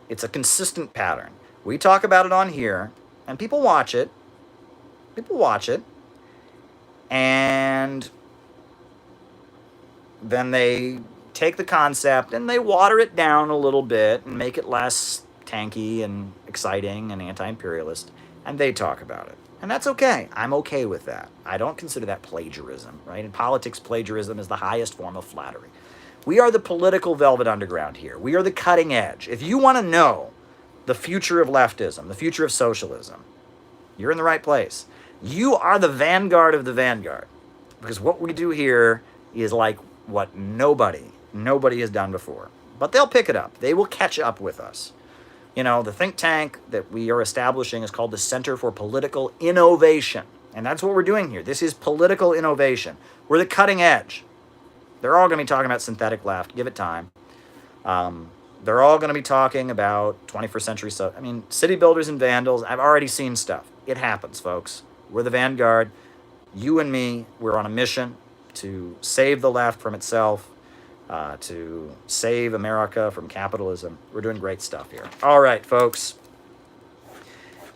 It's a consistent pattern. We talk about it on here, and people watch it, People watch it, and then they take the concept and they water it down a little bit and make it less tanky and exciting and anti-imperialist, and they talk about it. And that's okay. I'm okay with that. I don't consider that plagiarism, right? In politics, plagiarism is the highest form of flattery. We are the political velvet underground here. We are the cutting edge. If you want to know the future of leftism, the future of socialism, you're in the right place. You are the vanguard of the vanguard. Because what we do here is like what nobody has done before. But they'll pick it up. They will catch up with us. You know, the think tank that we are establishing is called the Center for Political Innovation. And that's what we're doing here. This is political innovation. We're the cutting edge. They're all going to be talking about synthetic left. Give it time. They're all going to be talking about 21st century. City builders and vandals. I've already seen stuff. It happens, folks. We're the vanguard. You and me, we're on a mission to save the left from itself, to save America from capitalism. We're doing great stuff here. All right, folks.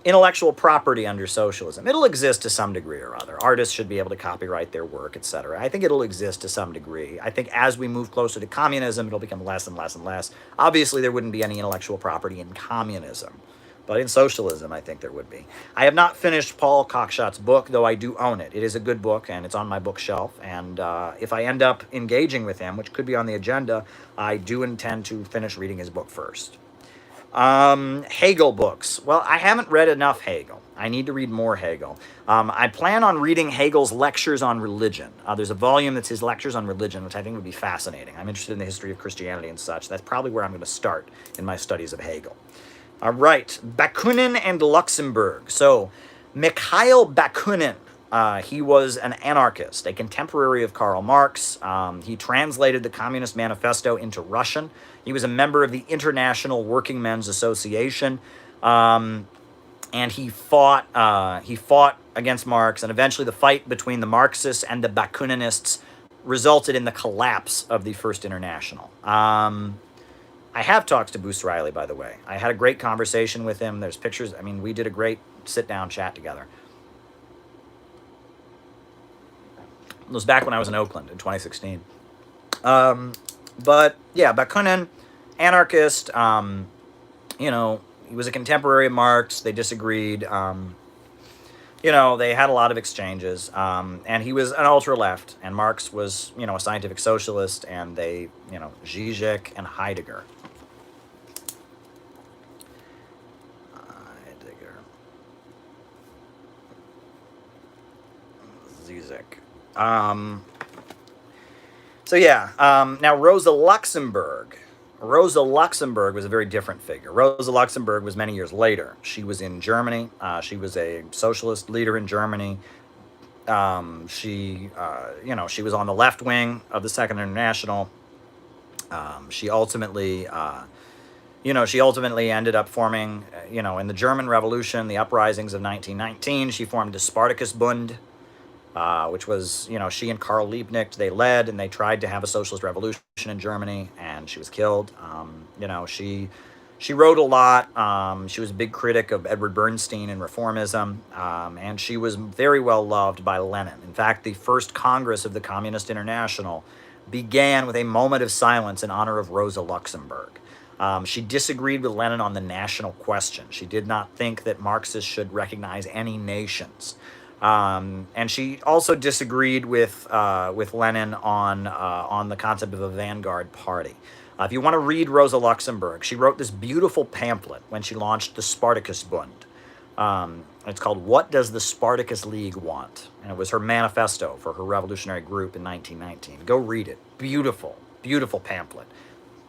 Intellectual property under socialism. It'll exist to some degree or other. Artists should be able to copyright their work, etc. I think it'll exist to some degree. I think as we move closer to communism, it'll become less and less and less. Obviously, there wouldn't be any intellectual property in communism. But in socialism, I think there would be. I have not finished Paul Cockshot's book, though I do own it. It is a good book, and it's on my bookshelf. And if I end up engaging with him, which could be on the agenda, I do intend to finish reading his book first. Hegel books. Well, I haven't read enough Hegel. I need to read more Hegel. I plan on reading Hegel's Lectures on Religion. There's a volume that's his Lectures on Religion, which I think would be fascinating. I'm interested in the history of Christianity and such. That's probably where I'm going to start in my studies of Hegel. All right, Bakunin and Luxemburg. So, Mikhail Bakunin, he was an anarchist, a contemporary of Karl Marx. He translated the Communist Manifesto into Russian. He was a member of the International Working Men's Association, and he fought against Marx. And eventually, the fight between the Marxists and the Bakuninists resulted in the collapse of the First International. I have talked to Bruce Riley, by the way. I had a great conversation with him. There's pictures. We did a great sit-down chat together. It was back when I was in Oakland in 2016. But, yeah, Bakunin, anarchist. He was a contemporary of Marx. They disagreed. They had a lot of exchanges. And he was an ultra-left. And Marx was, a scientific socialist. And they, Zizek and Heidegger. Now Rosa Luxemburg. Rosa Luxemburg was a very different figure. Rosa Luxemburg was many years later. She was in Germany. She was a socialist leader in Germany. She was on the left wing of the Second International. She ultimately ended up forming, in the German Revolution, the uprisings of 1919, she formed the Spartacus Bund, which was, she and Karl Liebknecht, they led, and they tried to have a socialist revolution in Germany, and she was killed. She wrote a lot. She was a big critic of Edward Bernstein and reformism, and she was very well loved by Lenin. In fact, the first Congress of the Communist International began with a moment of silence in honor of Rosa Luxemburg. She disagreed with Lenin on the national question. She did not think that Marxists should recognize any nations. And she also disagreed with Lenin on the concept of a vanguard party. If you want to read Rosa Luxemburg, she wrote this beautiful pamphlet when she launched the Spartacus Bund. It's called "What Does the Spartacus League Want?" And it was her manifesto for her revolutionary group in 1919. Go read it. Beautiful, beautiful pamphlet.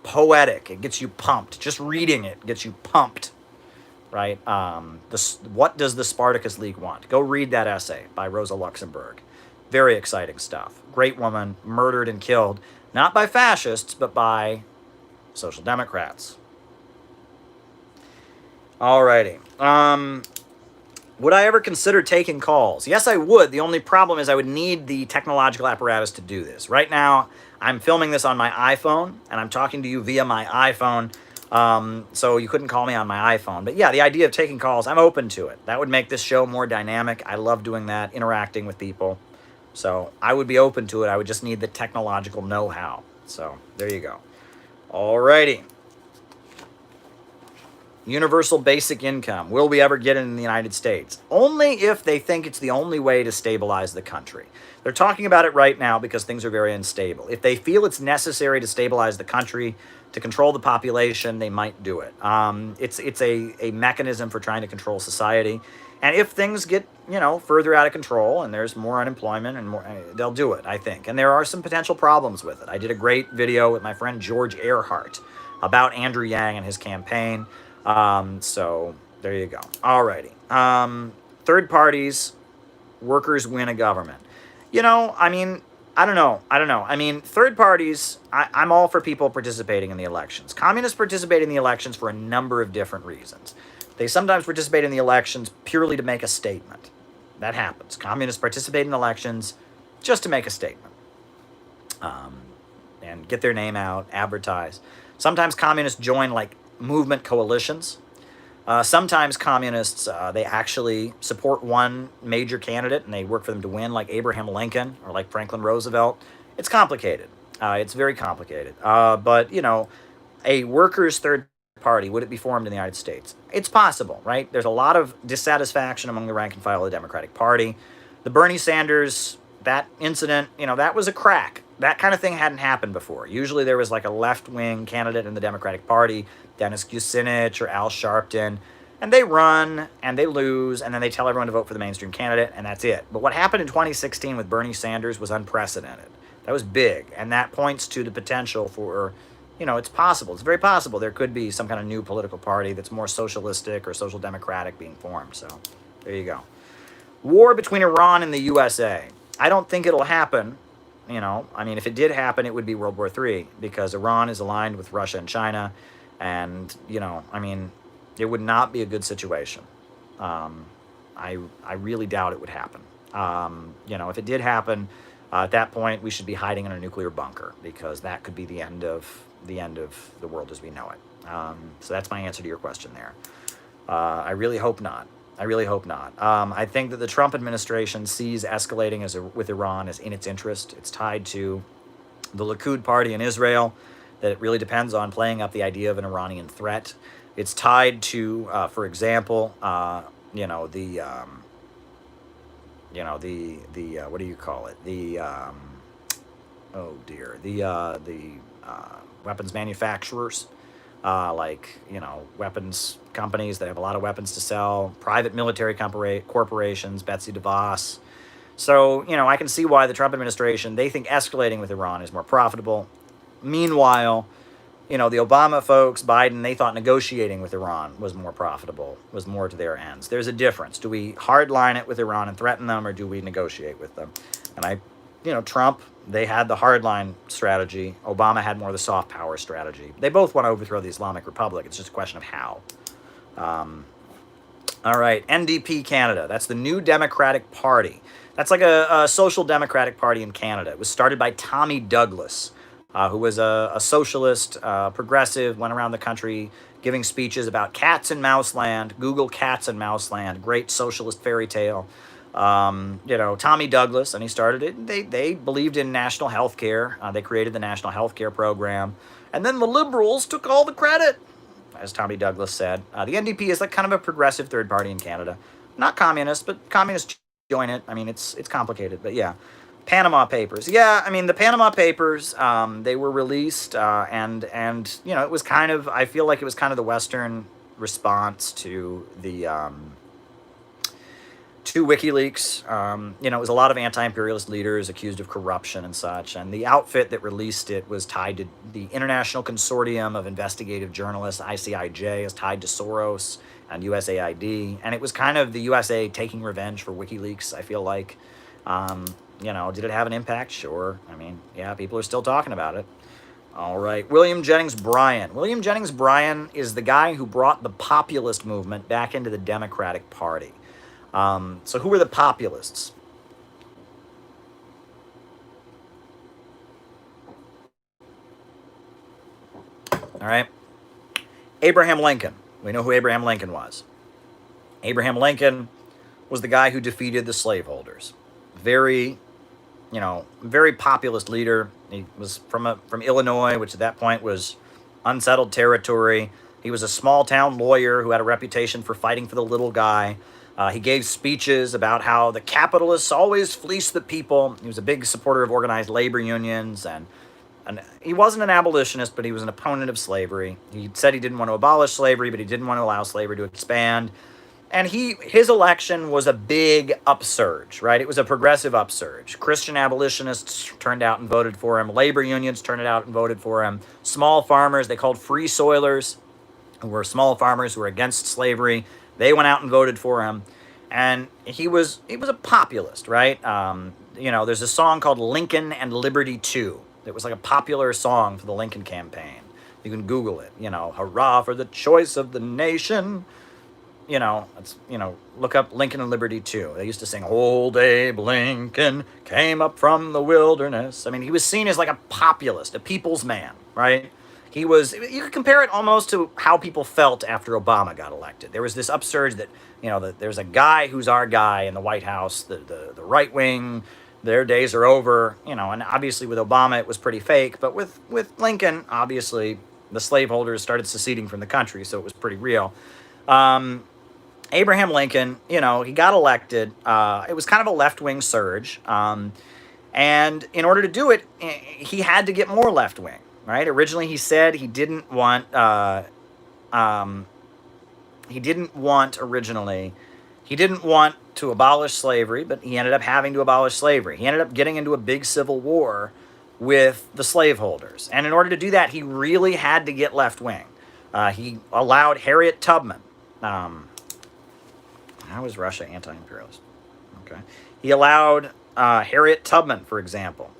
Poetic. It gets you pumped. Just reading it gets you pumped. Right? What does the Spartacus League want? Go read that essay by Rosa Luxemburg. Very exciting stuff. Great woman, murdered and killed, not by fascists, but by social democrats. Alrighty. Would I ever consider taking calls? Yes, I would. The only problem is I would need the technological apparatus to do this. Right now, I'm filming this on my iPhone, and I'm talking to you via my iPhone. So you couldn't call me on my iPhone. But yeah, the idea of taking calls, I'm open to it. That would make this show more dynamic. I love doing that, interacting with people. So I would be open to it. I would just need the technological know-how. So there you go. Alrighty. Universal basic income. Will we ever get it in the United States? Only if they think it's the only way to stabilize the country. They're talking about it right now because things are very unstable. If they feel it's necessary to stabilize the country, to control the population, they might do it. It's a mechanism for trying to control society. And if things get, further out of control and there's more unemployment and more, they'll do it, I think. And there are some potential problems with it. I did a great video with my friend George Earhart about Andrew Yang and his campaign. So there you go. Alrighty. Third parties, workers win a government. I don't know. Third parties, I'm all for people participating in the elections. Communists participate in the elections for a number of different reasons. They sometimes participate in the elections purely to make a statement. That happens. Communists participate in elections just to make a statement. And get their name out, advertise. Sometimes communists join like movement coalitions. Sometimes communists, they actually support one major candidate and they work for them to win, like Abraham Lincoln or like Franklin Roosevelt. It's complicated. It's very complicated. But, a workers' third party, would it be formed in the United States? It's possible, right? There's a lot of dissatisfaction among the rank and file of the Democratic Party. The Bernie Sanders, that incident, that was a crack. That kind of thing hadn't happened before. Usually there was like a left-wing candidate in the Democratic Party, Dennis Kucinich or Al Sharpton, and they run and they lose and then they tell everyone to vote for the mainstream candidate and that's it. But what happened in 2016 with Bernie Sanders was unprecedented. That was big, and that points to the potential for, it's possible. It's very possible there could be some kind of new political party that's more socialistic or social democratic being formed. So there you go. War between Iran and the USA. I don't think it'll happen. If it did happen, it would be World War III because Iran is aligned with Russia and China. And, it would not be a good situation. I really doubt it would happen. If it did happen, at that point, we should be hiding in a nuclear bunker because that could be the end of the world as we know it. So that's my answer to your question there. I really hope not. I think that the Trump administration sees escalating with Iran as in its interest. It's tied to the Likud party in Israel, that it really depends on playing up the idea of an Iranian threat. It's tied to, for example, what do you call it? The weapons manufacturers. Weapons companies that have a lot of weapons to sell, private military corporations, Betsy DeVos. So, I can see why the Trump administration, they think escalating with Iran is more profitable. Meanwhile, the Obama folks, Biden, they thought negotiating with Iran was more profitable, was more to their ends. There's a difference. Do we hardline it with Iran and threaten them, or do we negotiate with them? And Trump, they had the hardline strategy. Obama had more of the soft power strategy. They both want to overthrow the Islamic Republic. It's just a question of how. All right, NDP Canada. That's the New Democratic Party. That's like a social democratic party in Canada. It was started by Tommy Douglas, who was a socialist, progressive, went around the country giving speeches about cats and mouse land. Google cats and mouse land. Great socialist fairy tale. Tommy Douglas, and he started it. They believed in national health care. They created the national health care program. And then the liberals took all the credit, as Tommy Douglas said. The NDP is like kind of a progressive third party in Canada. Not communist, but communists join it. It's complicated, but yeah. Panama Papers. Yeah, the Panama Papers, they were released, and it was kind of, I feel like it was kind of the Western response to the, to WikiLeaks. It was a lot of anti-imperialist leaders accused of corruption and such, and the outfit that released it was tied to the International Consortium of Investigative Journalists, ICIJ, is tied to Soros and USAID, and it was kind of the USA taking revenge for WikiLeaks, I feel like. Did it have an impact? Sure. Yeah, people are still talking about it. All right. William Jennings Bryan. William Jennings Bryan is the guy who brought the populist movement back into the Democratic Party. So who were the populists? All right. Abraham Lincoln. We know who Abraham Lincoln was. Abraham Lincoln was the guy who defeated the slaveholders. Very, very populist leader. He was from Illinois, which at that point was unsettled territory. He was a small town lawyer who had a reputation for fighting for the little guy. He gave speeches about how the capitalists always fleece the people. He was a big supporter of organized labor unions, and he wasn't an abolitionist, but he was an opponent of slavery. He said he didn't want to abolish slavery, but he didn't want to allow slavery to expand. And his election was a big upsurge, right? It was a progressive upsurge. Christian abolitionists turned out and voted for him. Labor unions turned out and voted for him. Small farmers, they called free soilers, who were small farmers who were against slavery, they went out and voted for him. And he was a populist, right? There's a song called Lincoln and Liberty Too. It was like a popular song for the Lincoln campaign. You can Google it, hurrah for the choice of the nation. Look up Lincoln and Liberty Too. They used to sing, Old Abe Lincoln came up from the wilderness. I mean, he was seen as like a populist, a people's man, right? You could compare it almost to how people felt after Obama got elected. There was this upsurge that, there's a guy who's our guy in the White House, the right wing, their days are over, and obviously with Obama it was pretty fake, but with Lincoln, obviously the slaveholders started seceding from the country, so it was pretty real. Abraham Lincoln, he got elected. It was kind of a left-wing surge. And in order to do it, he had to get more left-wing, right? Originally, he said he didn't want to abolish slavery, but he ended up having to abolish slavery. He ended up getting into a big civil war with the slaveholders. And in order to do that, he really had to get left-wing. He allowed Harriet Tubman. How is Russia anti-imperialist? Okay. He allowed Harriet Tubman, for example,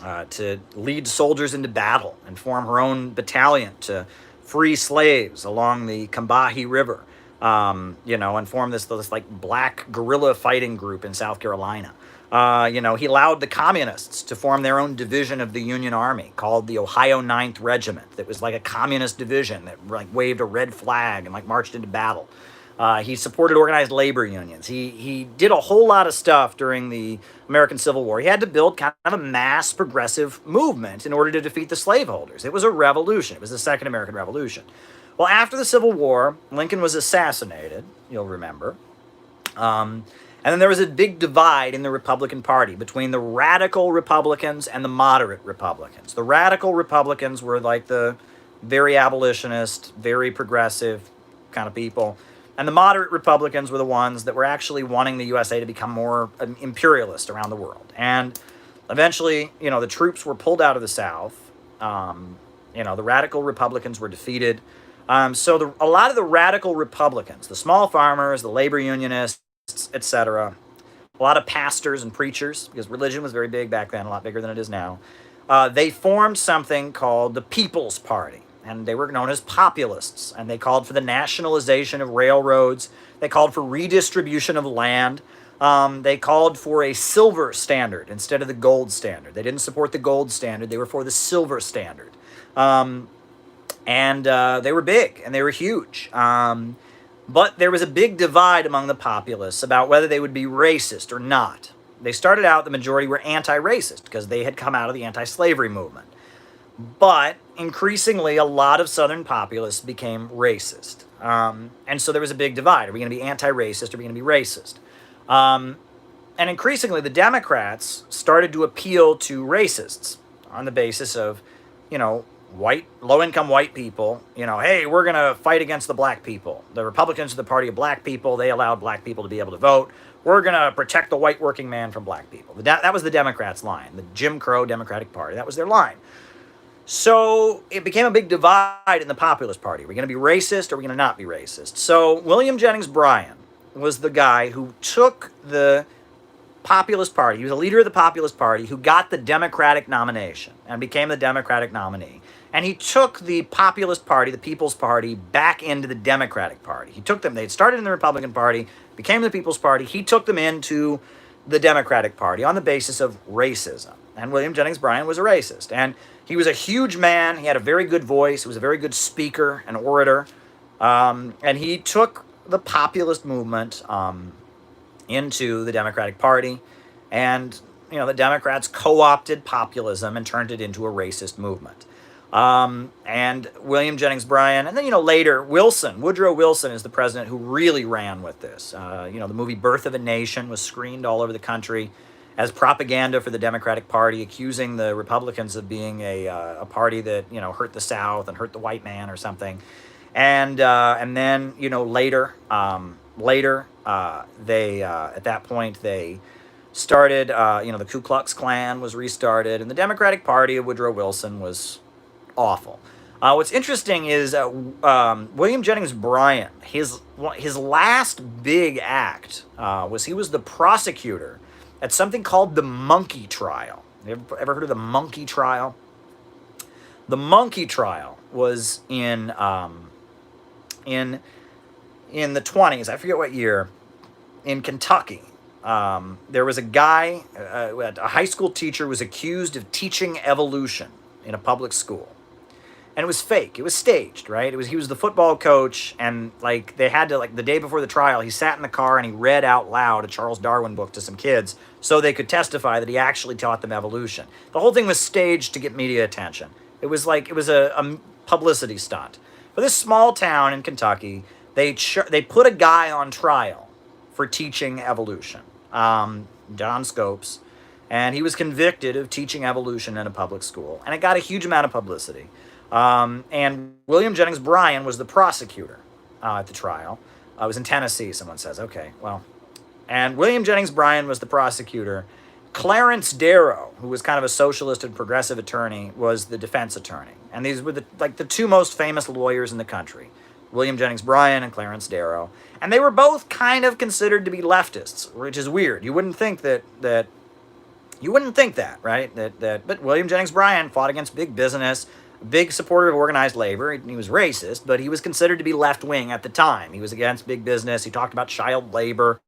to lead soldiers into battle and form her own battalion to free slaves along the Combahee River, and form this like black guerrilla fighting group in South Carolina. He allowed the communists to form their own division of the Union Army called the Ohio 9th Regiment. That was like a communist division that like waved a red flag and like marched into battle. He supported organized labor unions. He did a whole lot of stuff during the American Civil War. He had to build kind of a mass progressive movement in order to defeat the slaveholders. It was a revolution. It was the Second American Revolution. Well, after the Civil War, Lincoln was assassinated, you'll remember. And then there was a big divide in the Republican Party between the radical Republicans and the moderate Republicans. The radical Republicans were like the very abolitionist, very progressive kind of people. And the moderate Republicans were the ones that were actually wanting the USA to become more imperialist around the world. And eventually, the troops were pulled out of the South. The radical Republicans were defeated. So a lot of the radical Republicans, the small farmers, the labor unionists, etc., a lot of pastors and preachers, because religion was very big back then, a lot bigger than it is now, they formed something called the People's Party. And they were known as populists, and they called for the nationalization of railroads. They called for redistribution of land. They called for a silver standard instead of the gold standard. They didn't support the gold standard. They were for the silver standard. And they were big, and they were huge. But there was a big divide among the populists about whether they would be racist or not. They started out, the majority were anti-racist, because they had come out of the anti-slavery movement. But increasingly, a lot of Southern populists became racist. And so there was a big divide. Are we going to be anti-racist or are we going to be racist? And increasingly, the Democrats started to appeal to racists on the basis of, low-income white people. Hey, we're going to fight against the black people. The Republicans are the party of black people. They allowed black people to be able to vote. We're going to protect the white working man from black people. That was the Democrats' line, the Jim Crow Democratic Party. That was their line. So it became a big divide in the Populist Party. Are we going to be racist or are we going to not be racist? So William Jennings Bryan was the guy who took the Populist Party. He was a leader of the Populist Party who got the Democratic nomination and became the Democratic nominee. And he took the Populist Party, the People's Party, back into the Democratic Party. He took them, they had started in the Republican Party, became the People's Party. He took them into the Democratic Party on the basis of racism. and William Jennings Bryan was a racist. And he was a huge man. He had a very good voice. He was a very good speaker and orator. And he took the populist movement into the Democratic Party. And, the Democrats co-opted populism and turned it into a racist movement. And William Jennings Bryan, and then, later, Woodrow Wilson is the president who really ran with this. The movie Birth of a Nation was screened all over the country as propaganda for the Democratic Party, accusing the Republicans of being a party that, hurt the South and hurt the white man or something. And then, later, they, at that point, they started, the Ku Klux Klan was restarted, and the Democratic Party of Woodrow Wilson was awful. What's interesting is William Jennings Bryan, his last big act was he was the prosecutor at something called the Monkey Trial. You ever heard of the Monkey Trial? The Monkey Trial was in the 20s, I forget what year, in Kentucky. There was a guy, a high school teacher, was accused of teaching evolution in a public school. And it was fake. It was staged, right? He was the football coach, and they had to, the day before the trial, he sat in the car and he read out loud a Charles Darwin book to some kids so they could testify that he actually taught them evolution. The whole thing was staged to get media attention. It was a publicity stunt. For this small town in Kentucky, they put a guy on trial for teaching evolution, John Scopes, and he was convicted of teaching evolution in a public school, and it got a huge amount of publicity. And William Jennings Bryan was the prosecutor at the trial. It was in Tennessee, someone says. Okay, well. And William Jennings Bryan was the prosecutor. Clarence Darrow, who was kind of a socialist and progressive attorney, was the defense attorney. And these were the two most famous lawyers in the country, William Jennings Bryan and Clarence Darrow. And they were both kind of considered to be leftists, which is weird. You wouldn't think that right? But William Jennings Bryan fought against big business, big supporter of organized labor. He was racist, but he was considered to be left-wing at the time. He was against big business. He talked about child labor.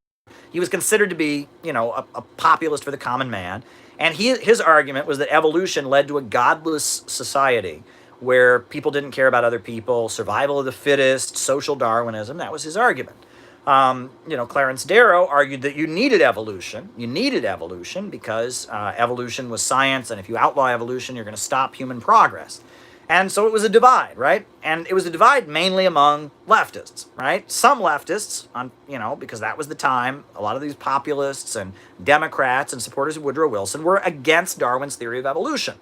He was considered to be, a populist for the common man. And his argument was that evolution led to a godless society where people didn't care about other people, survival of the fittest, social Darwinism. That was his argument. Clarence Darrow argued that you needed evolution. You needed evolution because evolution was science, and if you outlaw evolution, you're going to stop human progress. And so it was a divide, right? And it was a divide mainly among leftists, right? Some leftists, because that was the time, a lot of these populists and Democrats and supporters of Woodrow Wilson were against Darwin's theory of evolution.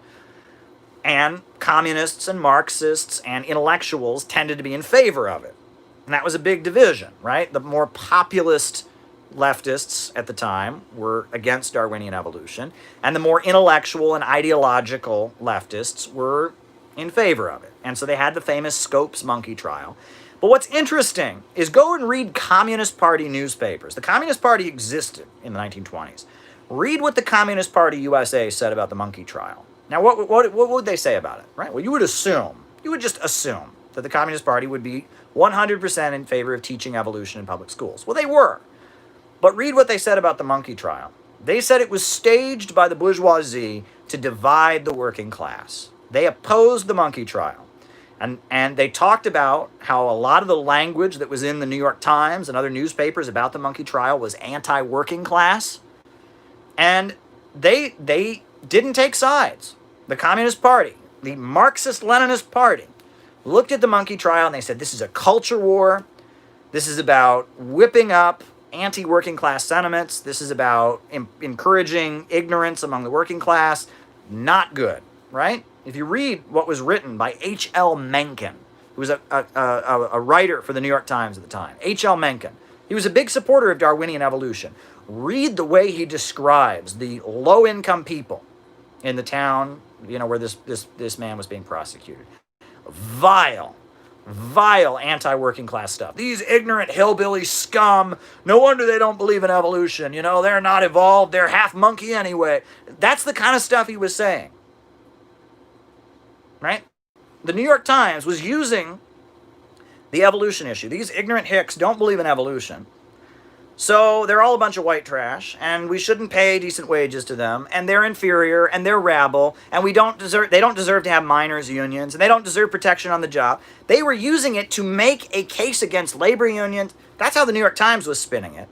And communists and Marxists and intellectuals tended to be in favor of it. And that was a big division, right? The more populist leftists at the time were against Darwinian evolution, and the more intellectual and ideological leftists were in favor of it. And so they had the famous Scopes monkey trial. But what's interesting is go and read Communist Party newspapers. The Communist Party existed in the 1920s. Read what the Communist Party USA said about the monkey trial. Now, what would they say about it, right? Well, you would just assume that the Communist Party would be 100% in favor of teaching evolution in public schools. Well, they were. But read what they said about the monkey trial. They said it was staged by the bourgeoisie to divide the working class. They opposed the monkey trial. And they talked about how a lot of the language that was in the New York Times and other newspapers about the monkey trial was anti-working class. And they didn't take sides. The Communist Party, the Marxist-Leninist Party, looked at the monkey trial and they said, this is a culture war. This is about whipping up anti-working class sentiments. This is about encouraging ignorance among the working class. Not good, right? If you read what was written by H.L. Mencken, who was a writer for the New York Times at the time, H.L. Mencken, he was a big supporter of Darwinian evolution. Read the way he describes the low-income people in the town, where this man was being prosecuted. Vile anti-working class stuff. These ignorant hillbilly scum, no wonder they don't believe in evolution. They're not evolved, they're half monkey anyway. That's the kind of stuff he was saying. Right? The New York Times was using the evolution issue. These ignorant hicks don't believe in evolution. So they're all a bunch of white trash, and we shouldn't pay decent wages to them, and they're inferior, and they're rabble, and they don't deserve to have miners' unions, and they don't deserve protection on the job. They were using it to make a case against labor unions. That's how the New York Times was spinning it,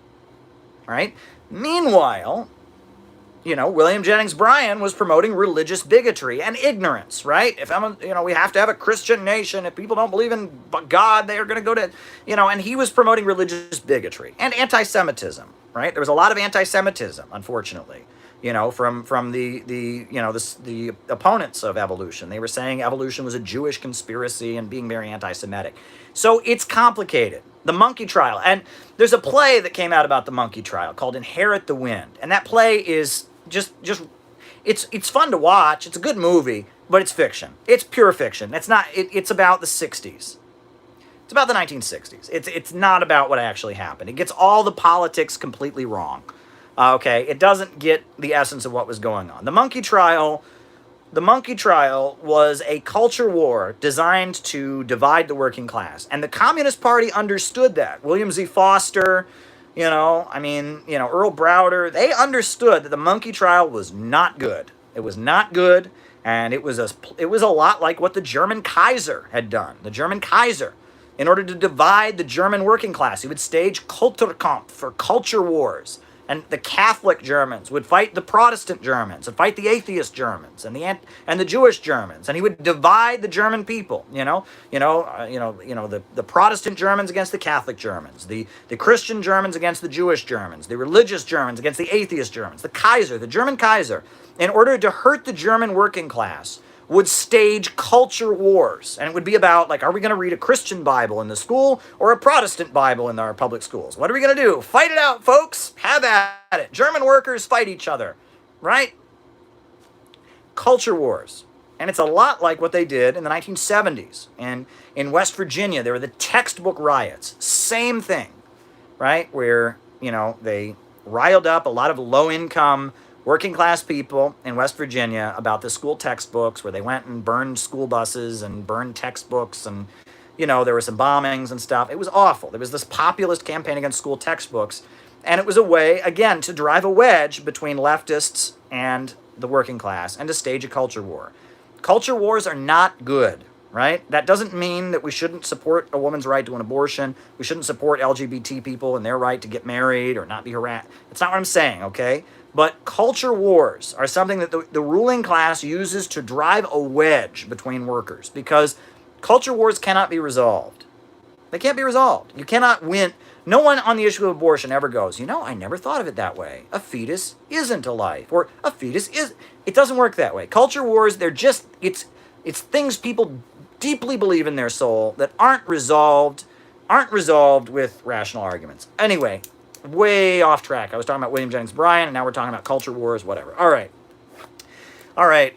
right? Meanwhile, William Jennings Bryan was promoting religious bigotry and ignorance, right? We have to have a Christian nation. If people don't believe in God, they are going to go to, and he was promoting religious bigotry and anti-Semitism, right? There was a lot of anti-Semitism, unfortunately, from the opponents of evolution. They were saying evolution was a Jewish conspiracy and being very anti-Semitic. So it's complicated. The monkey trial. And there's a play that came out about the monkey trial called Inherit the Wind. And that play is it's fun to watch. It's a good movie, but it's fiction. It's pure fiction. It's about the 60s. It's about the 1960s. It's not about what actually happened. It gets all the politics completely wrong. Okay, it doesn't get the essence of what was going on. The monkey trial was a culture war designed to divide the working class. And the Communist Party understood that. William Z. Foster, Earl Browder, they understood that the monkey trial was not good. It was not good, and it was a lot like what the German Kaiser had done. The German Kaiser, in order to divide the German working class, he would stage Kulturkampf for culture wars. And the Catholic Germans would fight the Protestant Germans and fight the atheist Germans and the Jewish Germans, and he would divide the German people. The Protestant Germans against the Catholic Germans, the Christian Germans against the Jewish Germans, the religious Germans against the atheist Germans. The German Kaiser, in order to hurt the German working class, would stage culture wars. And it would be about, are we going to read a Christian Bible in the school or a Protestant Bible in our public schools? What are we going to do? Fight it out, folks. Have at it. German workers fight each other, right? Culture wars. And it's a lot like what they did in the 1970s. And in West Virginia, there were the textbook riots. Same thing, right? Where, they riled up a lot of low-income working class people in West Virginia about the school textbooks, where they went and burned school buses and burned textbooks, and there were some bombings and stuff. It was awful. There was this populist campaign against school textbooks, and it was a way, again, to drive a wedge between leftists and the working class and to stage a culture war. Culture wars are not good, right? That doesn't mean that we shouldn't support a woman's right to an abortion. We shouldn't support LGBT people and their right to get married or not be harassed. That's not what I'm saying, okay? But culture wars are something that the ruling class uses to drive a wedge between workers, because culture wars cannot be resolved. They can't be resolved. You cannot win. No one on the issue of abortion ever goes, I never thought of it that way. A fetus isn't a life, or a fetus is. It doesn't work that way. Culture wars, it's things people deeply believe in their soul that aren't resolved with rational arguments. Anyway, way off track. I was talking about William Jennings Bryan, and now we're talking about culture wars, whatever. All right.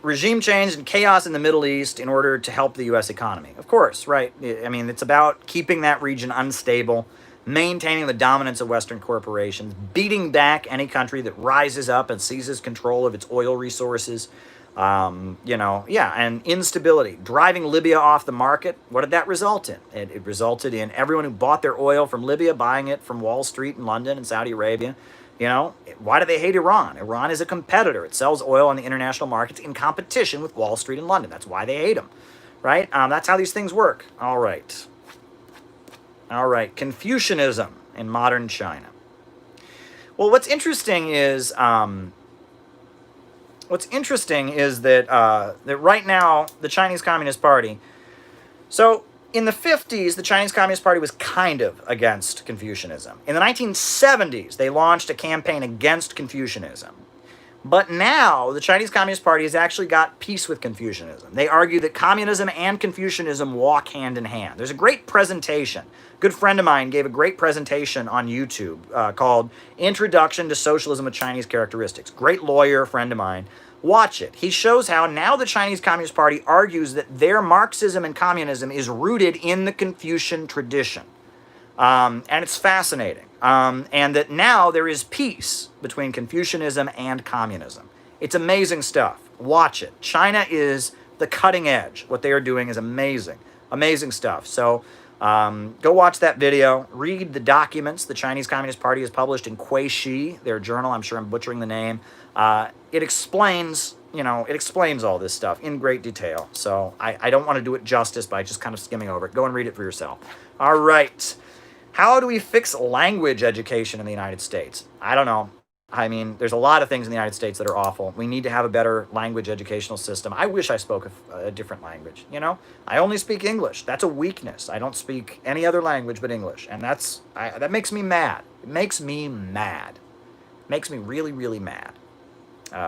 Regime change and chaos in the Middle East in order to help the U.S. economy. Of course, right. It's about keeping that region unstable, maintaining the dominance of Western corporations, beating back any country that rises up and seizes control of its oil resources. And instability, driving Libya off the market. What did that result in? It resulted in everyone who bought their oil from Libya buying it from Wall Street in London and Saudi Arabia. Why do they hate Iran? Iran is a competitor. It sells oil on the international markets in competition with Wall Street in London. That's why they hate them, right? That's how these things work. All right. Confucianism in modern China. Well, what's interesting is that right now, the Chinese Communist Party, so in the 50s, the Chinese Communist Party was kind of against Confucianism. In the 1970s, they launched a campaign against Confucianism. But now, the Chinese Communist Party has actually got peace with Confucianism. They argue that communism and Confucianism walk hand in hand. There's a great presentation. A good friend of mine gave a great presentation on YouTube called Introduction to Socialism with Chinese Characteristics. Great lawyer, friend of mine. Watch it. He shows how now the Chinese Communist Party argues that their Marxism and communism is rooted in the Confucian tradition. And it's fascinating. And that now there is peace between Confucianism and communism. It's amazing stuff. Watch it. China is the cutting edge. What they are doing is amazing. Amazing stuff. So Go watch that video. Read the documents the Chinese Communist Party has published in Kuei-shi, their journal. I'm sure I'm butchering the name. It explains, it explains all this stuff in great detail. So I don't want to do it justice by just kind of skimming over it. Go and read it for yourself. All right. How do we fix language education in the United States? I don't know. I mean, there's a lot of things in the United States that are awful. We need to have a better language educational system. I wish I spoke a different language, I only speak English. That's a weakness. I don't speak any other language but English. And that makes me mad. It makes me mad. It makes me really, really mad.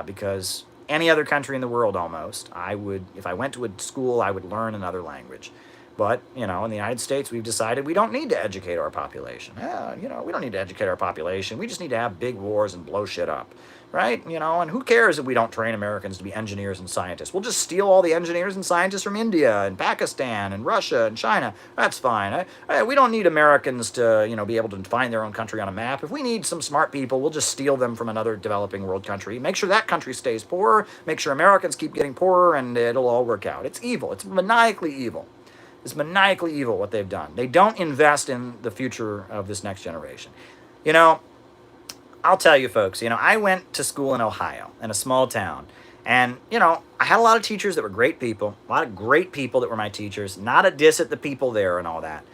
Because any other country in the world almost, if I went to a school, I would learn another language. But, in the United States, we've decided we don't need to educate our population. We don't need to educate our population. We just need to have big wars and blow shit up, right? And who cares if we don't train Americans to be engineers and scientists? We'll just steal all the engineers and scientists from India and Pakistan and Russia and China. That's fine. We don't need Americans to, be able to find their own country on a map. If we need some smart people, we'll just steal them from another developing world country. Make sure that country stays poor. Make sure Americans keep getting poorer, and it'll all work out. It's evil. It's maniacally evil. It's maniacally evil what they've done. They don't invest in the future of this next generation. I'll tell you folks, I went to school in Ohio, in a small town. And, I had a lot of teachers that were great people. A lot of great people that were my teachers. Not a diss at the people there and all that.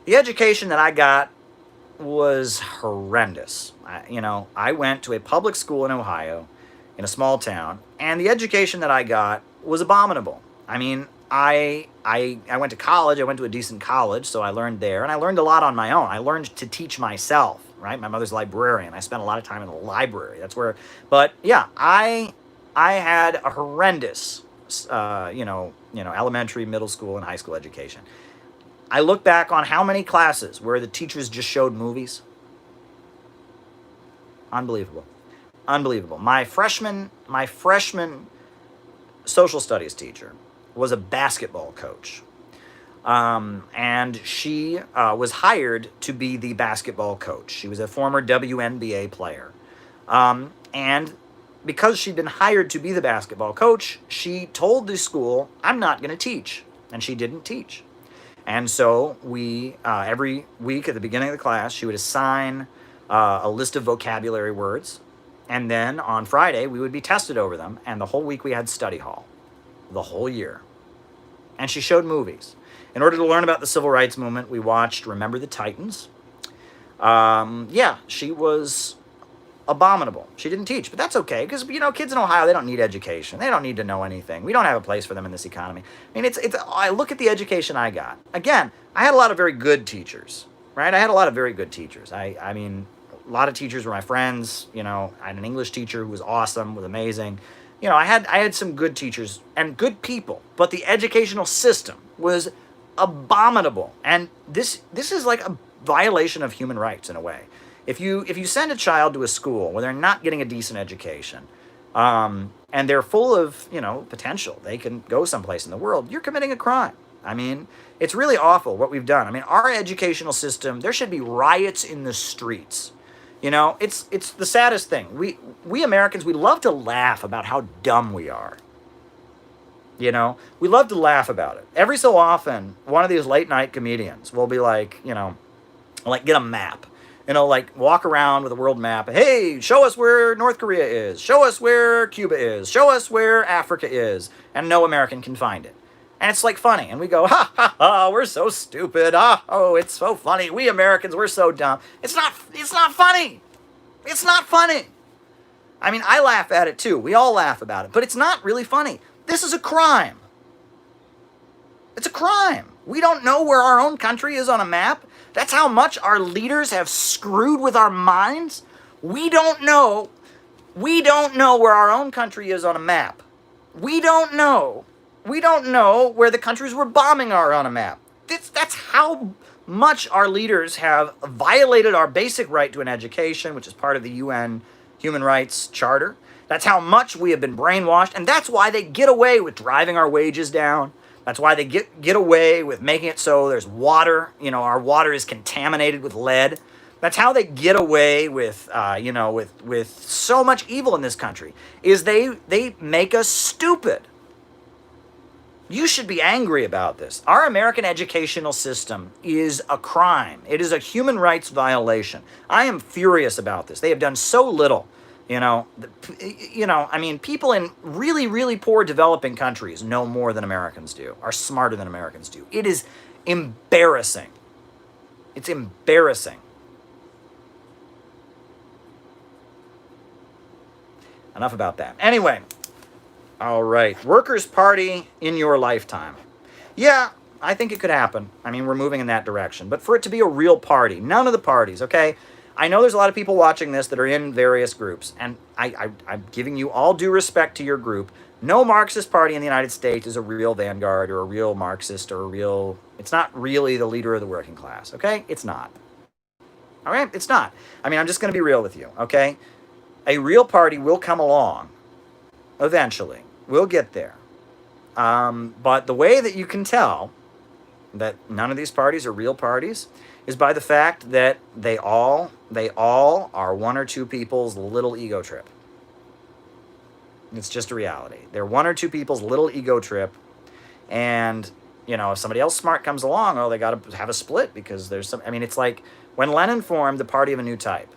The education that I got was horrendous. I went to a public school in Ohio, in a small town. And the education that I got was abominable. I mean, I went to college. I went to a decent college, so I learned there, and I learned a lot on my own. I learned to teach myself, right? My mother's a librarian. I spent a lot of time in the library. That's where, but yeah, I had a horrendous, elementary, middle school, and high school education. I look back on how many classes where the teachers just showed movies. Unbelievable. Unbelievable. My freshman social studies teacher was a basketball coach. And she was hired to be the basketball coach. She was a former WNBA player. And because she'd been hired to be the basketball coach, she told the school, I'm not going to teach. And she didn't teach. And so we, every week at the beginning of the class, she would assign a list of vocabulary words. And then on Friday, we would be tested over them. And the whole week we had study hall. The whole year. And she showed movies. In order to learn about the civil rights movement, we watched Remember the Titans. She was abominable. She didn't teach, but that's okay, because, kids in Ohio, they don't need education. They don't need to know anything. We don't have a place for them in this economy. I mean, I look at the education I got. Again, I had a lot of very good teachers, right? I had a lot of very good teachers. I mean, a lot of teachers were my friends. I had an English teacher who was awesome, was amazing. I had some good teachers and good people, but the educational system was abominable. And this is like a violation of human rights in a way. If you send a child to a school where they're not getting a decent education, and they're full of, potential, they can go someplace in the world, you're committing a crime. I mean, it's really awful what we've done. I mean, our educational system, there should be riots in the streets. It's the saddest thing. We Americans, we love to laugh about how dumb we are. We love to laugh about it. Every so often, one of these late night comedians will be like, get a map. Walk around with a world map. Hey, show us where North Korea is. Show us where Cuba is. Show us where Africa is. And no American can find it. And it's funny. And we go, ha, ha, ha, we're so stupid. Oh, it's so funny. We Americans, we're so dumb. It's not funny. It's not funny. I mean, I laugh at it too. We all laugh about it. But it's not really funny. This is a crime. It's a crime. We don't know where our own country is on a map. That's how much our leaders have screwed with our minds. We don't know where our own country is on a map. We don't know where the countries we're bombing are on a map. That's how much our leaders have violated our basic right to an education, which is part of the UN Human Rights Charter. That's how much we have been brainwashed, and that's why they get away with driving our wages down. That's why they get away with making it so there's water. Our water is contaminated with lead. That's how they get away with, with so much evil in this country, is they make us stupid. You should be angry about this. Our American educational system is a crime. It is a human rights violation. I am furious about this. They have done so little. I mean, people in really, really poor developing countries know more than Americans do, are smarter than Americans do. It is embarrassing. It's embarrassing. Enough about that. Anyway, all right. Workers' Party in your lifetime. Yeah, I think it could happen. I mean, we're moving in that direction. But for it to be a real party, none of the parties, okay? I know there's a lot of people watching this that are in various groups, and I'm giving you all due respect to your group. No Marxist party in the United States is a real vanguard or a real Marxist or a real... It's not really the leader of the working class, okay? It's not. All right? It's not. I mean, I'm just going to be real with you, okay? A real party will come along eventually. We'll get there. But the way that you can tell that none of these parties are real parties is by the fact that they all are one or two people's little ego trip. It's just a reality. They're one or two people's little ego trip, and if somebody else smart comes along, they got to have a split because there's some. I mean, it's like when Lenin formed the Party of a New Type.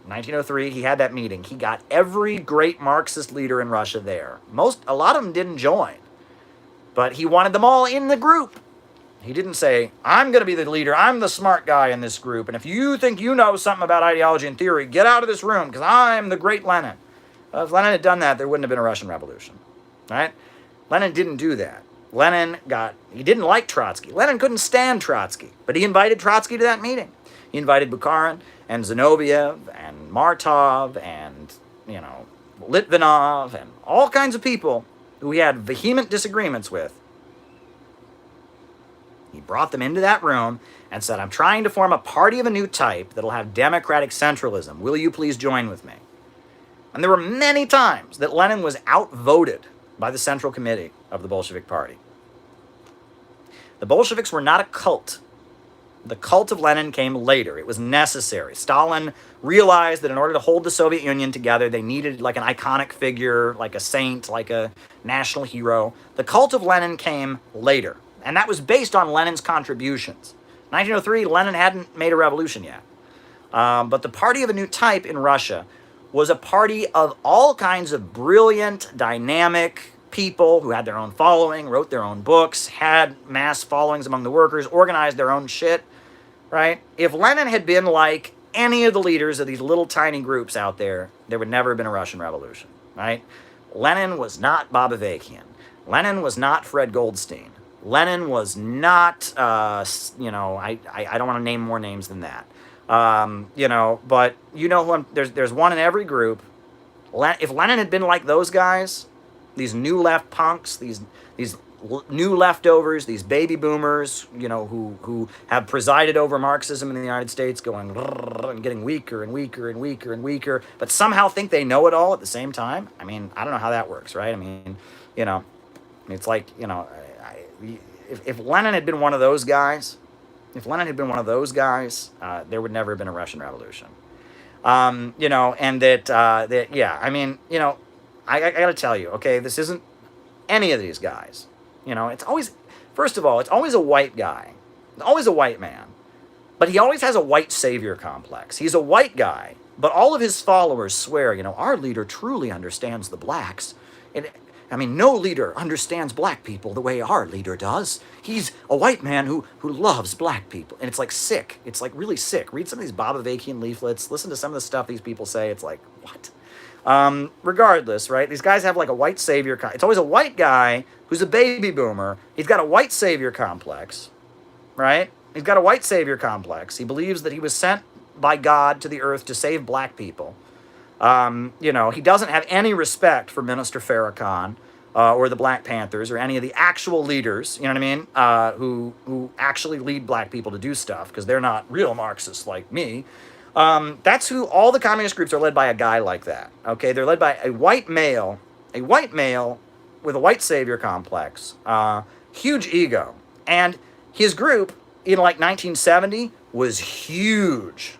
1903, he had that meeting. He got every great Marxist leader in Russia there. A lot of them didn't join, but he wanted them all in the group. He didn't say, I'm going to be the leader. I'm the smart guy in this group. And if you think you know something about ideology and theory, get out of this room because I'm the great Lenin. If Lenin had done that, there wouldn't have been a Russian Revolution. Right? Lenin didn't do that. He didn't like Trotsky. Lenin couldn't stand Trotsky, but he invited Trotsky to that meeting. He invited Bukharin and Zinoviev and Martov and, Litvinov and all kinds of people who he had vehement disagreements with. He brought them into that room and said, I'm trying to form a party of a new type that'll have democratic centralism. Will you please join with me? And there were many times that Lenin was outvoted by the Central Committee of the Bolshevik Party. The Bolsheviks were not a cult. The cult of Lenin came later. It was necessary. Stalin realized that in order to hold the Soviet Union together, they needed like an iconic figure, like a saint, like a national hero. The cult of Lenin came later. And that was based on Lenin's contributions. 1903, Lenin hadn't made a revolution yet. But the Party of a New Type in Russia was a party of all kinds of brilliant, dynamic people who had their own following, wrote their own books, had mass followings among the workers, organized their own shit, right? If Lenin had been like any of the leaders of these little tiny groups out there, there would never have been a Russian Revolution, right? Lenin was not Bob Avakian. Lenin was not Fred Goldstein. Lenin was not, I don't want to name more names than that. But who there's one in every group. If Lenin had been like those guys, these new left punks, these new leftovers, these baby boomers, who have presided over Marxism in the United States, going and getting weaker and weaker and weaker and weaker, but somehow think they know it all at the same time. I mean, I don't know how that works, right? I mean, it's like, if Lenin had been one of those guys, there would never have been a Russian Revolution. I got to tell you, okay, this isn't any of these guys. It's always, first of all, it's always a white guy. It's always a white man. But he always has a white savior complex. He's a white guy, but all of his followers swear, our leader truly understands the blacks. No leader understands black people the way our leader does. He's a white man who loves black people. And it's like sick. It's like really sick. Read some of these Bob Avakian leaflets. Listen to some of the stuff these people say. It's like, what? Regardless, right? These guys have like a white savior. It's always a white guy who's a baby boomer. He's got a white savior complex, right? He's got a white savior complex. He believes that he was sent by God to the earth to save black people. He doesn't have any respect for Minister Farrakhan or the Black Panthers or any of the actual leaders, you know what I mean, who actually lead black people to do stuff because they're not real Marxists like me. That's who all the communist groups are led by, a guy like that. Okay, they're led by a white male with a white savior complex, huge ego. And his group in like 1970 was huge.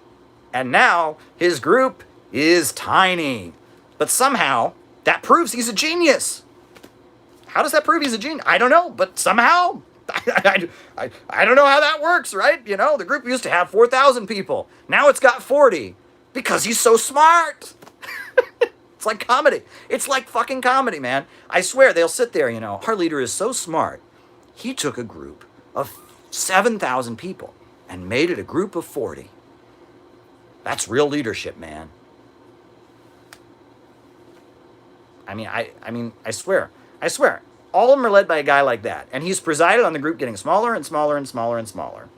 And now his group is tiny. But somehow that proves he's a genius. How does that prove he's a genius? I don't know, but somehow, I don't know how that works, right? You know, the group used to have 4,000 people. Now it's got 40 because he's so smart. It's like comedy. It's like fucking comedy, man. I swear, they'll sit there, you know, our leader is so smart. He took a group of 7,000 people and made it a group of 40. That's real leadership, man. I swear. All of them are led by a guy like that. And he's presided on the group getting smaller and smaller and smaller and smaller.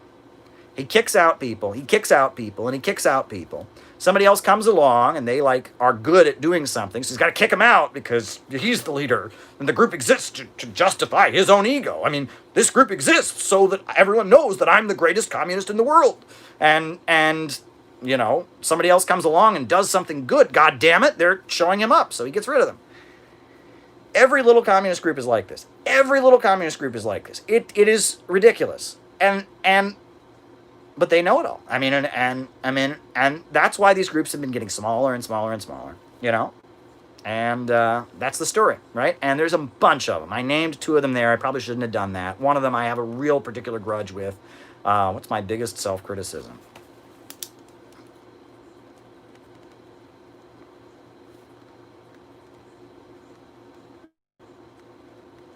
He kicks out people, and he kicks out people. Somebody else comes along, and they, like, are good at doing something, so he's got to kick him out because he's the leader, and the group exists to justify his own ego. I mean, this group exists so that everyone knows that I'm the greatest communist in the world. And you know, somebody else comes along and does something good. God damn it, they're showing him up, so he gets rid of them. Every little communist group is like this. It is ridiculous. But they know it all. And that's why these groups have been getting smaller and smaller and smaller, you know? And that's the story, right? And there's a bunch of them. I named 2 of them there. I probably shouldn't have done that. One of them I have a real particular grudge with. What's my biggest self-criticism?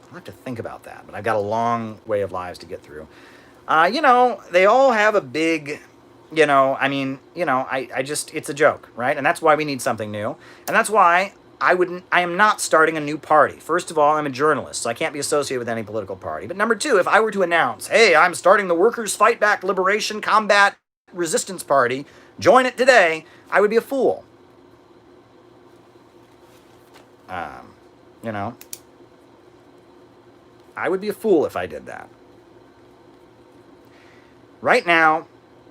I'll have to think about that, but I've got a long way of lives to get through. You know, they all have a big, it's a joke, right? And that's why we need something new. And that's why I am not starting a new party. First of all, I'm a journalist, so I can't be associated with any political party. But number 2, if I were to announce, hey, I'm starting the Workers' Fight Back Liberation Combat Resistance Party, join it today, I would be a fool. I would be a fool if I did that. Right now,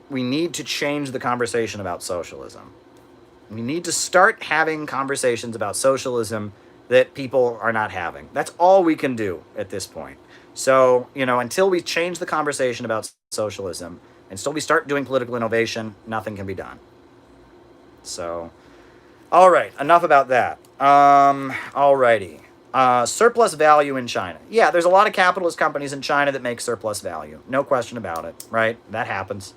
we need to change the conversation about socialism. We need to start having conversations about socialism that people are not having. That's all we can do at this point. So, until we change the conversation about socialism, until we start doing political innovation, nothing can be done. So, all right, enough about that. Alrighty. Surplus value in China. Yeah, there's a lot of capitalist companies in China that make surplus value. No question about it, right? That happens.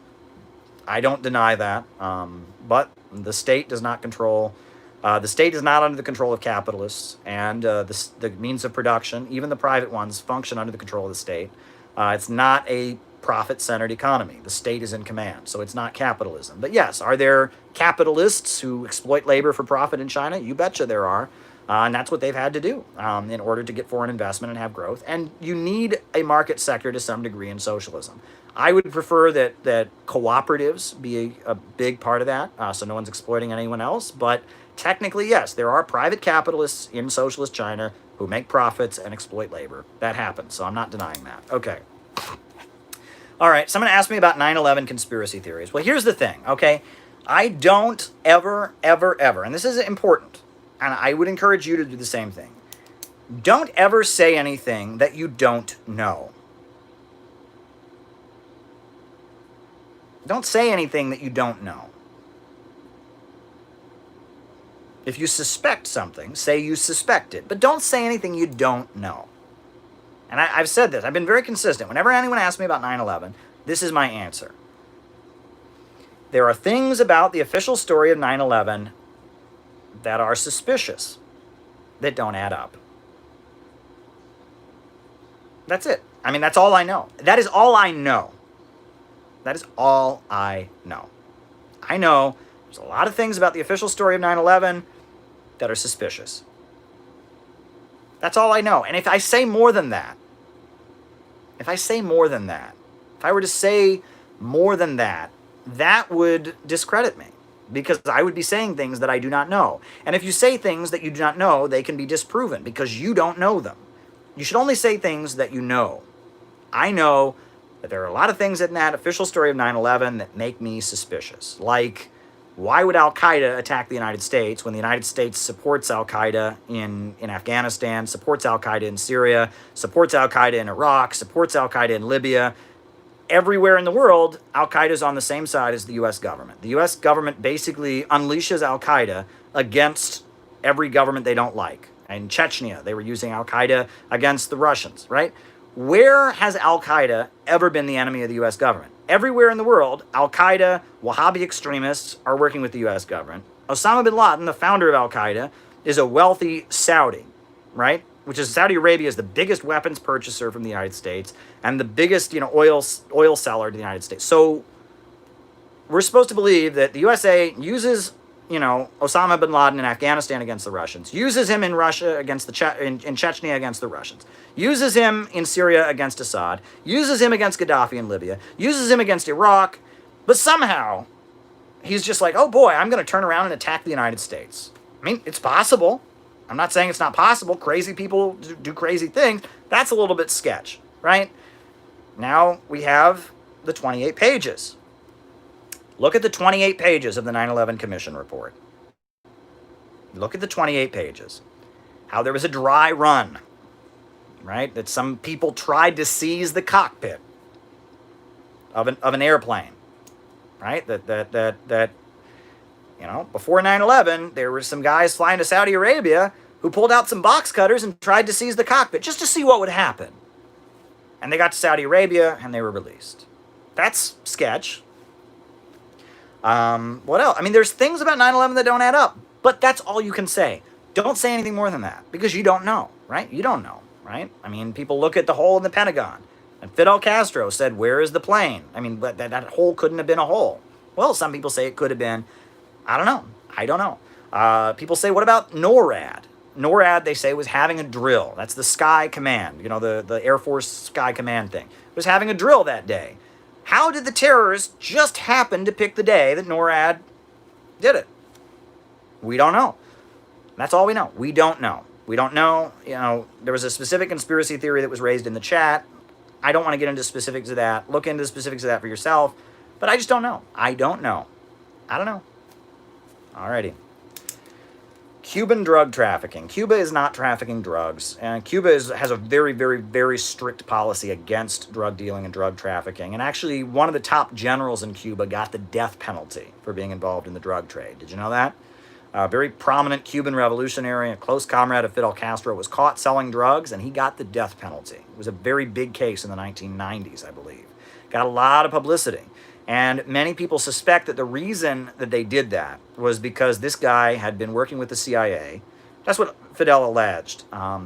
I don't deny that. But the state does not control, the state is not under the control of capitalists, and the means of production, even the private ones, function under the control of the state. It's not a profit-centered economy. The state is in command, so it's not capitalism. But yes, are there capitalists who exploit labor for profit in China? You betcha there are. And that's what they've had to do in order to get foreign investment and have growth. And you need a market sector to some degree in socialism. I would prefer that cooperatives be a big part of that, so no one's exploiting anyone else. But technically, yes, there are private capitalists in socialist China who make profits and exploit labor. That happens, so I'm not denying that. Okay. All right, someone asked me about 9/11 conspiracy theories. Well, here's the thing, okay? I don't ever, and this is important, and I would encourage you to do the same thing. Don't ever say anything that you don't know. Don't say anything that you don't know. If you suspect something, say you suspect it, but don't say anything you don't know. And I've said this. I've been very consistent. Whenever anyone asks me about 9/11, this is my answer. There are things about the official story of 9/11 that are suspicious, that don't add up. That's it. I mean, that's all I know. That is all I know. That is all I know. I know there's a lot of things about the official story of 9/11 that are suspicious. That's all I know. And if I say more than that, if I were to say more than that, that would discredit me, because I would be saying things that I do not know. And if you say things that you do not know, they can be disproven because you don't know them. You should only say things that you know. I know that there are a lot of things in that official story of 9/11 that make me suspicious. Like, why would Al-Qaeda attack the United States when the United States supports Al-Qaeda in Afghanistan, supports Al-Qaeda in Syria, supports Al-Qaeda in Iraq, supports Al-Qaeda in Libya? Everywhere in the world, Al-Qaeda is on the same side as the U.S. government. The U.S. government basically unleashes Al-Qaeda against every government they don't like. In Chechnya, they were using al-Qaeda against the Russians, right? Where has al-Qaeda ever been the enemy of the U.S. government? Everywhere in the world, al-Qaeda, Wahhabi extremists are working with the U.S. government. Osama bin Laden, the founder of al-Qaeda, is a wealthy Saudi, right? Which is Saudi Arabia is the biggest weapons purchaser from the United States and the biggest, oil seller to the United States. So we're supposed to believe that the USA uses, Osama bin Laden in Afghanistan against the Russians, uses him in Russia against in Chechnya against the Russians, uses him in Syria against Assad, uses him against Gaddafi in Libya, uses him against Iraq, but somehow he's just like, oh boy, I'm going to turn around and attack the United States. I mean, it's possible. I'm not saying it's not possible. Crazy people do crazy things. That's a little bit sketch, right? Now we have the 28 pages. Look at the 28 pages of the 9/11 Commission report. Look at the 28 pages. How there was a dry run, right? That some people tried to seize the cockpit of an airplane, right? That before 9/11, there were some guys flying to Saudi Arabia who pulled out some box cutters and tried to seize the cockpit just to see what would happen. And they got to Saudi Arabia and they were released. That's sketch. What else? I mean, there's things about 9/11 that don't add up, but that's all you can say. Don't say anything more than that because you don't know, right? You don't know, right? I mean, people look at the hole in the Pentagon and Fidel Castro said, where is the plane? I mean, but that hole couldn't have been a hole. Well, some people say it could have been. I don't know. I don't know. People say, what about NORAD? NORAD, they say, was having a drill. That's the Sky Command, the Air Force Sky Command thing. It was having a drill that day. How did the terrorists just happen to pick the day that NORAD did it? We don't know. That's all we know. We don't know. We don't know. There was a specific conspiracy theory that was raised in the chat. I don't want to get into specifics of that. Look into the specifics of that for yourself. But I just don't know. I don't know. I don't know. Alrighty. Cuban drug trafficking. Cuba is not trafficking drugs. And Cuba has a very, very, very strict policy against drug dealing and drug trafficking. And actually, one of the top generals in Cuba got the death penalty for being involved in the drug trade. Did you know that? A very prominent Cuban revolutionary, a close comrade of Fidel Castro, was caught selling drugs, and he got the death penalty. It was a very big case in the 1990s, I believe. Got a lot of publicity. And many people suspect that the reason that they did that was because this guy had been working with the CIA. That's what Fidel alleged. I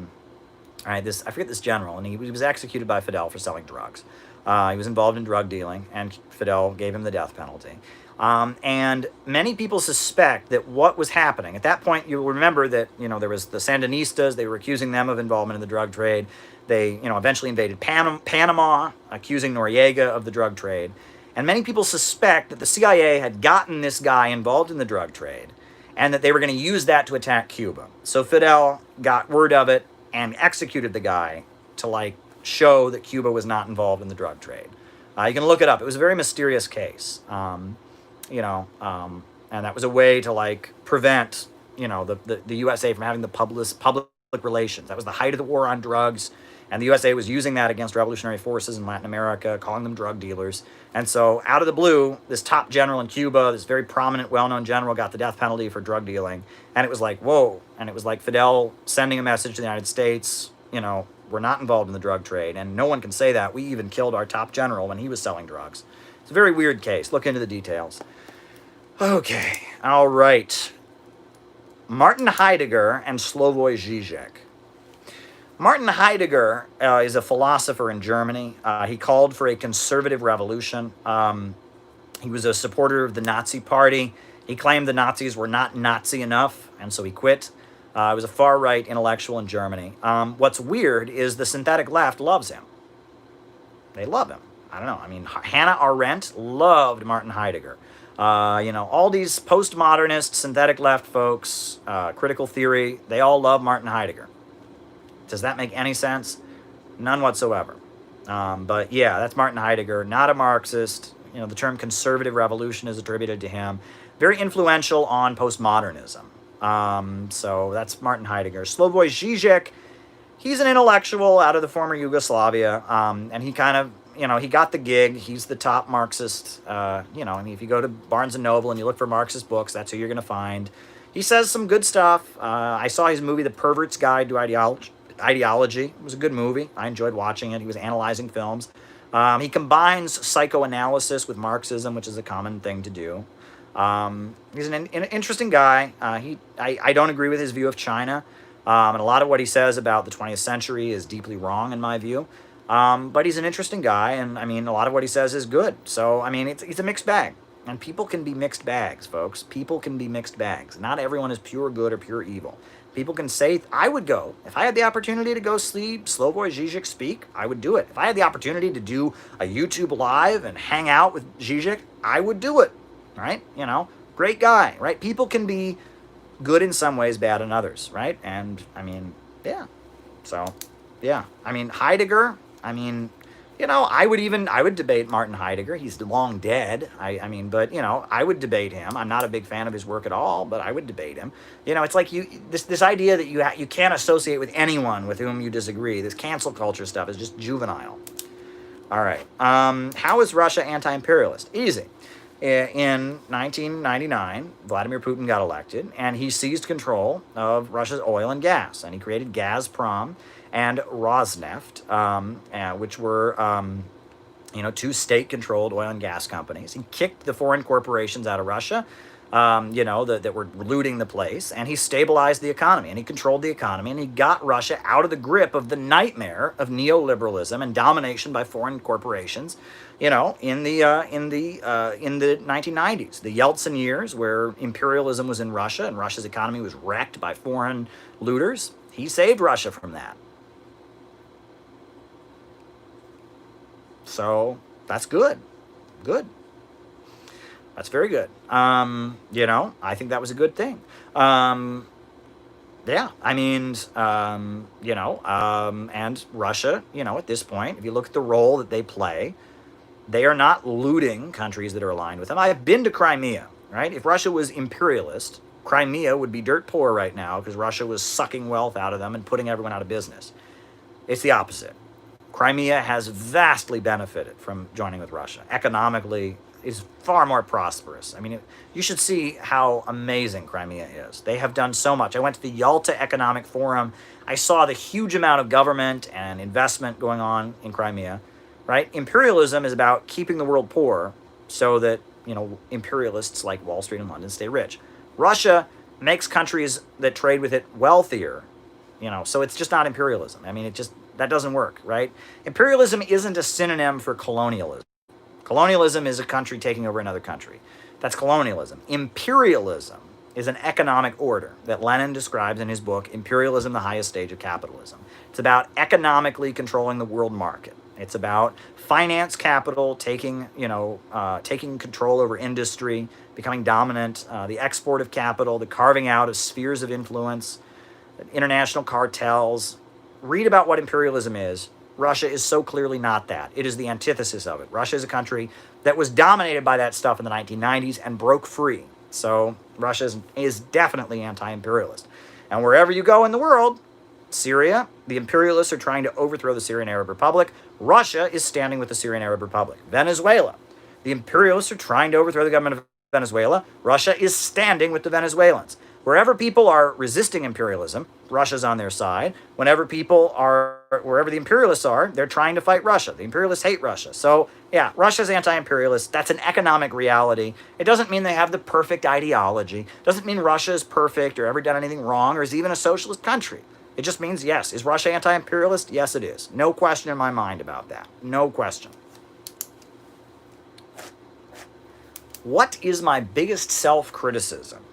forget this general, and he was executed by Fidel for selling drugs. He was involved in drug dealing, and Fidel gave him the death penalty. And many people suspect that what was happening, at that point, you'll remember that, there was the Sandinistas, they were accusing them of involvement in the drug trade. They, eventually invaded Panama, accusing Noriega of the drug trade. And many people suspect that the CIA had gotten this guy involved in the drug trade and that they were going to use that to attack Cuba. So Fidel got word of it and executed the guy to, show that Cuba was not involved in the drug trade. You can look it up. It was a very mysterious case, and that was a way to, prevent, the USA from having the public relations. That was the height of the war on drugs. And the USA was using that against revolutionary forces in Latin America, calling them drug dealers. And so out of the blue, this top general in Cuba, this very prominent, well-known general, got the death penalty for drug dealing. And it was like, whoa. And it was like Fidel sending a message to the United States, we're not involved in the drug trade. And no one can say that. We even killed our top general when he was selling drugs. It's a very weird case. Look into the details. Okay. All right. Martin Heidegger and Slavoj Žižek. Martin Heidegger is a philosopher in Germany. He called for a conservative revolution. He was a supporter of the Nazi Party. He claimed the Nazis were not Nazi enough, and so he quit. He was a far-right intellectual in Germany. What's weird is the synthetic left loves him. They love him. I don't know. I mean, Hannah Arendt loved Martin Heidegger. All these postmodernist, synthetic left folks, critical theory, they all love Martin Heidegger. Does that make any sense? None whatsoever. But yeah, that's Martin Heidegger, not a Marxist. The term conservative revolution is attributed to him. Very influential on postmodernism. So that's Martin Heidegger. Slavoj Žižek, he's an intellectual out of the former Yugoslavia. And he kind of, he got the gig. He's the top Marxist. If you go to Barnes & Noble and you look for Marxist books, that's who you're going to find. he says some good stuff. I saw his movie, The Pervert's Guide to Ideology. It was a good movie. I enjoyed watching it. He was analyzing films. He combines psychoanalysis with Marxism, which is a common thing to do. He's an interesting guy. I don't agree with his view of China. And a lot of what he says about the 20th century is deeply wrong in my view. But he's an interesting guy, and I mean, a lot of what he says is good. So, I mean, it's a mixed bag. And people can be mixed bags, folks. People can be mixed bags. Not everyone is pure good or pure evil. People can say, I would go. If I had the opportunity to go see Slavoj Žižek speak, I would do it. If I had the opportunity to do a YouTube live and hang out with Žižek, I would do it, right? You know, great guy, right? People can be good in some ways, bad in others, right? And, I mean, yeah. So, yeah. I mean, Heidegger, I mean, you know, I would debate Martin Heidegger. He's long dead. I mean, but, you know, I would debate him. I'm not a big fan of his work at all, but I would debate him. You know, it's like this idea that you can't associate with anyone with whom you disagree. This cancel culture stuff is just juvenile. All right. How is Russia anti-imperialist? Easy. In 1999, Vladimir Putin got elected, and he seized control of Russia's oil and gas, and he created Gazprom and Rosneft, which were, you know, two state-controlled oil and gas companies. He kicked the foreign corporations out of Russia, you know, that were looting the place, and he stabilized the economy, and he controlled the economy, and he got Russia out of the grip of the nightmare of neoliberalism and domination by foreign corporations, you know, in the 1990s, the Yeltsin years, where imperialism was in Russia and Russia's economy was wrecked by foreign looters. He saved Russia from that. So that's good. Good. That's very good. You know, I think that was a good thing. Yeah, I mean, you know, and Russia, you know, at this point, if you look at the role that they play, they are not looting countries that are aligned with them. I have been to Crimea, right? If Russia was imperialist, Crimea would be dirt poor right now because Russia was sucking wealth out of them and putting everyone out of business. It's the opposite. Crimea has vastly benefited from joining with Russia. Economically, is far more prosperous. I mean, you should see how amazing Crimea is. They have done so much. I went to the Yalta Economic Forum. I saw the huge amount of government and investment going on in Crimea, right? Imperialism is about keeping the world poor so that, you know, imperialists like Wall Street and London stay rich. Russia makes countries that trade with it wealthier, you know, so it's just not imperialism. I mean, that doesn't work, right? Imperialism isn't a synonym for colonialism. Colonialism is a country taking over another country. That's colonialism. Imperialism is an economic order that Lenin describes in his book, Imperialism, the Highest Stage of Capitalism. It's about economically controlling the world market. It's about finance capital taking control over industry, becoming dominant, the export of capital, the carving out of spheres of influence, international cartels. Read about what imperialism is. Russia is so clearly not that. It is the antithesis of it. Russia is a country that was dominated by that stuff in the 1990s and broke free. So Russia is definitely anti-imperialist. And wherever you go in the world, Syria, the imperialists are trying to overthrow the Syrian Arab Republic. Russia is standing with the Syrian Arab Republic. Venezuela, the imperialists are trying to overthrow the government of Venezuela. Russia is standing with the Venezuelans. Wherever people are resisting imperialism, Russia's on their side. Wherever the imperialists are, they're trying to fight Russia. The imperialists hate Russia. So, yeah, Russia's anti-imperialist. That's an economic reality. It doesn't mean they have the perfect ideology. It doesn't mean Russia is perfect or ever done anything wrong or is even a socialist country. It just means, yes, is Russia anti-imperialist? Yes, it is. No question in my mind about that. No question. What is my biggest self-criticism?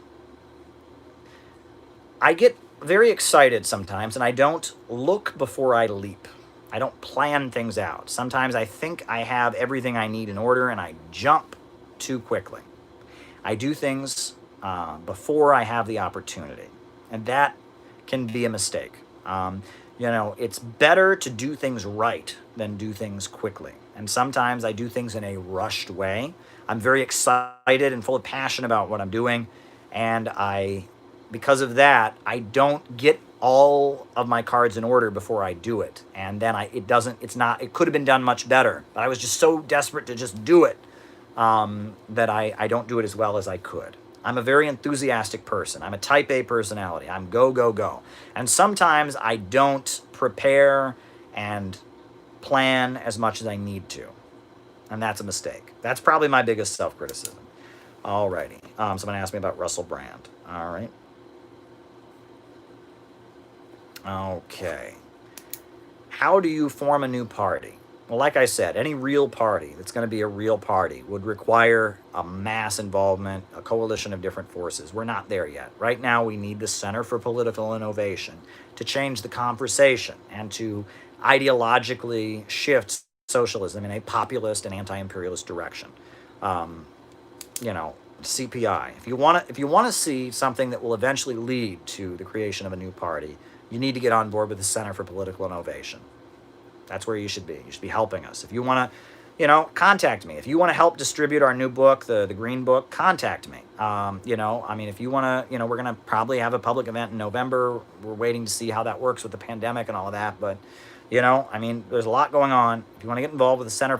I get very excited sometimes, and I don't look before I leap. I don't plan things out. Sometimes I think I have everything I need in order, and I jump too quickly. I do things before I have the opportunity, and that can be a mistake. You know, it's better to do things right than do things quickly. And sometimes I do things in a rushed way. I'm very excited and full of passion about what I'm doing, and because of that, I don't get all of my cards in order before I do it. And then it could have been done much better. But I was just so desperate to just do it that I don't do it as well as I could. I'm a very enthusiastic person. I'm a type A personality. I'm go, go, go. And sometimes I don't prepare and plan as much as I need to. And that's a mistake. That's probably my biggest self-criticism. Alrighty. Someone asked me about Russell Brand. All right. Okay. How do you form a new party? Well, like I said, any real party that's going to be a real party would require a mass involvement, a coalition of different forces. We're not there yet. Right now, we need the Center for Political Innovation to change the conversation and to ideologically shift socialism in a populist and anti-imperialist direction. CPI. If you want to see something that will eventually lead to the creation of a new party, you need to get on board with the Center for Political Innovation. That's where you should be. You should be helping us. If you want to, contact me. If you want to help distribute our new book, the Green Book, contact me. If you want to, we're going to probably have a public event in November. We're waiting to see how that works with the pandemic and all of that. But, there's a lot going on. If you want to get involved with the Center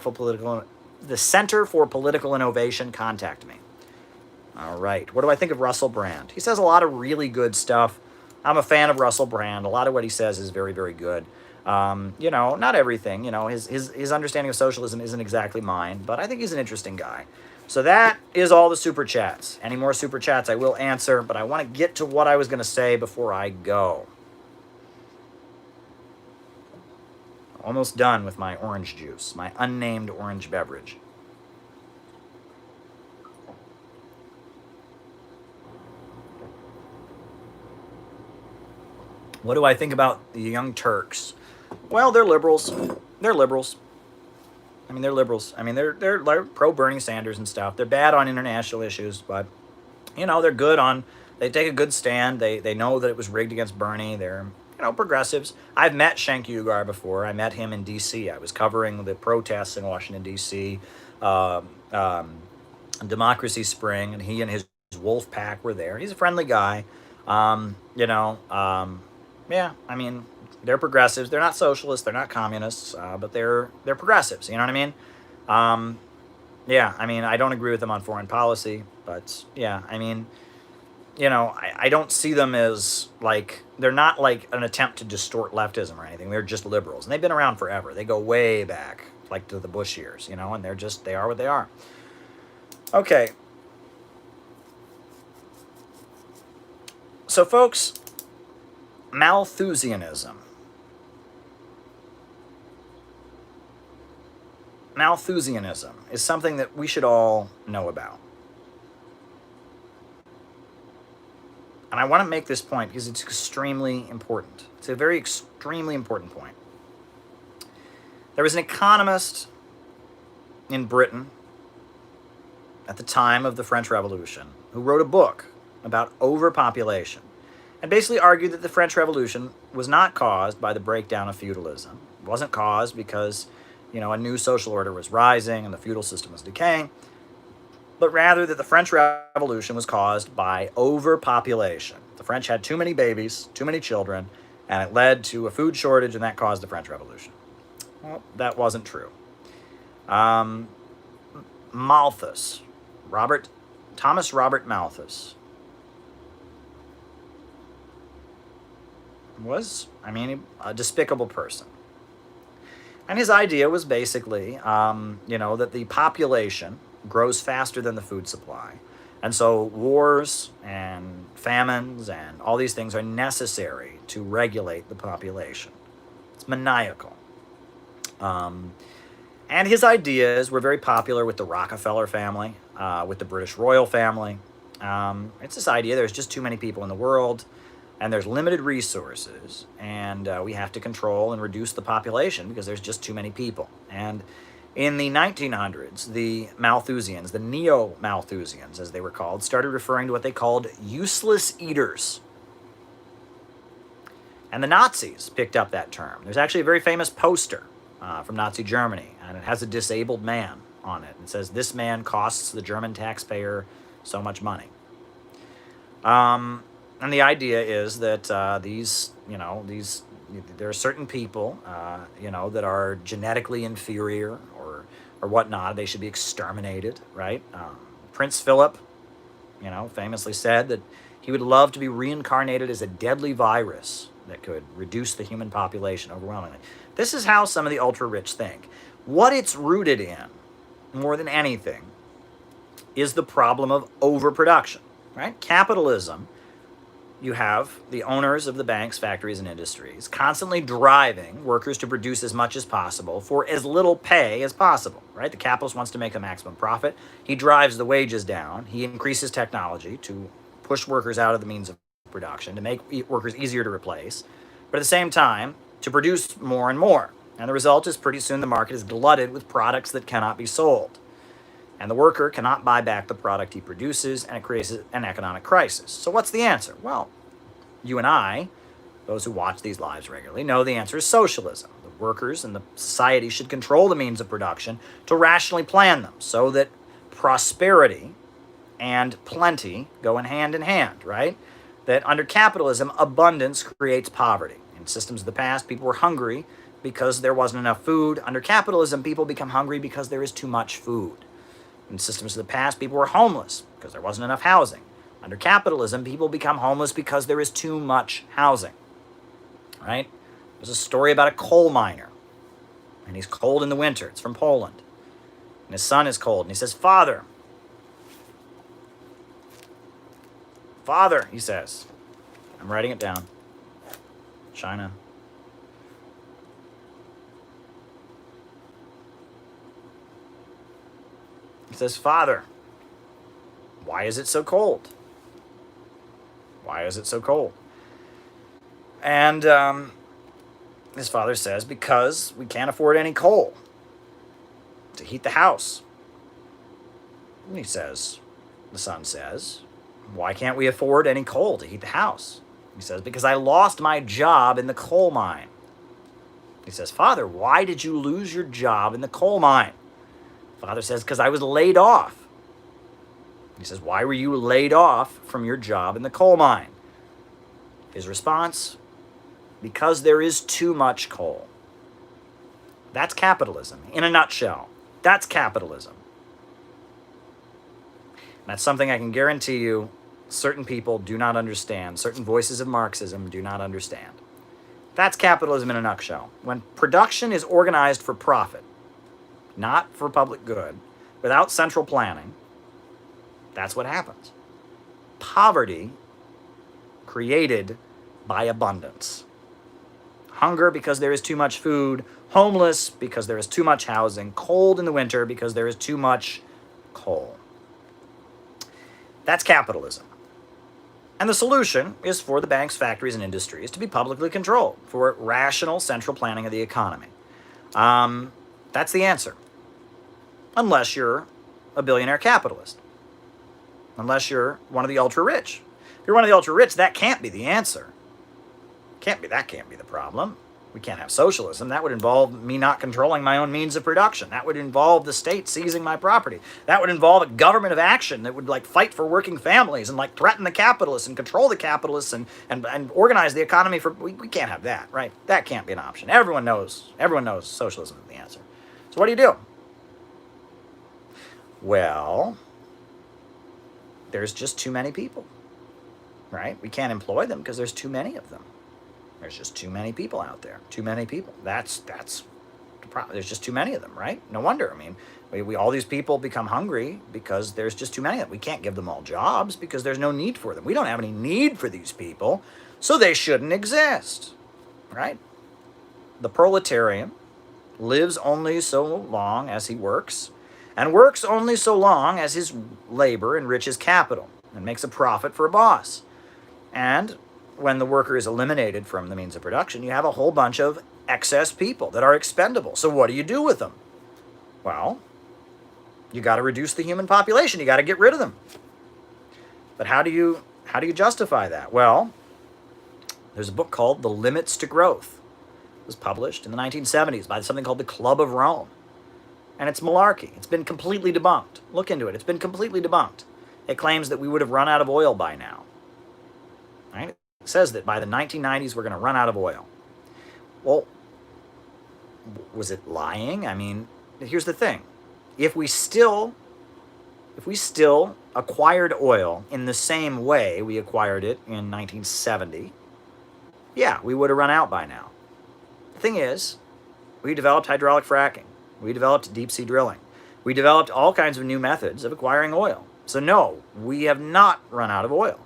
for Political Innovation, contact me. All right. What do I think of Russell Brand? He says a lot of really good stuff. I'm a fan of Russell Brand. A lot of what he says is very, very good. Not everything. His understanding of socialism isn't exactly mine, but I think he's an interesting guy. So that is all the super chats. Any more super chats I will answer, but I want to get to what I was going to say before I go. Almost done with my orange juice, my unnamed orange beverage. What do I think about the Young Turks? Well, they're liberals. They're liberals. They're liberals. They're pro Bernie Sanders and stuff. They're bad on international issues, but they're good on. They take a good stand. They know that it was rigged against Bernie. They're progressives. I've met Cenk Uygur before. I met him in D.C. I was covering the protests in Washington D.C. Democracy Spring, and he and his wolf pack were there. He's a friendly guy. They're progressives. They're not socialists. They're not communists, but they're progressives. You know what I mean? I don't agree with them on foreign policy, but I don't see them as they're not like an attempt to distort leftism or anything. They're just liberals, and they've been around forever. They go way back, to the Bush years, and they are what they are. Okay. So, folks, Malthusianism. Malthusianism is something that we should all know about. And I want to make this point because it's extremely important. It's a very extremely important point. There was an economist in Britain at the time of the French Revolution who wrote a book about overpopulation and basically argued that the French Revolution was not caused by the breakdown of feudalism. It wasn't caused because, a new social order was rising and the feudal system was decaying, but rather that the French Revolution was caused by overpopulation. The French had too many babies, too many children, and it led to a food shortage, and that caused the French Revolution. Well, that wasn't true. Malthus, Thomas Robert Malthus, was, a despicable person. And his idea was basically, that the population grows faster than the food supply. And so wars and famines and all these things are necessary to regulate the population. It's maniacal. And his ideas were very popular with the Rockefeller family, with the British royal family. It's this idea there's just too many people in the world, and there's limited resources, and we have to control and reduce the population because there's just too many people. And in the 1900s, the Malthusians, the neo-Malthusians as they were called, started referring to what they called useless eaters. And the Nazis picked up that term. There's actually a very famous poster from Nazi Germany, and it has a disabled man on it. It says, "This man costs the German taxpayer so much money." And the idea is that there are certain people, that are genetically inferior or whatnot. They should be exterminated, right? Prince Philip famously said that he would love to be reincarnated as a deadly virus that could reduce the human population overwhelmingly. This is how some of the ultra-rich think. What it's rooted in, more than anything, is the problem of overproduction, right? Capitalism, you have the owners of the banks, factories, and industries constantly driving workers to produce as much as possible for as little pay as possible, right? The capitalist wants to make the maximum profit. He drives the wages down. He increases technology to push workers out of the means of production, to make workers easier to replace, but at the same time, to produce more and more. And the result is pretty soon the market is glutted with products that cannot be sold. And the worker cannot buy back the product he produces, and it creates an economic crisis. So what's the answer? Well, you and I, those who watch these lives regularly, know the answer is socialism. The workers and the society should control the means of production to rationally plan them so that prosperity and plenty go in hand, right? That under capitalism, abundance creates poverty. In systems of the past, people were hungry because there wasn't enough food. Under capitalism, people become hungry because there is too much food. In systems of the past, people were homeless because there wasn't enough housing. Under capitalism, people become homeless because there is too much housing, right? There's a story about a coal miner, and he's cold in the winter. It's from Poland. And his son is cold, and he says, Father, he says, I'm writing it down. China. He says, Father, why is it so cold? Why is it so cold? And his father says, because we can't afford any coal to heat the house. And the son says, why can't we afford any coal to heat the house? He says, because I lost my job in the coal mine. He says, Father, why did you lose your job in the coal mine? Father says, because I was laid off. He says, why were you laid off from your job in the coal mine? His response, because there is too much coal. That's capitalism in a nutshell. That's capitalism. That's something I can guarantee you certain people do not understand. Certain voices of Marxism do not understand. That's capitalism in a nutshell. When production is organized for profit, not for public good, without central planning, that's what happens. Poverty created by abundance. Hunger because there is too much food, homeless because there is too much housing, cold in the winter because there is too much coal. That's capitalism. And the solution is for the banks, factories, and industries to be publicly controlled for rational central planning of the economy. That's the answer. Unless you're a billionaire capitalist. Unless you're one of the ultra-rich. If you're one of the ultra-rich, that can't be the answer. That can't be the problem. We can't have socialism. That would involve me not controlling my own means of production. That would involve the state seizing my property. That would involve a government of action that would fight for working families and threaten the capitalists and control the capitalists and organize the economy for. We can't have that, right? That can't be an option. Everyone knows socialism is the answer. So what do you do? Well, there's just too many people, right? We can't employ them because there's too many of them. There's just too many people out there. Too many people. That's the problem. There's just too many of them, right? No wonder. I mean, we all these people become hungry because there's just too many of them. We can't give them all jobs because there's no need for them. We don't have any need for these people, so they shouldn't exist, right? The proletarian lives only so long as he works, and works only so long as his labor enriches capital and makes a profit for a boss. And when the worker is eliminated from the means of production, you have a whole bunch of excess people that are expendable. So what do you do with them? Well, you got to reduce the human population. You got to get rid of them. But how do you justify that? Well, there's a book called The Limits to Growth. It was published in the 1970s by something called the Club of Rome. And it's malarkey. It's been completely debunked. Look into it. It's been completely debunked. It claims that we would have run out of oil by now. Right? It says that by the 1990s, we're going to run out of oil. Well, was it lying? I mean, here's the thing. If we still if we still acquired oil in the same way we acquired it in 1970, yeah, we would have run out by now. The thing is, we developed hydraulic fracking. We developed deep sea drilling. We developed all kinds of new methods of acquiring oil. So no, we have not run out of oil.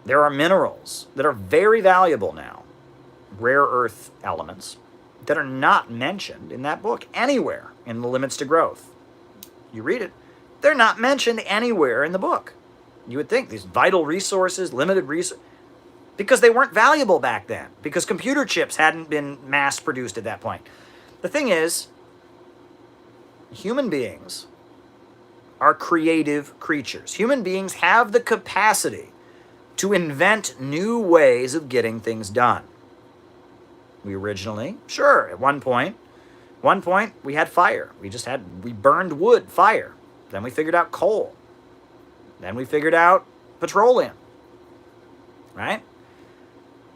There are minerals that are very valuable now, rare earth elements, that are not mentioned in that book anywhere in The Limits to Growth. You read it, they're not mentioned anywhere in the book. You would think these vital resources, limited resources, because they weren't valuable back then, because computer chips hadn't been mass produced at that point. The thing is, human beings are creative creatures. Human beings have the capacity to invent new ways of getting things done. We originally, sure, at one point we had fire. We burned wood, fire. Then we figured out coal. Then we figured out petroleum, right?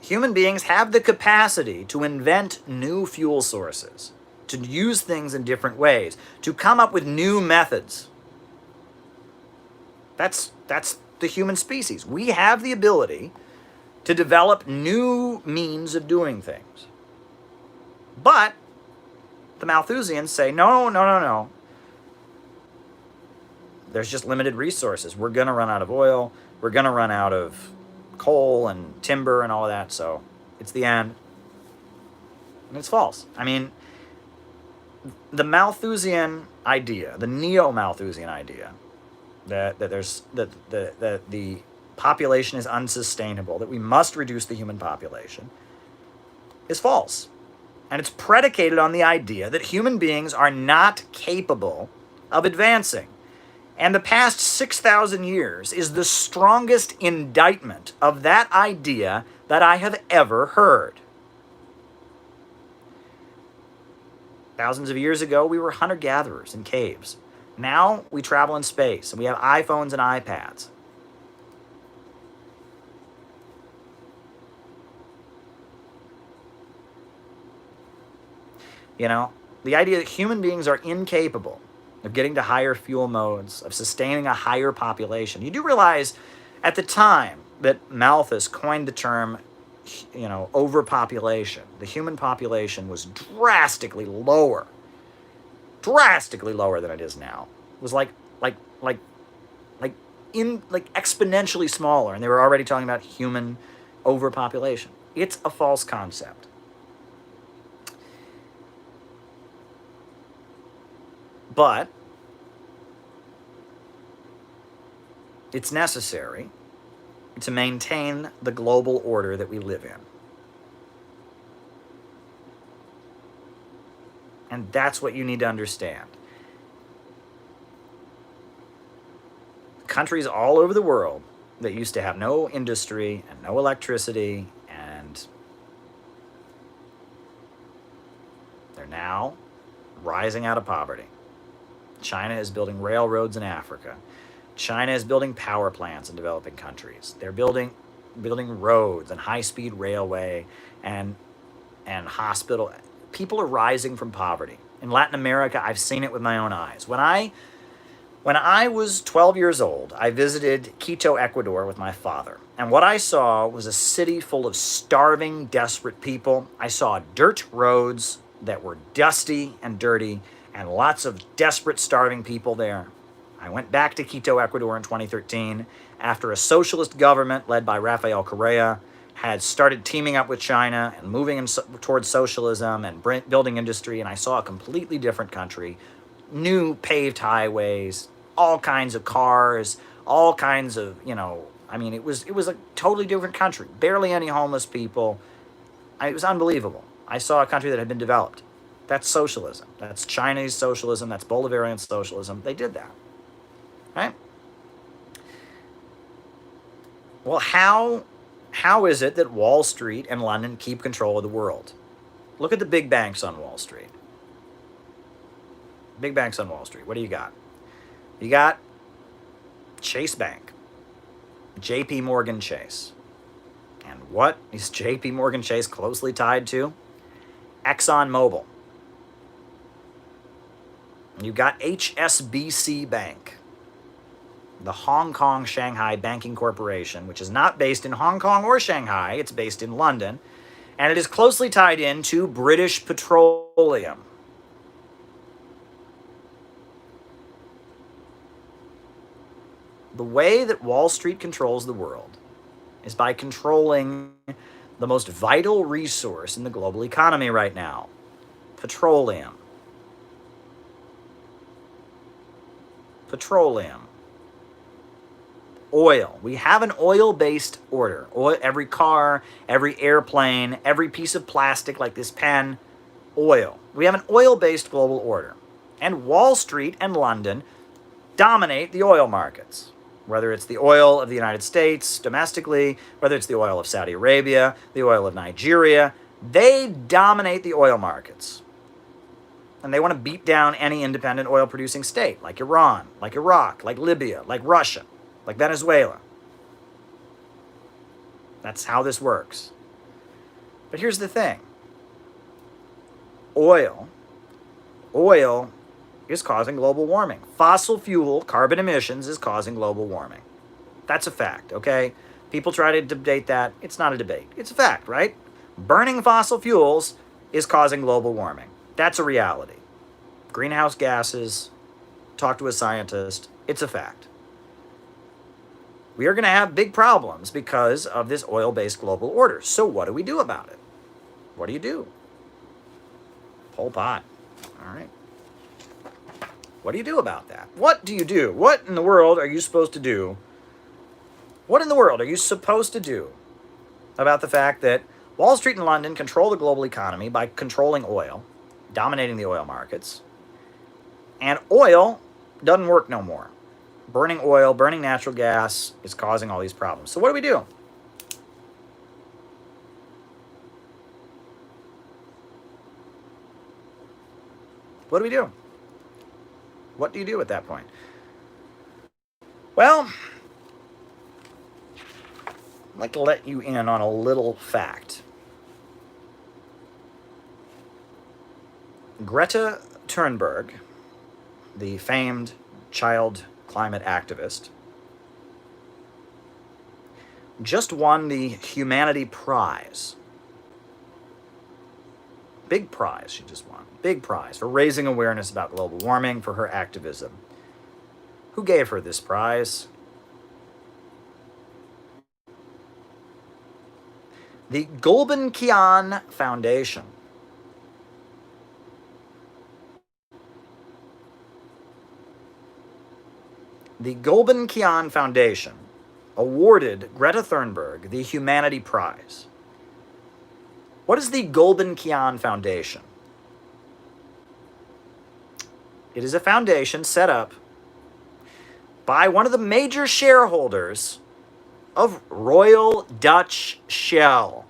Human beings have the capacity to invent new fuel sources, to use things in different ways, to come up with new methods. That's the human species. We have the ability to develop new means of doing things. But the Malthusians say, no. There's just limited resources. We're going to run out of oil. We're going to run out of coal and timber and all of that. So it's the end. And it's false. I mean, the Malthusian idea, the neo-Malthusian idea, that the population is unsustainable, that we must reduce the human population, is false. And it's predicated on the idea that human beings are not capable of advancing. And the past 6,000 years is the strongest indictment of that idea that I have ever heard. Thousands of years ago, we were hunter-gatherers in caves. Now we travel in space, and we have iPhones and iPads. You know, the idea that human beings are incapable of getting to higher fuel modes, of sustaining a higher population. You do realize at the time that Malthus coined the term, overpopulation, the human population was drastically lower than it is now. It was like exponentially smaller, and they were already talking about human overpopulation. It's a false concept. But it's necessary to maintain the global order that we live in. And that's what you need to understand. Countries all over the world that used to have no industry and no electricity, and they're now rising out of poverty. China is building railroads in Africa. China is building power plants in developing countries. They're building roads and high-speed railway and hospital. People are rising from poverty. In Latin America, I've seen it with my own eyes. When I was 12 years old, I visited Quito, Ecuador with my father. And what I saw was a city full of starving, desperate people. I saw dirt roads that were dusty and dirty, and lots of desperate, starving people there. I went back to Quito, Ecuador in 2013 after a socialist government led by Rafael Correa had started teaming up with China and moving towards socialism and building industry, and I saw a completely different country, new paved highways, all kinds of cars, all kinds of, it was a totally different country, barely any homeless people. It was unbelievable. I saw a country that had been developed. That's socialism. That's Chinese socialism. That's Bolivarian socialism. They did that. Right? Well, how is it that Wall Street and London keep control of the world? Look at the big banks on Wall Street. Big banks on Wall Street. What do you got? You got Chase Bank, J.P. Morgan Chase. And what is J.P. Morgan Chase closely tied to? ExxonMobil. You've got HSBC Bank, the Hong Kong Shanghai Banking Corporation, which is not based in Hong Kong or Shanghai, it's based in London, and it is closely tied into British Petroleum. The way that Wall Street controls the world is by controlling the most vital resource in the global economy right now, petroleum. Petroleum. Oil. We have an oil-based order. Oil, every car, every airplane, every piece of plastic like this pen, oil. We have an oil-based global order. And Wall Street and London dominate the oil markets. Whether it's the oil of the United States domestically, whether it's the oil of Saudi Arabia, the oil of Nigeria, they dominate the oil markets. And they want to beat down any independent oil-producing state, like Iran, like Iraq, like Libya, like Russia, like Venezuela. That's how this works. But here's the thing. Oil is causing global warming. Fossil fuel, carbon emissions, is causing global warming. That's a fact, okay? People try to debate that. It's not a debate. It's a fact, right? Burning fossil fuels is causing global warming. That's a reality. Greenhouse gases, talk to a scientist, it's a fact. We are going to have big problems because of this oil-based global order. So what do we do about it? What do you do? Pol Pot. All right. What do you do about that? What do you do? What in the world are you supposed to do? What in the world are you supposed to do about the fact that Wall Street and London control the global economy by controlling oil, dominating the oil markets, and oil doesn't work no more? Burning oil, burning natural gas is causing all these problems. So what do we do? What do we do? What do you do at that point? Well, I'd like to let you in on a little fact. Greta Thunberg, the famed child climate activist, just won the Humanity Prize. Big prize she just won. Big prize for raising awareness about global warming, for her activism. Who gave her this prize? The Gulbenkian Foundation. The Gulbenkian Foundation awarded Greta Thunberg the Humanity Prize. What is the Gulbenkian Foundation? It is a foundation set up by one of the major shareholders of Royal Dutch Shell.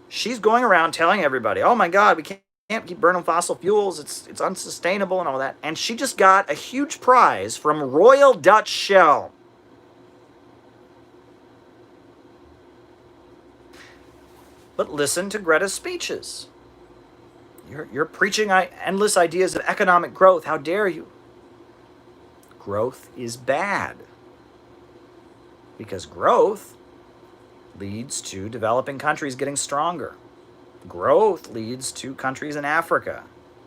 She's going around telling everybody, oh my God, we can't keep burning fossil fuels, it's unsustainable and all that. And she just got a huge prize from Royal Dutch Shell. But listen to Greta's speeches. You're preaching endless ideas of economic growth. How dare you? Growth is bad. Because growth leads to developing countries getting stronger. Growth leads to countries in Africa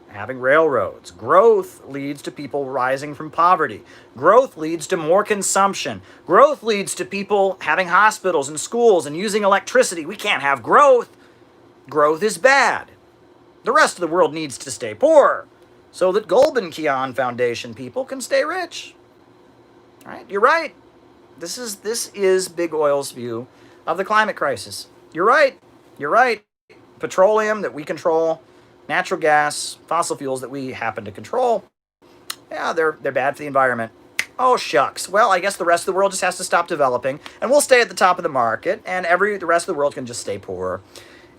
having railroads. Growth leads to people rising from poverty. Growth leads to more consumption. Growth leads to people having hospitals and schools and using electricity. We can't have growth. Growth is bad. The rest of the world needs to stay poor so that Gulbenkian Foundation people can stay rich. All right? You're right. This is Big Oil's view of the climate crisis. You're right. You're right. Petroleum that we control, natural gas, fossil fuels that we happen to control, yeah, they're bad for the environment. Oh, shucks. Well, I guess the rest of the world just has to stop developing, and we'll stay at the top of the market, and the rest of the world can just stay poor.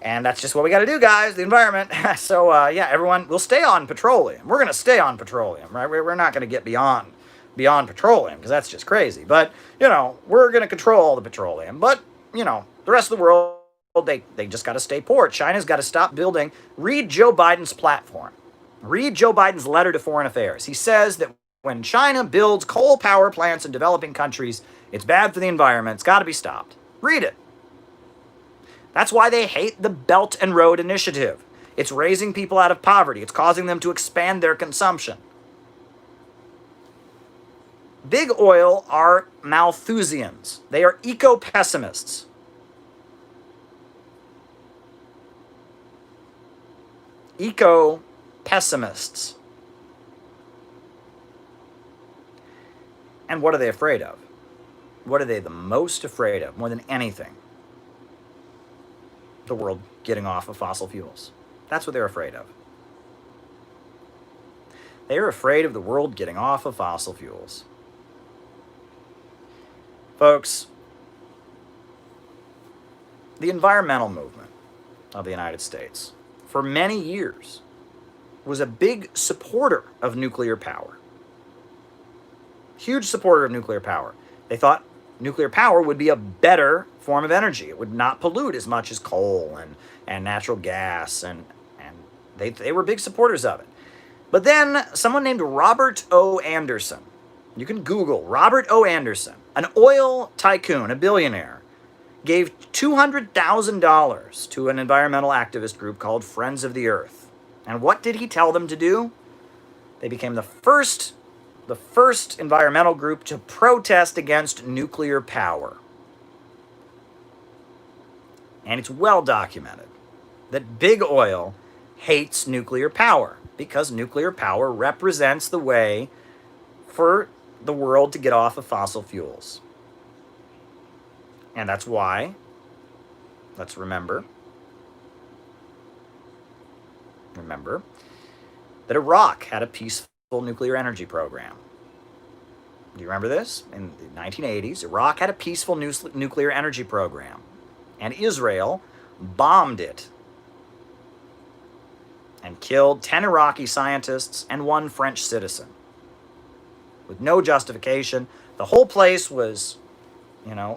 And that's just what we got to do, guys, the environment. So, yeah, everyone, we'll stay on petroleum. We're going to stay on petroleum, right? We're not going to get beyond petroleum, because that's just crazy. But, we're going to control the petroleum. But, the rest of the world they just got to stay poor. China's got to stop building. Read Joe Biden's platform. Read Joe Biden's letter to Foreign Affairs. He says that when China builds coal power plants in developing countries, it's bad for the environment. It's got to be stopped. Read it. That's why they hate the Belt and Road Initiative. It's raising people out of poverty. It's causing them to expand their consumption. Big oil are Malthusians. They are eco-pessimists. Eco-pessimists. And what are they afraid of? What are they the most afraid of, more than anything? The world getting off of fossil fuels. That's what they're afraid of. They are afraid of the world getting off of fossil fuels. Folks, the environmental movement of the United States, for many years, was a big supporter of nuclear power. Huge supporter of nuclear power. They thought nuclear power would be a better form of energy. It would not pollute as much as coal and natural gas, and they were big supporters of it. But then someone named Robert O. Anderson, you can Google Robert O. Anderson, an oil tycoon, a billionaire, gave $200,000 to an environmental activist group called Friends of the Earth. And what did he tell them to do? They became the first environmental group to protest against nuclear power. And it's well documented that big oil hates nuclear power because nuclear power represents the way for the world to get off of fossil fuels. And that's why, let's remember that Iraq had a peaceful nuclear energy program. Do you remember this? In the 1980s, Iraq had a peaceful nuclear energy program, and Israel bombed it and killed 10 Iraqi scientists and 1 French citizen with no justification. The whole place was,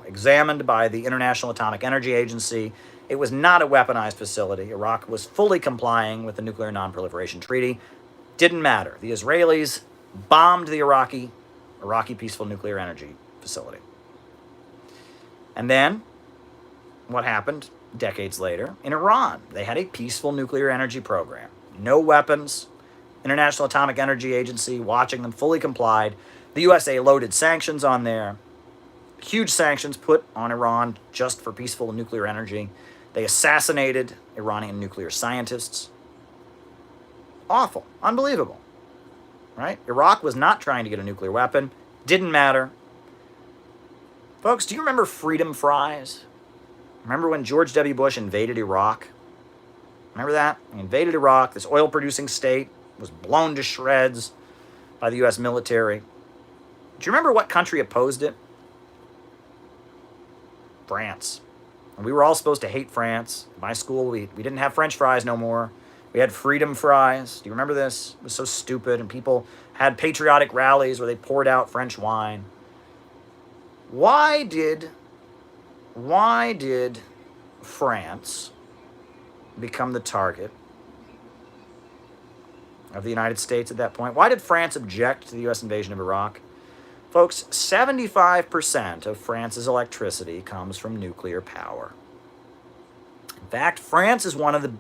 examined by the International Atomic Energy Agency. It was not a weaponized facility. Iraq was fully complying with the Nuclear Non-Proliferation Treaty. Didn't matter. The Israelis bombed the Iraqi peaceful nuclear energy facility. And then, what happened decades later? In Iran, they had a peaceful nuclear energy program. No weapons. International Atomic Energy Agency watching them, fully complied. The USA loaded sanctions on there. Huge sanctions put on Iran just for peaceful nuclear energy. They assassinated Iranian nuclear scientists. Awful. Unbelievable. Right? Iraq was not trying to get a nuclear weapon. Didn't matter. Folks, do you remember freedom fries? Remember when George W. Bush invaded Iraq? Remember that? He invaded Iraq. This oil-producing state was blown to shreds by the U.S. military. Do you remember what country opposed it? France. And we were all supposed to hate France. In my school, we didn't have French fries no more. We had freedom fries. Do you remember this? It was so stupid, and people had patriotic rallies where they poured out French wine. Why did France become the target of the United States at that point? Why did France object to the U.S. invasion of Iraq? Folks, 75% of France's electricity comes from nuclear power. In fact, France is one of the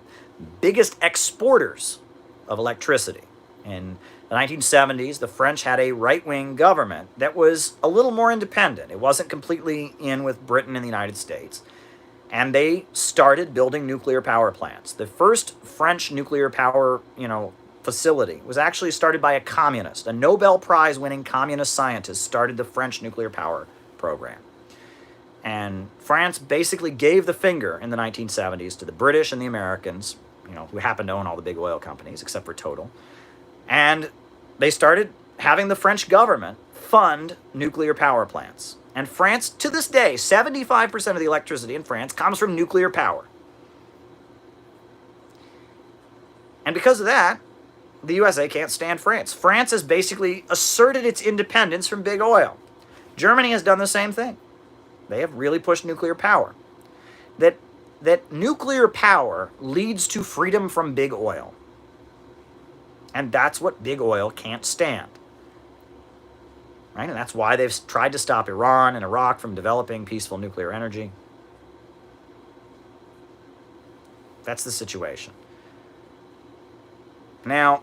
biggest exporters of electricity. In the 1970s, the French had a right-wing government that was a little more independent. It wasn't completely in with Britain and the United States. And they started building nuclear power plants. The first French nuclear power, facility was actually started by a communist. A Nobel Prize-winning communist scientist started the French nuclear power program. And France basically gave the finger in the 1970s to the British and the Americans, who happened to own all the big oil companies, except for Total. And they started having the French government fund nuclear power plants. And France, to this day, 75% of the electricity in France comes from nuclear power. And because of that, the USA can't stand France. France has basically asserted its independence from big oil. Germany has done the same thing. They have really pushed nuclear power. That that nuclear power leads to freedom from big oil. And that's what big oil can't stand. Right? And that's why they've tried to stop Iran and Iraq from developing peaceful nuclear energy. That's the situation. Now,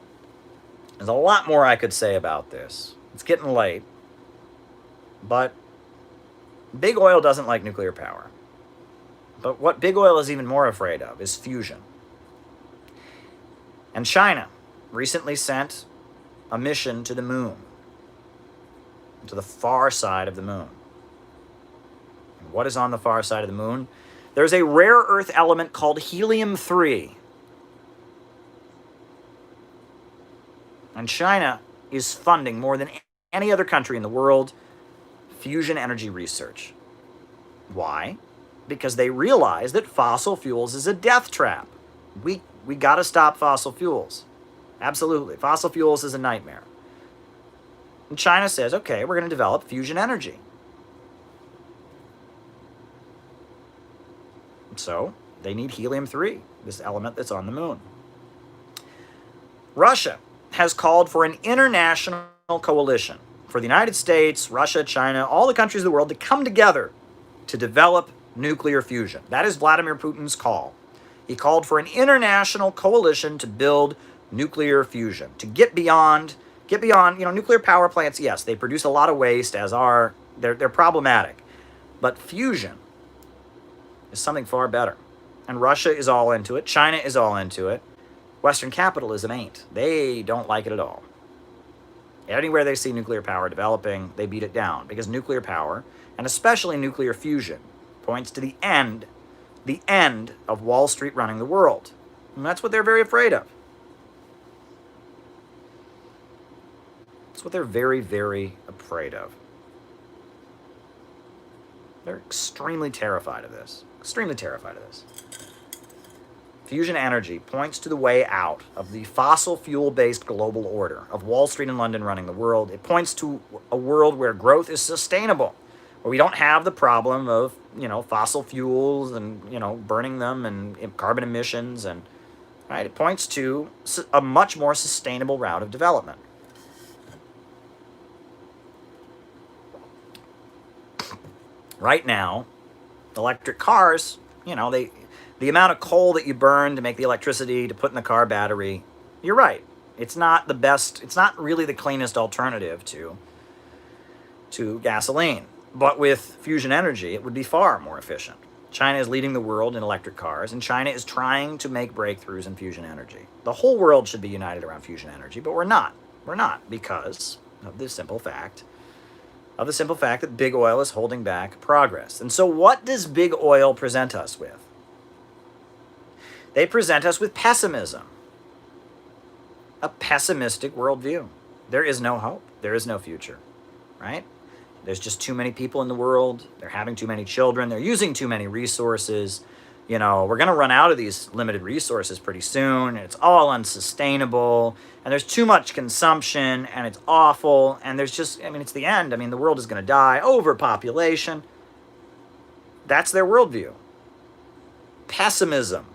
there's a lot more I could say about this. It's getting late. But big oil doesn't like nuclear power. But what big oil is even more afraid of is fusion. And China recently sent a mission to the moon, to the far side of the moon. And what is on the far side of the moon? There's a rare earth element called helium-3. And China is funding more than any other country in the world fusion energy research. Why? Because they realize that fossil fuels is a death trap. We got to stop fossil fuels. Absolutely. Fossil fuels is a nightmare. And China says, okay, we're going to develop fusion energy. So they need helium-3, this element that's on the moon. Russia has called for an international coalition for the United States, Russia, China, all the countries of the world to come together to develop nuclear fusion. That is Vladimir Putin's call. He called for an international coalition to build nuclear fusion, to get beyond, nuclear power plants, yes, they produce a lot of waste, they're problematic. But fusion is something far better. And Russia is all into it. China is all into it. Western capitalism ain't. They don't like it at all. Anywhere they see nuclear power developing, they beat it down, because nuclear power, and especially nuclear fusion, points to the end of Wall Street running the world. And that's what they're very afraid of. That's what they're very, very afraid of. They're extremely terrified of this. Extremely terrified of this. Fusion energy points to the way out of the fossil fuel-based global order of Wall Street and London running the world. It points to a world where growth is sustainable, where we don't have the problem of, fossil fuels and, burning them and carbon emissions. And right, it points to a much more sustainable route of development. Right now, electric cars, the amount of coal that you burn to make the electricity to put in the car battery, you're right. It's not the best, it's not really the cleanest alternative to gasoline. But with fusion energy, it would be far more efficient. China is leading the world in electric cars, and China is trying to make breakthroughs in fusion energy. The whole world should be united around fusion energy, but we're not. We're not, because of the simple fact that big oil is holding back progress. And so what does big oil present us with? They present us with pessimism. A pessimistic worldview. There is no hope. There is no future, right? There's just too many people in the world. They're having too many children. They're using too many resources. We're going to run out of these limited resources pretty soon. And it's all unsustainable. And there's too much consumption. And it's awful. And there's just, it's the end. The world is going to die. Overpopulation. That's their worldview. Pessimism.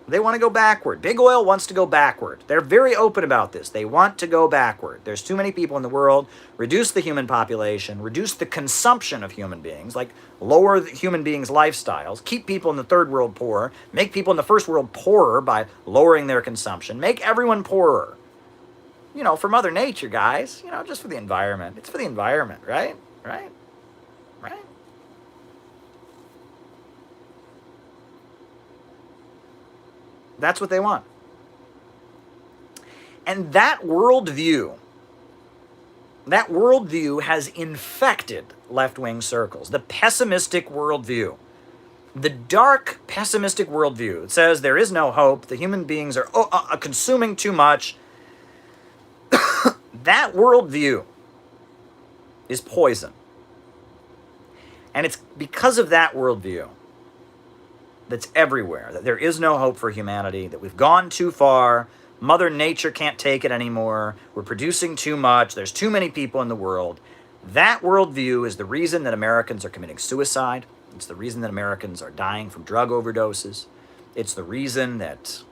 They want to go backward. Big oil wants to go backward. They're very open about this. They want to go backward. There's too many people in the world. Reduce the human population. Reduce the consumption of human beings. Like lower the human beings' lifestyles. Keep people in the third world poor. Make people in the first world poorer by lowering their consumption. Make everyone poorer. For Mother Nature, guys. Just for the environment. It's for the environment, right? Right? Right? That's what they want. And that worldview has infected left-wing circles. The pessimistic worldview. The dark, pessimistic worldview. It says there is no hope. The human beings are consuming too much. That worldview is poison. And it's because of that worldview that's everywhere, that there is no hope for humanity, that we've gone too far, Mother Nature can't take it anymore, we're producing too much, there's too many people in the world. That worldview is the reason that Americans are committing suicide. It's the reason that Americans are dying from drug overdoses. It's the reason that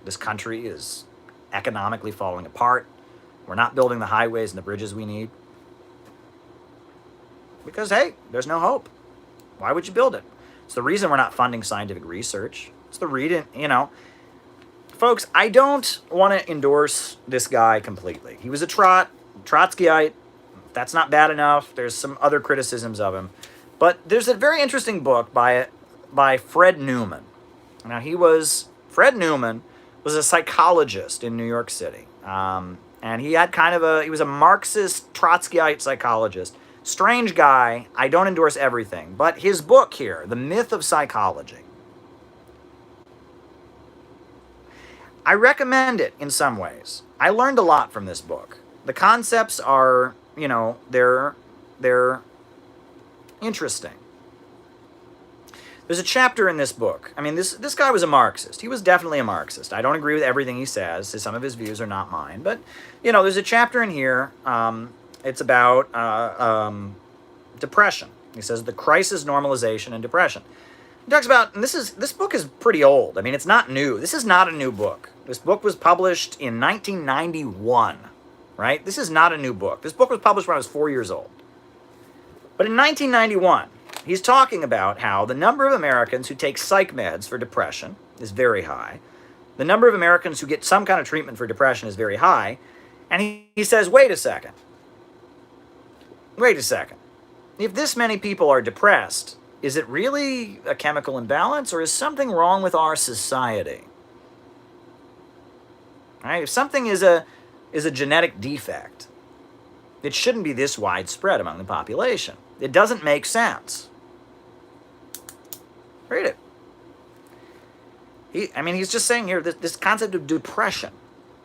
this country is economically falling apart. We're not building the highways and the bridges we need. Because, hey, there's no hope. Why would you build it? It's the reason we're not funding scientific research. It's the reason, Folks, I don't want to endorse this guy completely. He was a Trotskyite. That's not bad enough. There's some other criticisms of him. But there's a very interesting book by Fred Newman. Now, Fred Newman was a psychologist in New York City. And he had he was a Marxist Trotskyite psychologist. Strange guy. I don't endorse everything. But his book here, The Myth of Psychology, I recommend it in some ways. I learned a lot from this book. The concepts are, they're interesting. There's a chapter in this book. I mean, this guy was a Marxist. He was definitely a Marxist. I don't agree with everything he says. Some of his views are not mine. But, there's a chapter in here. It's about depression. He says the crisis, normalization, and depression. He talks about, and this book is pretty old. I mean, it's not new. This is not a new book. This book was published in 1991, right? This is not a new book. This book was published when I was 4 years old. But in 1991, he's talking about how the number of Americans who take psych meds for depression is very high. The number of Americans who get some kind of treatment for depression is very high. And he says, wait a second. If this many people are depressed, is it really a chemical imbalance, or is something wrong with our society? Right? If something is a genetic defect, it shouldn't be this widespread among the population. It doesn't make sense. Read it. He's just saying here this concept of depression,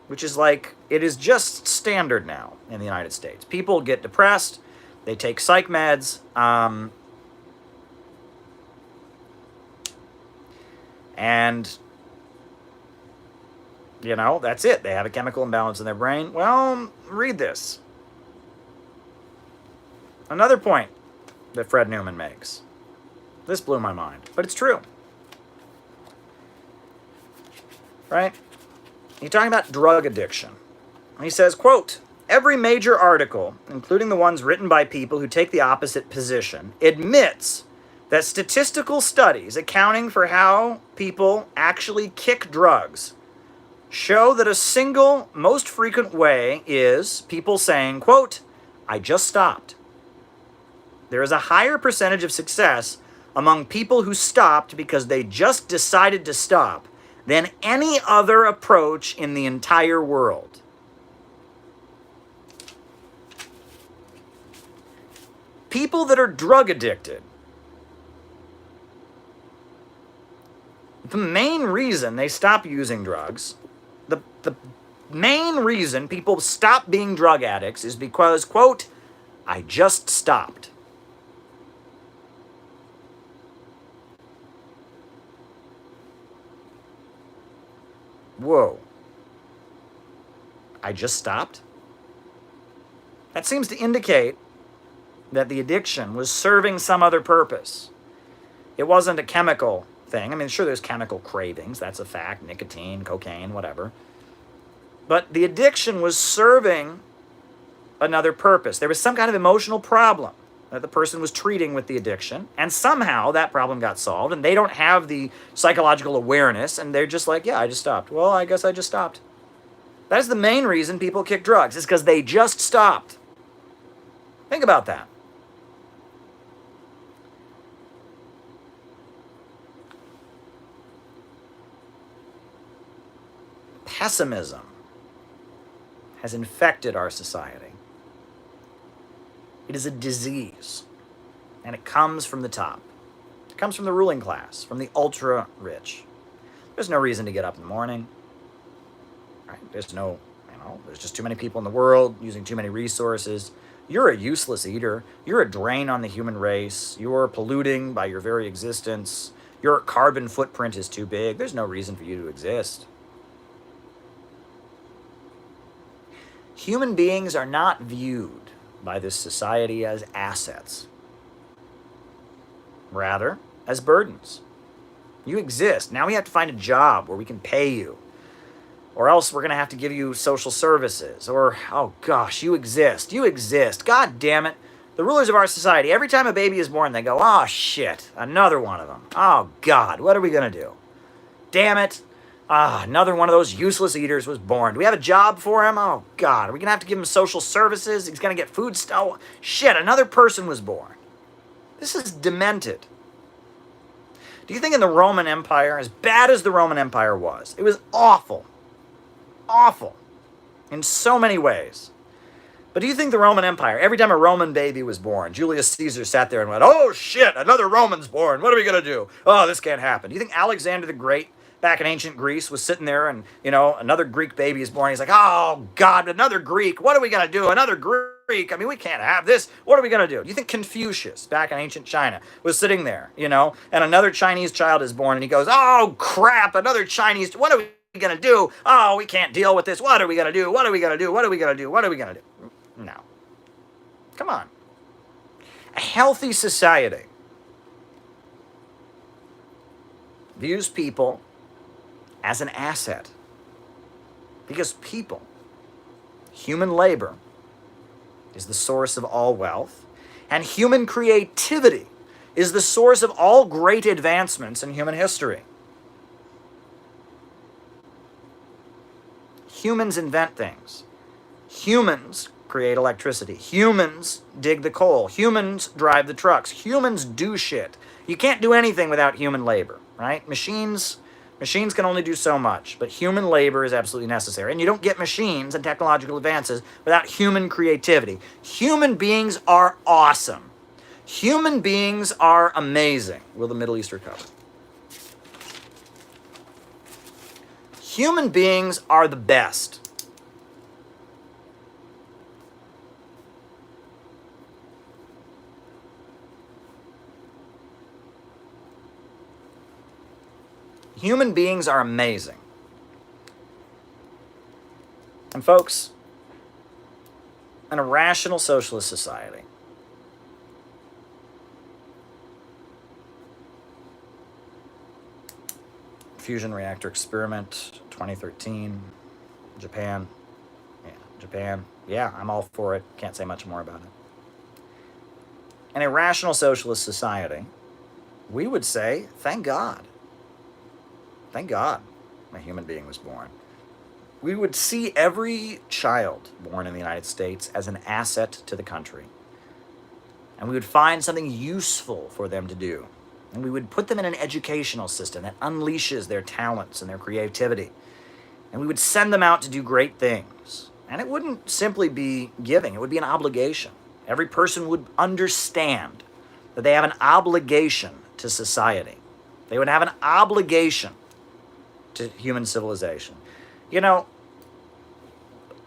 which is it is just standard now in the United States. People get depressed, they take psych meds, and, that's it. They have a chemical imbalance in their brain. Well, read this. Another point that Fred Newman makes. This blew my mind, but it's true. Right? He's talking about drug addiction. He says, quote, every major article, including the ones written by people who take the opposite position, admits that statistical studies accounting for how people actually kick drugs show that a single, most frequent way is people saying, quote, I just stopped. There is a higher percentage of success among people who stopped because they just decided to stop than any other approach in the entire world. People that are drug addicted, the main reason they stop using drugs, the main reason people stop being drug addicts is because, quote, I just stopped. Whoa. I just stopped? That seems to indicate that the addiction was serving some other purpose. It wasn't a chemical thing. I mean, sure, there's chemical cravings. That's a fact. Nicotine, cocaine, whatever. But the addiction was serving another purpose. There was some kind of emotional problem that the person was treating with the addiction, and somehow that problem got solved, and they don't have the psychological awareness, and they're just like, yeah, I just stopped. Well, I guess I just stopped. That is the main reason people kick drugs, is because they just stopped. Think about that. Pessimism has infected our society. It is a disease, and it comes from the top. It comes from the ruling class, from the ultra-rich. There's no reason to get up in the morning. Right? There's just too many people in the world using too many resources. You're a useless eater. You're a drain on the human race. You're polluting by your very existence. Your carbon footprint is too big. There's no reason for you to exist. Human beings are not viewed by this society as assets. rather as burdens. You exist. Now we have to find a job where we can pay you. Or else we're going to have to give you social services. Or, oh gosh, you exist. You exist. God damn it. The rulers of our society, every time a baby is born, they go, oh shit, another one of them. Oh God, what are we going to do? Damn it. Another one of those useless eaters was born. Do we have a job for him? Oh God, are we going to have to give him social services? He's going to get food stuff. Shit, another person was born. This is demented. Do you think in the Roman Empire, as bad as the Roman Empire was, it was awful. Awful. In so many ways. But do you think the Roman Empire, every time a Roman baby was born, Julius Caesar sat there and went, oh shit, another Roman's born. What are we going to do? Oh, this can't happen. Do you think Alexander the Great, back in ancient Greece, was sitting there and, another Greek baby is born. He's like, oh God, another Greek. What are we going to do? Another Greek. I mean, we can't have this. What are we going to do? Do you think Confucius, back in ancient China, was sitting there, and another Chinese child is born and he goes, oh crap, another Chinese, what are we going to do? Oh, we can't deal with this. What are we going to do? What are we going to do? What are we going to do? What are we going to do? No. Come on. A healthy society views people as an asset. Because people, human labor, is the source of all wealth, and human creativity is the source of all great advancements in human history. Humans invent things. Humans create electricity. Humans dig the coal. Humans drive the trucks. Humans do shit. You can't do anything without human labor, right? Machines can only do so much, but human labor is absolutely necessary. And you don't get machines and technological advances without human creativity. Human beings are awesome. Human beings are amazing. Will the Middle East recover? Human beings are the best. Human beings are amazing. And folks, in a rational socialist society, fusion reactor experiment, 2013, Japan. Japan. Yeah, I'm all for it. Can't say much more about it. In a rational socialist society, we would say, thank God. Thank God a human being was born. We would see every child born in the United States as an asset to the country. And we would find something useful for them to do. And we would put them in an educational system that unleashes their talents and their creativity. And we would send them out to do great things. And it wouldn't simply be giving, it would be an obligation. Every person would understand that they have an obligation to society. They would have an obligation to human civilization. There's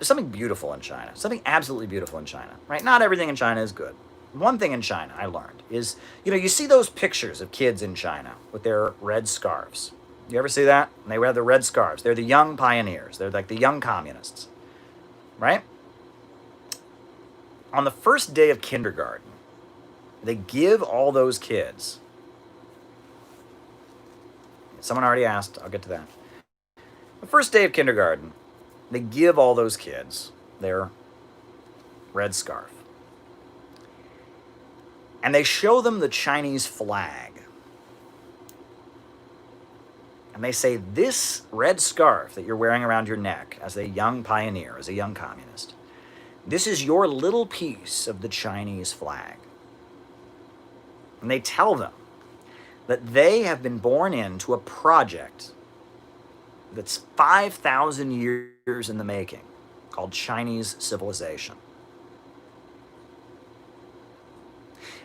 something beautiful in China, something absolutely beautiful in China, right? Not everything in China is good. One thing in China I learned is, you see those pictures of kids in China with their red scarves. You ever see that? And they wear the red scarves. They're the young pioneers. They're like the young communists, right? On the first day of kindergarten, they give all those kids. Someone already asked. I'll get to that. The first day of kindergarten, they give all those kids their red scarf. And they show them the Chinese flag. And they say, this red scarf that you're wearing around your neck as a young pioneer, as a young communist, this is your little piece of the Chinese flag. And they tell them that they have been born into a project that's 5,000 years in the making, called Chinese civilization.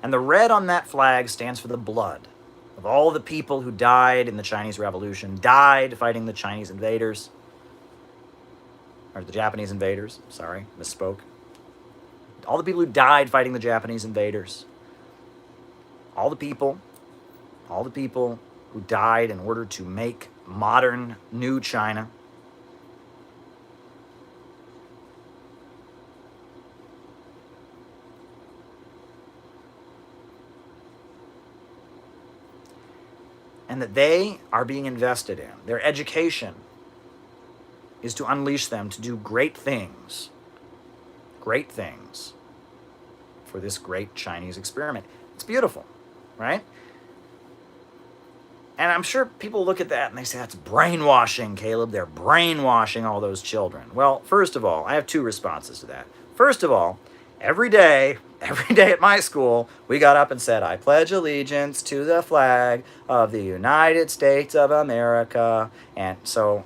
And the red on that flag stands for the blood of all the people who died in the Chinese Revolution, died fighting the Chinese invaders, or the Japanese invaders, sorry, misspoke. All the people who died fighting the Japanese invaders, all the people who died in order to make modern, new China. and that they are being invested in. Their education is to unleash them to do great things for this great Chinese experiment. It's beautiful, right? And I'm sure people look at that and they say, that's brainwashing, Caleb. They're brainwashing all those children. Well, first of all, I have two responses to that. First of all, every day at my school, we got up and said, I pledge allegiance to the flag of the United States of America. And so,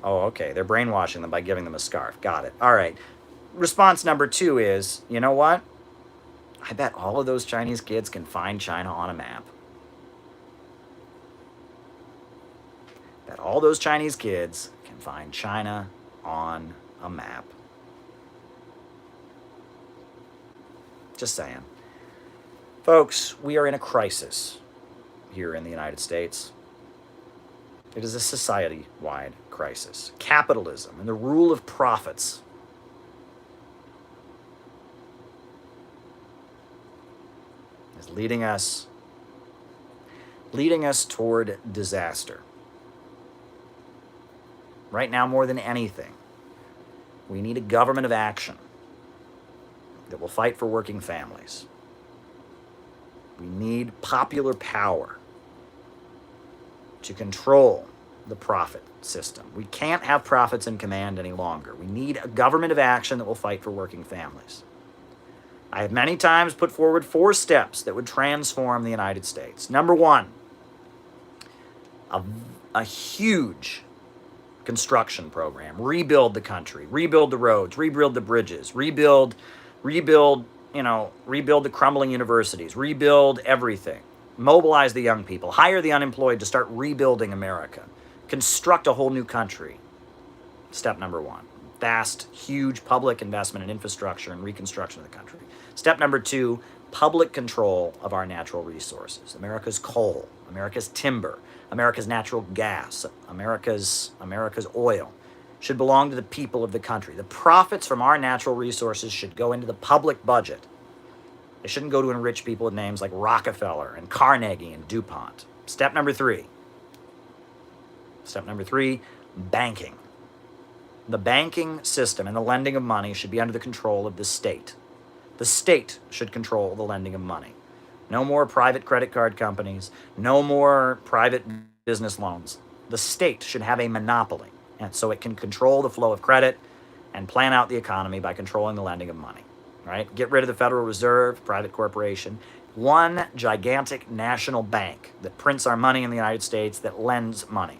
okay, they're brainwashing them by giving them a scarf. Got it. All right. Response number two is, you know what? I bet all of those Chinese kids can find China on a map. That all those Chinese kids can find China on a map. Just saying. Folks, we are in a crisis here in the United States. It is a society-wide crisis. Capitalism and the rule of profits is leading us toward disaster. Right now, more than anything, we need a government of action that will fight for working families. We need popular power to control the profit system. We can't have profits in command any longer. We need a government of action that will fight for working families. I have many times put forward 4 steps that would transform the United States. Number 1, a huge construction program. Rebuild the country, rebuild the roads, rebuild the bridges, rebuild the crumbling universities, rebuild everything. Mobilize the young people, hire the unemployed to start rebuilding America. Construct a whole new country. Step number 1. Vast, huge public investment in infrastructure and reconstruction of the country. Step number 2, public control of our natural resources. America's coal, America's timber, America's natural gas, America's oil should belong to the people of the country. The profits from our natural resources should go into the public budget. They shouldn't go to enrich people with names like Rockefeller and Carnegie and DuPont. Step number 3, banking. The banking system and the lending of money should be under the control of the state. The state should control the lending of money. No more private credit card companies. No more private business loans. The state should have a monopoly, and so it can control the flow of credit and plan out the economy by controlling the lending of money. Right? Get rid of the Federal Reserve, private corporation. One gigantic national bank that prints our money in the United States, that lends money.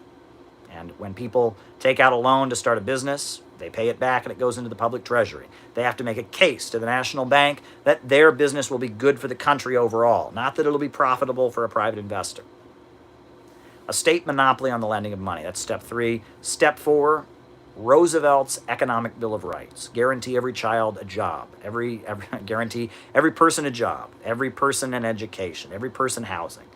And when people take out a loan to start a business, they pay it back and it goes into the public treasury. They have to make a case to the national bank that their business will be good for the country overall, not that it'll be profitable for a private investor. A state monopoly on the lending of money. That's step 3. Step 4, Roosevelt's Economic Bill of Rights. Guarantee every child a job. Guarantee every person a job. Every person an education. Every person housing.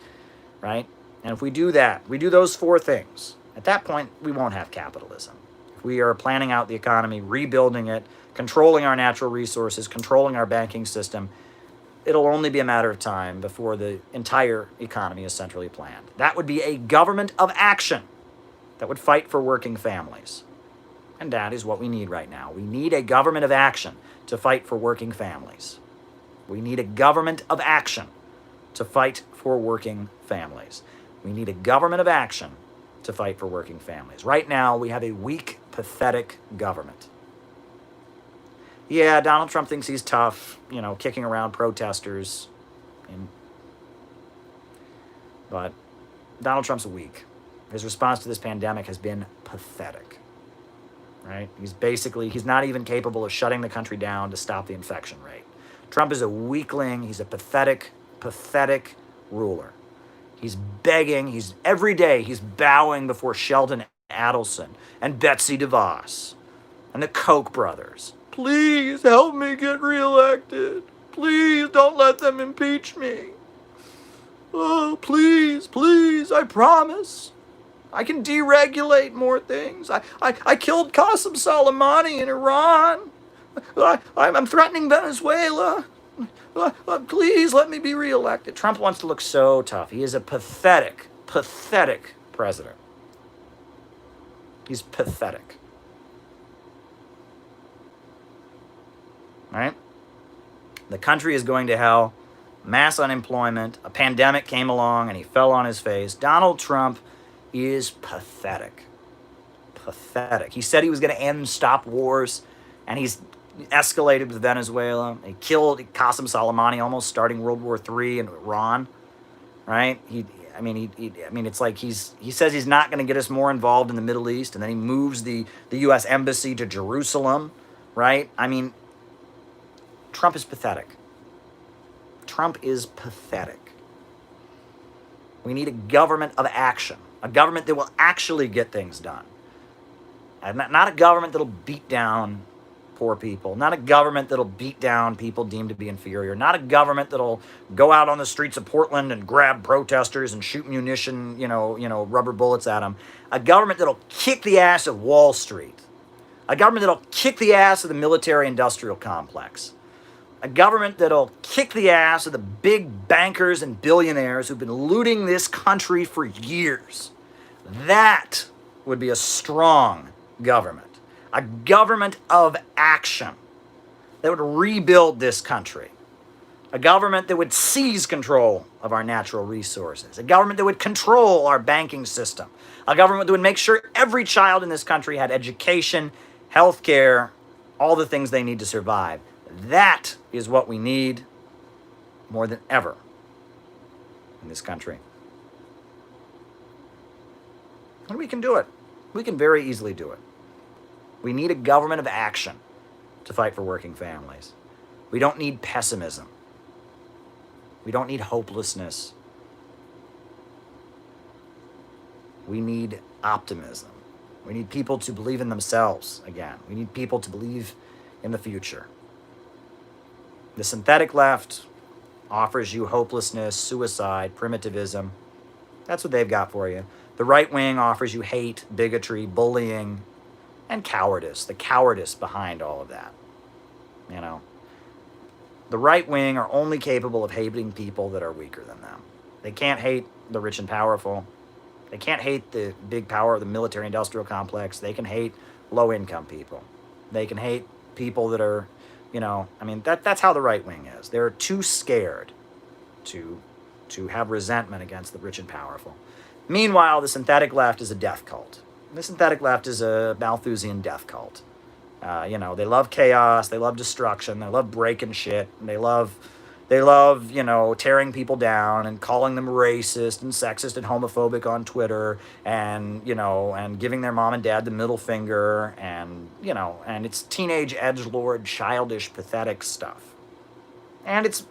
Right? And if we do that, we do those 4 things, at that point, we won't have capitalism. If we are planning out the economy, rebuilding it, controlling our natural resources, controlling our banking system, it'll only be a matter of time before the entire economy is centrally planned. That would be a government of action that would fight for working families. And that is what we need right now. We need a government of action to fight for working families. We need a government of action to fight for working families. We need a government of action to fight for working families. Right now, we have a weak, pathetic government. Yeah, Donald Trump thinks he's tough, kicking around protesters. But Donald Trump's weak. His response to this pandemic has been pathetic. Right? He's not even capable of shutting the country down to stop the infection rate. Trump is a weakling. He's a pathetic, pathetic ruler. He's begging, every day he's bowing before Sheldon Adelson and Betsy DeVos and the Koch brothers. Please help me get reelected. Please don't let them impeach me. Oh, please, I promise. I can deregulate more things. I killed Qasem Soleimani in Iran. I'm threatening Venezuela. Please let me be reelected. Trump wants to look so tough. He is a pathetic pathetic president. He's pathetic. Right? The country is going to hell. Mass unemployment. A pandemic came along and he fell on his face. Donald Trump is pathetic. Pathetic. He said he was going to stop wars, and he's escalated with Venezuela. He killed Qasem Soleimani, almost starting World War III in Iran. Right? It's like he says he's not going to get us more involved in the Middle East, and then he moves the U.S. embassy to Jerusalem. Right? I mean, Trump is pathetic. Trump is pathetic. We need a government of action, a government that will actually get things done. And not a government that'll beat down poor people, not a government that'll beat down people deemed to be inferior, not a government that'll go out on the streets of Portland and grab protesters and shoot munition, rubber bullets at them. A government that'll kick the ass of Wall Street. A government that'll kick the ass of the military-industrial complex. A government that'll kick the ass of the big bankers and billionaires who've been looting this country for years. That would be a strong government. A government of action that would rebuild this country. A government that would seize control of our natural resources. A government that would control our banking system. A government that would make sure every child in this country had education, health care, all the things they need to survive. That is what we need more than ever in this country. And we can do it. We can very easily do it. We need a government of action to fight for working families. We don't need pessimism. We don't need hopelessness. We need optimism. We need people to believe in themselves again. We need people to believe in the future. The synthetic left offers you hopelessness, suicide, primitivism. That's what they've got for you. The right wing offers you hate, bigotry, bullying, and cowardice. The cowardice behind all of that. The right wing are only capable of hating people that are weaker than them. They can't hate the rich and powerful. They can't hate the big power of the military-industrial complex. They can hate low-income people. They can hate people that are, that's how the right wing is. They're too scared to have resentment against the rich and powerful. Meanwhile, the synthetic left is a death cult. The synthetic left is a Malthusian death cult. They love chaos. They love destruction. They love breaking shit. They love, tearing people down and calling them racist and sexist and homophobic on Twitter and giving their mom and dad the middle finger and it's teenage edgelord, childish, pathetic stuff. And it's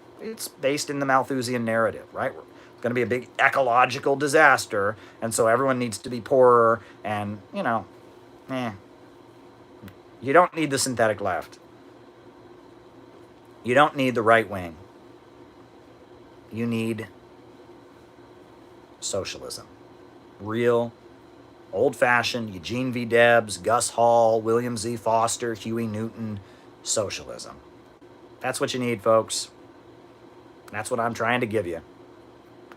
based in the Malthusian narrative, right? It's going to be a big ecological disaster, and so everyone needs to be poorer and, You don't need the synthetic left. You don't need the right wing. You need socialism. Real, old-fashioned, Eugene V. Debs, Gus Hall, William Z. Foster, Huey Newton socialism. That's what you need, folks. That's what I'm trying to give you.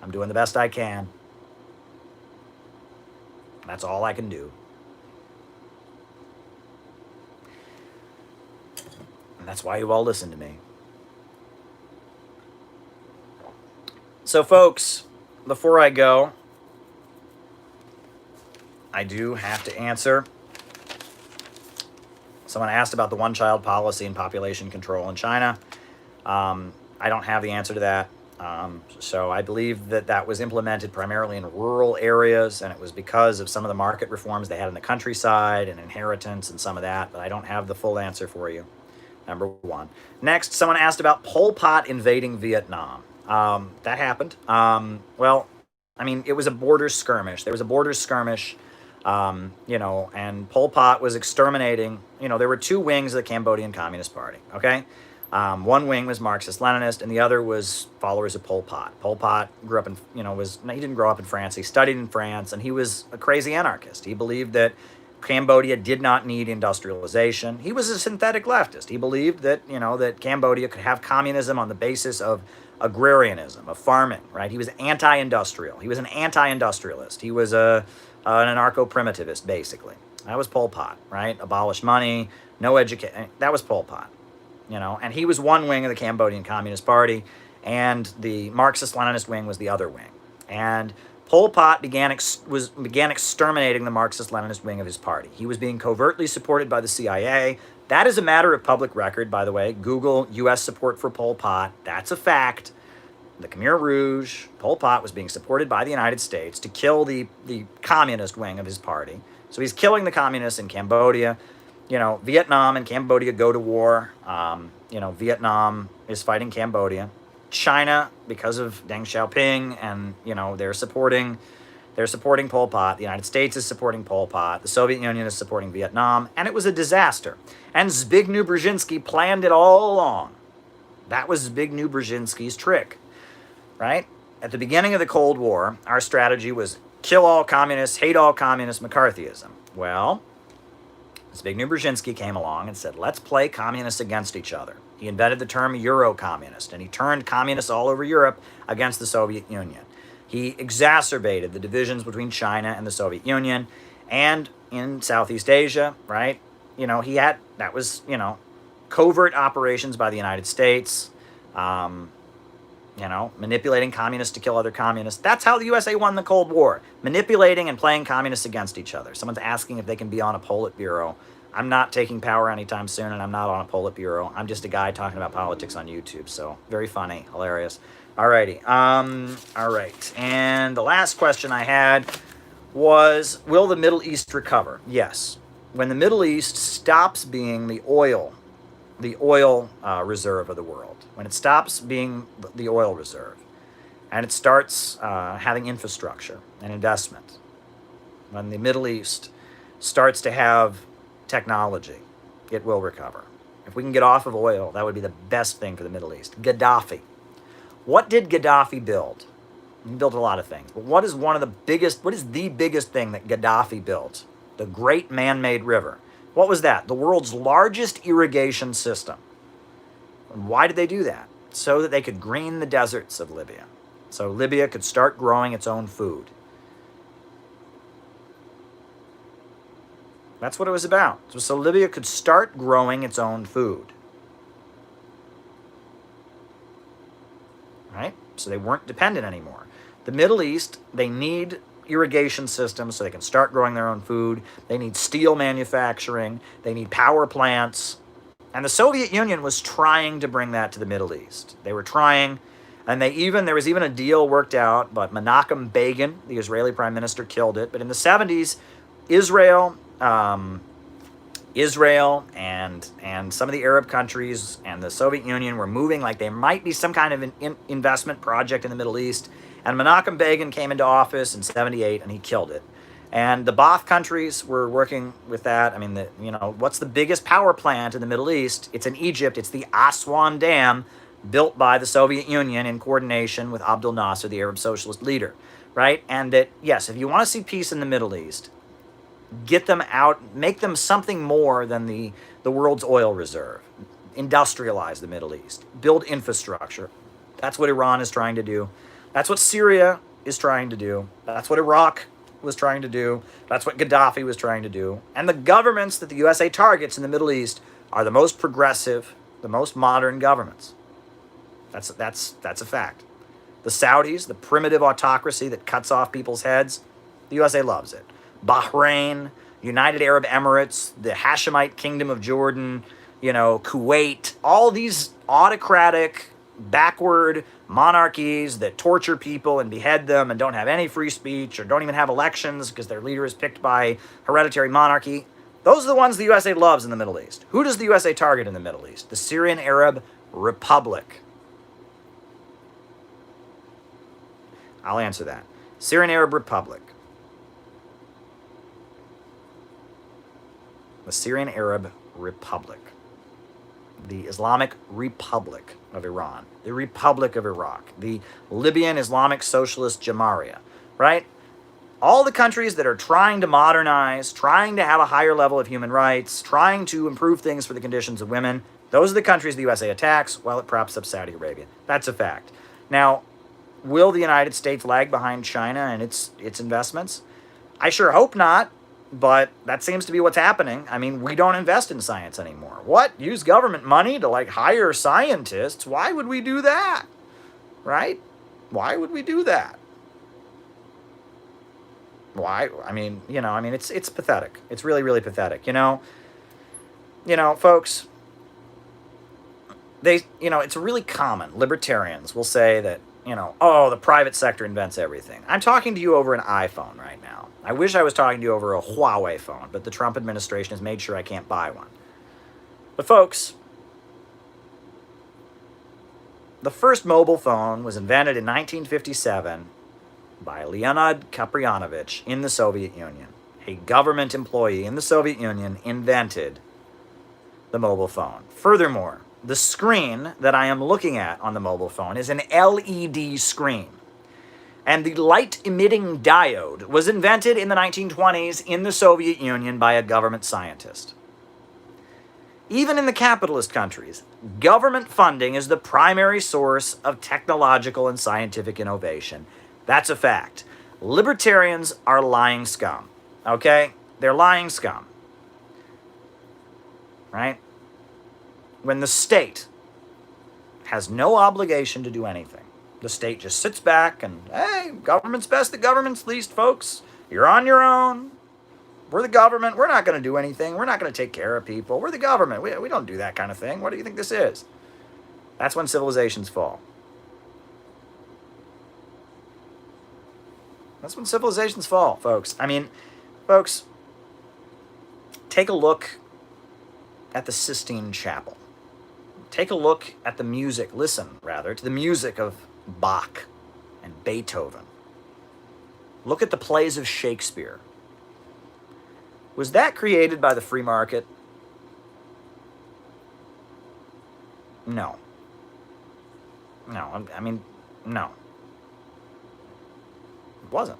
I'm doing the best I can. That's all I can do. And that's why you all listen to me. So, folks, before I go, I do have to answer. Someone asked about the one-child policy and population control in China. I don't have the answer to that. So I believe that was implemented primarily in rural areas, and it was because of some of the market reforms they had in the countryside and inheritance and some of that, but I don't have the full answer for you, number one. Next, someone asked about Pol Pot invading Vietnam. That happened. It was a border skirmish. There was a border skirmish, and Pol Pot was exterminating, there were two wings of the Cambodian Communist Party, okay? One wing was Marxist-Leninist, and the other was followers of Pol Pot. Pol Pot grew up in, he didn't grow up in France. He studied in France, and he was a crazy anarchist. He believed that Cambodia did not need industrialization. He was a synthetic leftist. He believed that, that Cambodia could have communism on the basis of agrarianism, of farming, right? He was anti-industrial. He was an anti-industrialist. He was an anarcho-primitivist, basically. That was Pol Pot, right? Abolish money, no education. That was Pol Pot, and he was one wing of the Cambodian Communist Party, and the Marxist-Leninist wing was the other wing. And Pol Pot began exterminating the Marxist-Leninist wing of his party. He was being covertly supported by the CIA. That is a matter of public record, by the way. Google U.S. support for Pol Pot. That's a fact. The Khmer Rouge, Pol Pot was being supported by the United States to kill the communist wing of his party. So he's killing the communists in Cambodia. Vietnam and Cambodia go to war. Vietnam is fighting Cambodia. China, because of Deng Xiaoping, and they're supporting Pol Pot. The United States is supporting Pol Pot. The Soviet Union is supporting Vietnam, and it was a disaster. And Zbigniew Brzezinski planned it all along. That was Zbigniew Brzezinski's trick, right? At the beginning of the Cold War, our strategy was kill all communists, hate all communists, McCarthyism. Well, Zbigniew Brzezinski came along and said, let's play communists against each other. He invented the term Euro-communist, and he turned communists all over Europe against the Soviet Union. He exacerbated the divisions between China and the Soviet Union, and in Southeast Asia, right? That was covert operations by the United States, manipulating communists to kill other communists. That's how the USA won the Cold War, manipulating and playing communists against each other. Someone's asking if they can be on a Politburo. I'm not taking power anytime soon, and I'm not on a Politburo. I'm just a guy talking about politics on YouTube, so very funny, hilarious. Alrighty, all right. And the last question I had was, will the Middle East recover? Yes. When the Middle East stops being the oil reserve of the world, when it stops being the oil reserve, and it starts having infrastructure and investment, when the Middle East starts to have technology, it will recover. If we can get off of oil, that would be the best thing for the Middle East. Gaddafi. What did Gaddafi build? He built a lot of things, but what is the biggest thing that Gaddafi built? The Great Man-Made River. What was that? The world's largest irrigation system. And why did they do that? So that they could green the deserts of Libya. So Libya could start growing its own food. That's what it was about. So Libya could start growing its own food. Right? So they weren't dependent anymore. The Middle East, they need irrigation systems so they can start growing their own food. They need steel manufacturing. They need power plants. And the Soviet Union was trying to bring that to the Middle East. They were trying, and there was even a deal worked out, but Menachem Begin, the Israeli prime minister, killed it. But in the 70s, Israel and some of the Arab countries and the Soviet Union were moving like there might be some kind of an investment project in the Middle East. And Menachem Begin came into office in 78, and he killed it. And the Ba'ath countries were working with that. I mean, what's the biggest power plant in the Middle East? It's in Egypt. It's the Aswan Dam, built by the Soviet Union in coordination with Abdel Nasser, the Arab socialist leader, right? And that, yes, if you want to see peace in the Middle East, get them out, make them something more than the world's oil reserve. Industrialize the Middle East. Build infrastructure. That's what Iran is trying to do. That's what Syria is trying to do. That's what Iraq was trying to do. That's what Gaddafi was trying to do. And the governments that the USA targets in the Middle East are the most progressive, the most modern governments. That's a fact. The Saudis, the primitive autocracy that cuts off people's heads, the USA loves it. Bahrain, United Arab Emirates, the Hashemite Kingdom of Jordan, Kuwait, all these autocratic, backward monarchies that torture people and behead them and don't have any free speech or don't even have elections because their leader is picked by hereditary monarchy. Those are the ones the USA loves in the Middle East. Who does the USA target in the Middle East? The Syrian Arab Republic. I'll answer that. Syrian Arab Republic. The Syrian Arab Republic. The Islamic Republic of Iran, the Republic of Iraq, the Libyan Islamic Socialist Jamahiriya, right? All the countries that are trying to modernize, trying to have a higher level of human rights, trying to improve things for the conditions of women, those are the countries the USA attacks while it props up Saudi Arabia. That's a fact. Now, will the United States lag behind China and its investments? I sure hope not, but that seems to be what's happening. I mean, we don't invest in science anymore. What? Use government money to, like, hire scientists? Why would we do that? Right? Why would we do that? Why? I mean, it's pathetic. It's really, really pathetic. Folks, it's really common. Libertarians will say that, oh, the private sector invents everything. I'm talking to you over an iPhone right now. I wish I was talking to you over a Huawei phone, but the Trump administration has made sure I can't buy one. But folks, the first mobile phone was invented in 1957 by Leonid Kaprianovich in the Soviet Union. A government employee in the Soviet Union invented the mobile phone. Furthermore, the screen that I am looking at on the mobile phone is an LED screen. And the light-emitting diode was invented in the 1920s in the Soviet Union by a government scientist. Even in the capitalist countries, government funding is the primary source of technological and scientific innovation. That's a fact. Libertarians are lying scum, okay? They're lying scum, right? When the state has no obligation to do anything, the state just sits back and, hey, government's best, the government's least, folks. You're on your own. We're the government. We're not going to do anything. We're not going to take care of people. We're the government. We don't do that kind of thing. What do you think this is? That's when civilizations fall. That's when civilizations fall, folks. I mean, folks, take a look at the Sistine Chapel. Take a look at the music, listen, rather, to the music of Bach and Beethoven. Look at the plays of Shakespeare. Was that created by the free market? No. No, no. It wasn't.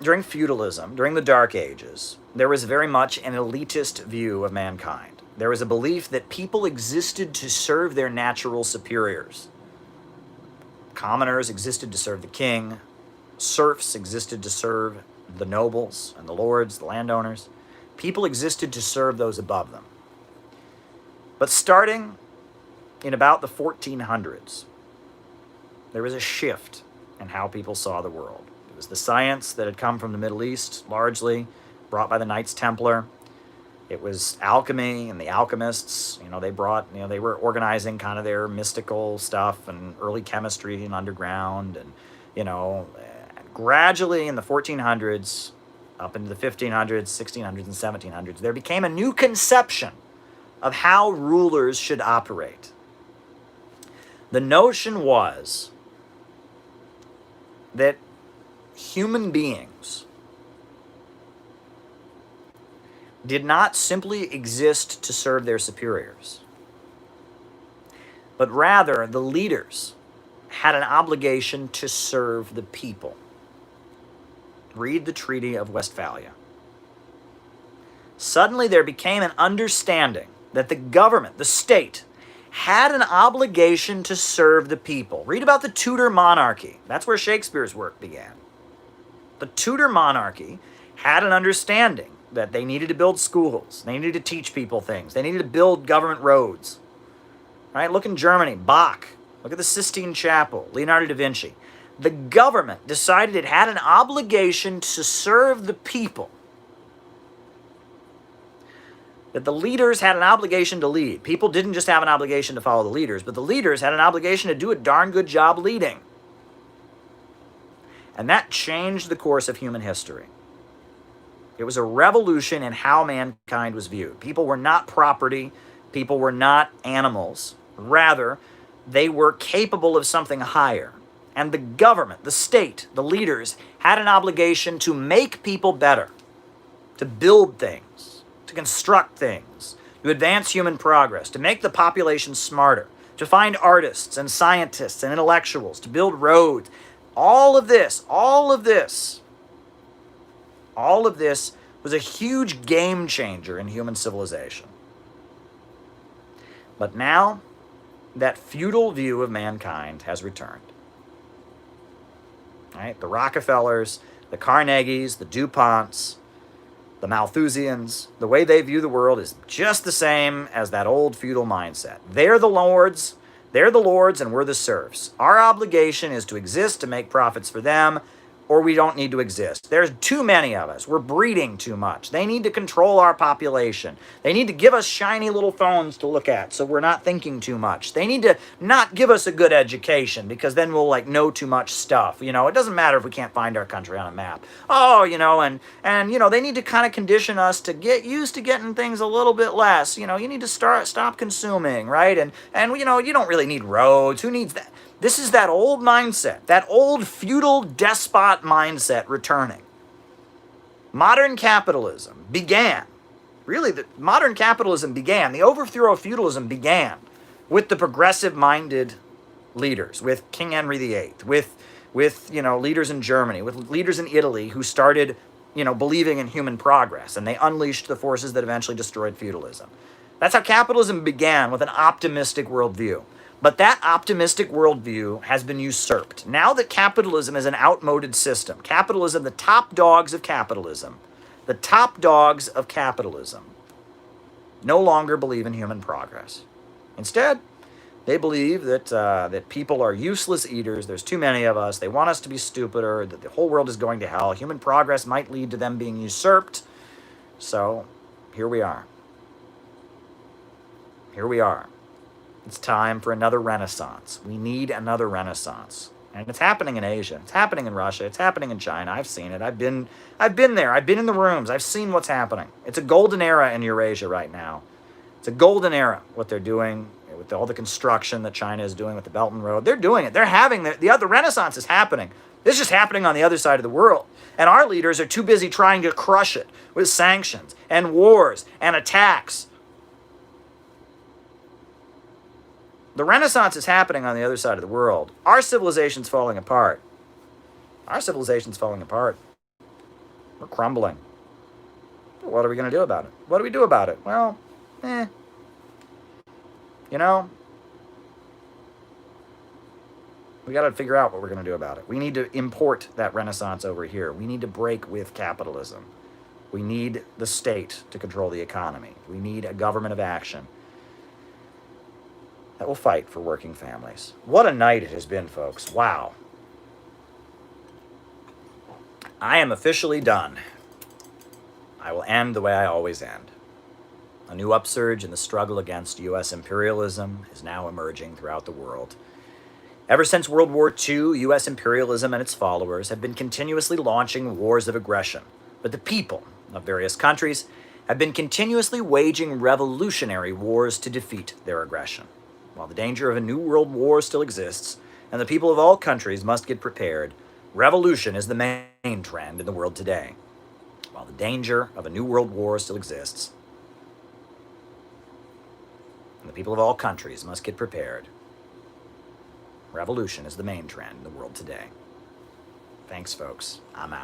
During feudalism, during the Dark Ages, there was very much an elitist view of mankind. There was a belief that people existed to serve their natural superiors. Commoners existed to serve the king. Serfs existed to serve the nobles and the lords, the landowners. People existed to serve those above them. But starting in about the 1400s, there was a shift in how people saw the world. It was the science that had come from the Middle East, largely brought by the Knights Templar. It was alchemy and the alchemists. They were organizing kind of their mystical stuff and early chemistry and underground. And, gradually in the 1400s, up into the 1500s, 1600s, and 1700s, there became a new conception of how rulers should operate. The notion was that human beings did not simply exist to serve their superiors, but rather the leaders had an obligation to serve the people. Read the Treaty of Westphalia. Suddenly there became an understanding that the government, the state, had an obligation to serve the people. Read about the Tudor monarchy. That's where Shakespeare's work began. The Tudor monarchy had an understanding that they needed to build schools. They needed to teach people things. They needed to build government roads. Right? Look in Germany, Bach. Look at the Sistine Chapel, Leonardo da Vinci. The government decided it had an obligation to serve the people. That the leaders had an obligation to lead. People didn't just have an obligation to follow the leaders, but the leaders had an obligation to do a darn good job leading. And that changed the course of human history. It was a revolution in how mankind was viewed. People were not property. People were not animals. Rather, they were capable of something higher. And the government, the state, the leaders had an obligation to make people better, to build things, to construct things, to advance human progress, to make the population smarter, to find artists and scientists and intellectuals, to build roads. All of this was a huge game changer in human civilization. But now, that feudal view of mankind has returned. Right? The Rockefellers, the Carnegies, the DuPonts, the Malthusians, the way they view the world is just the same as that old feudal mindset. They're the lords, and we're the serfs. Our obligation is to exist to make profits for them, or we don't need to exist. There's too many of us. We're breeding too much. They need to control our population. They need to give us shiny little phones to look at so we're not thinking too much. They need to not give us a good education because then we'll know too much stuff. It doesn't matter if we can't find our country on a map. They need to kind of condition us to get used to getting things a little bit less. You need to stop consuming, right? And you don't really need roads. Who needs that? This is that old mindset, that old feudal despot mindset returning. Modern capitalism began, the overthrow of feudalism began with the progressive-minded leaders, with King Henry VIII, with leaders in Germany, with leaders in Italy who started, believing in human progress, and they unleashed the forces that eventually destroyed feudalism. That's how capitalism began, with an optimistic worldview. But that optimistic worldview has been usurped. Now that capitalism is an outmoded system, the top dogs of capitalism, no longer believe in human progress. Instead, they believe that people are useless eaters, there's too many of us, they want us to be stupider, that the whole world is going to hell, human progress might lead to them being usurped. So, here we are. It's time for another renaissance. We need another renaissance. And it's happening in Asia. It's happening in Russia. It's happening in China. I've seen it. I've been there. I've been in the rooms. I've seen what's happening. It's a golden era in Eurasia right now. It's a golden era, what they're doing with all the construction that China is doing with the Belt and Road. They're doing it. They're having the renaissance is happening. This is just happening on the other side of the world. And our leaders are too busy trying to crush it with sanctions and wars and attacks. The Renaissance is happening on the other side of the world. Our civilization's falling apart. We're crumbling. What are we going to do about it? What do we do about it? Well, we got to figure out what we're going to do about it. We need to import that Renaissance over here. We need to break with capitalism. We need the state to control the economy. We need a government of action that will fight for working families. What a night it has been, folks. Wow. I am officially done. I will end the way I always end. A new upsurge in the struggle against U.S. imperialism is now emerging throughout the world. Ever since World War II, U.S. imperialism and its followers have been continuously launching wars of aggression. But the people of various countries have been continuously waging revolutionary wars to defeat their aggression. While the danger of a new world war still exists, and the people of all countries must get prepared, revolution is the main trend in the world today. While the danger of a new world war still exists, and the people of all countries must get prepared, revolution is the main trend in the world today. Thanks, folks. I'm out.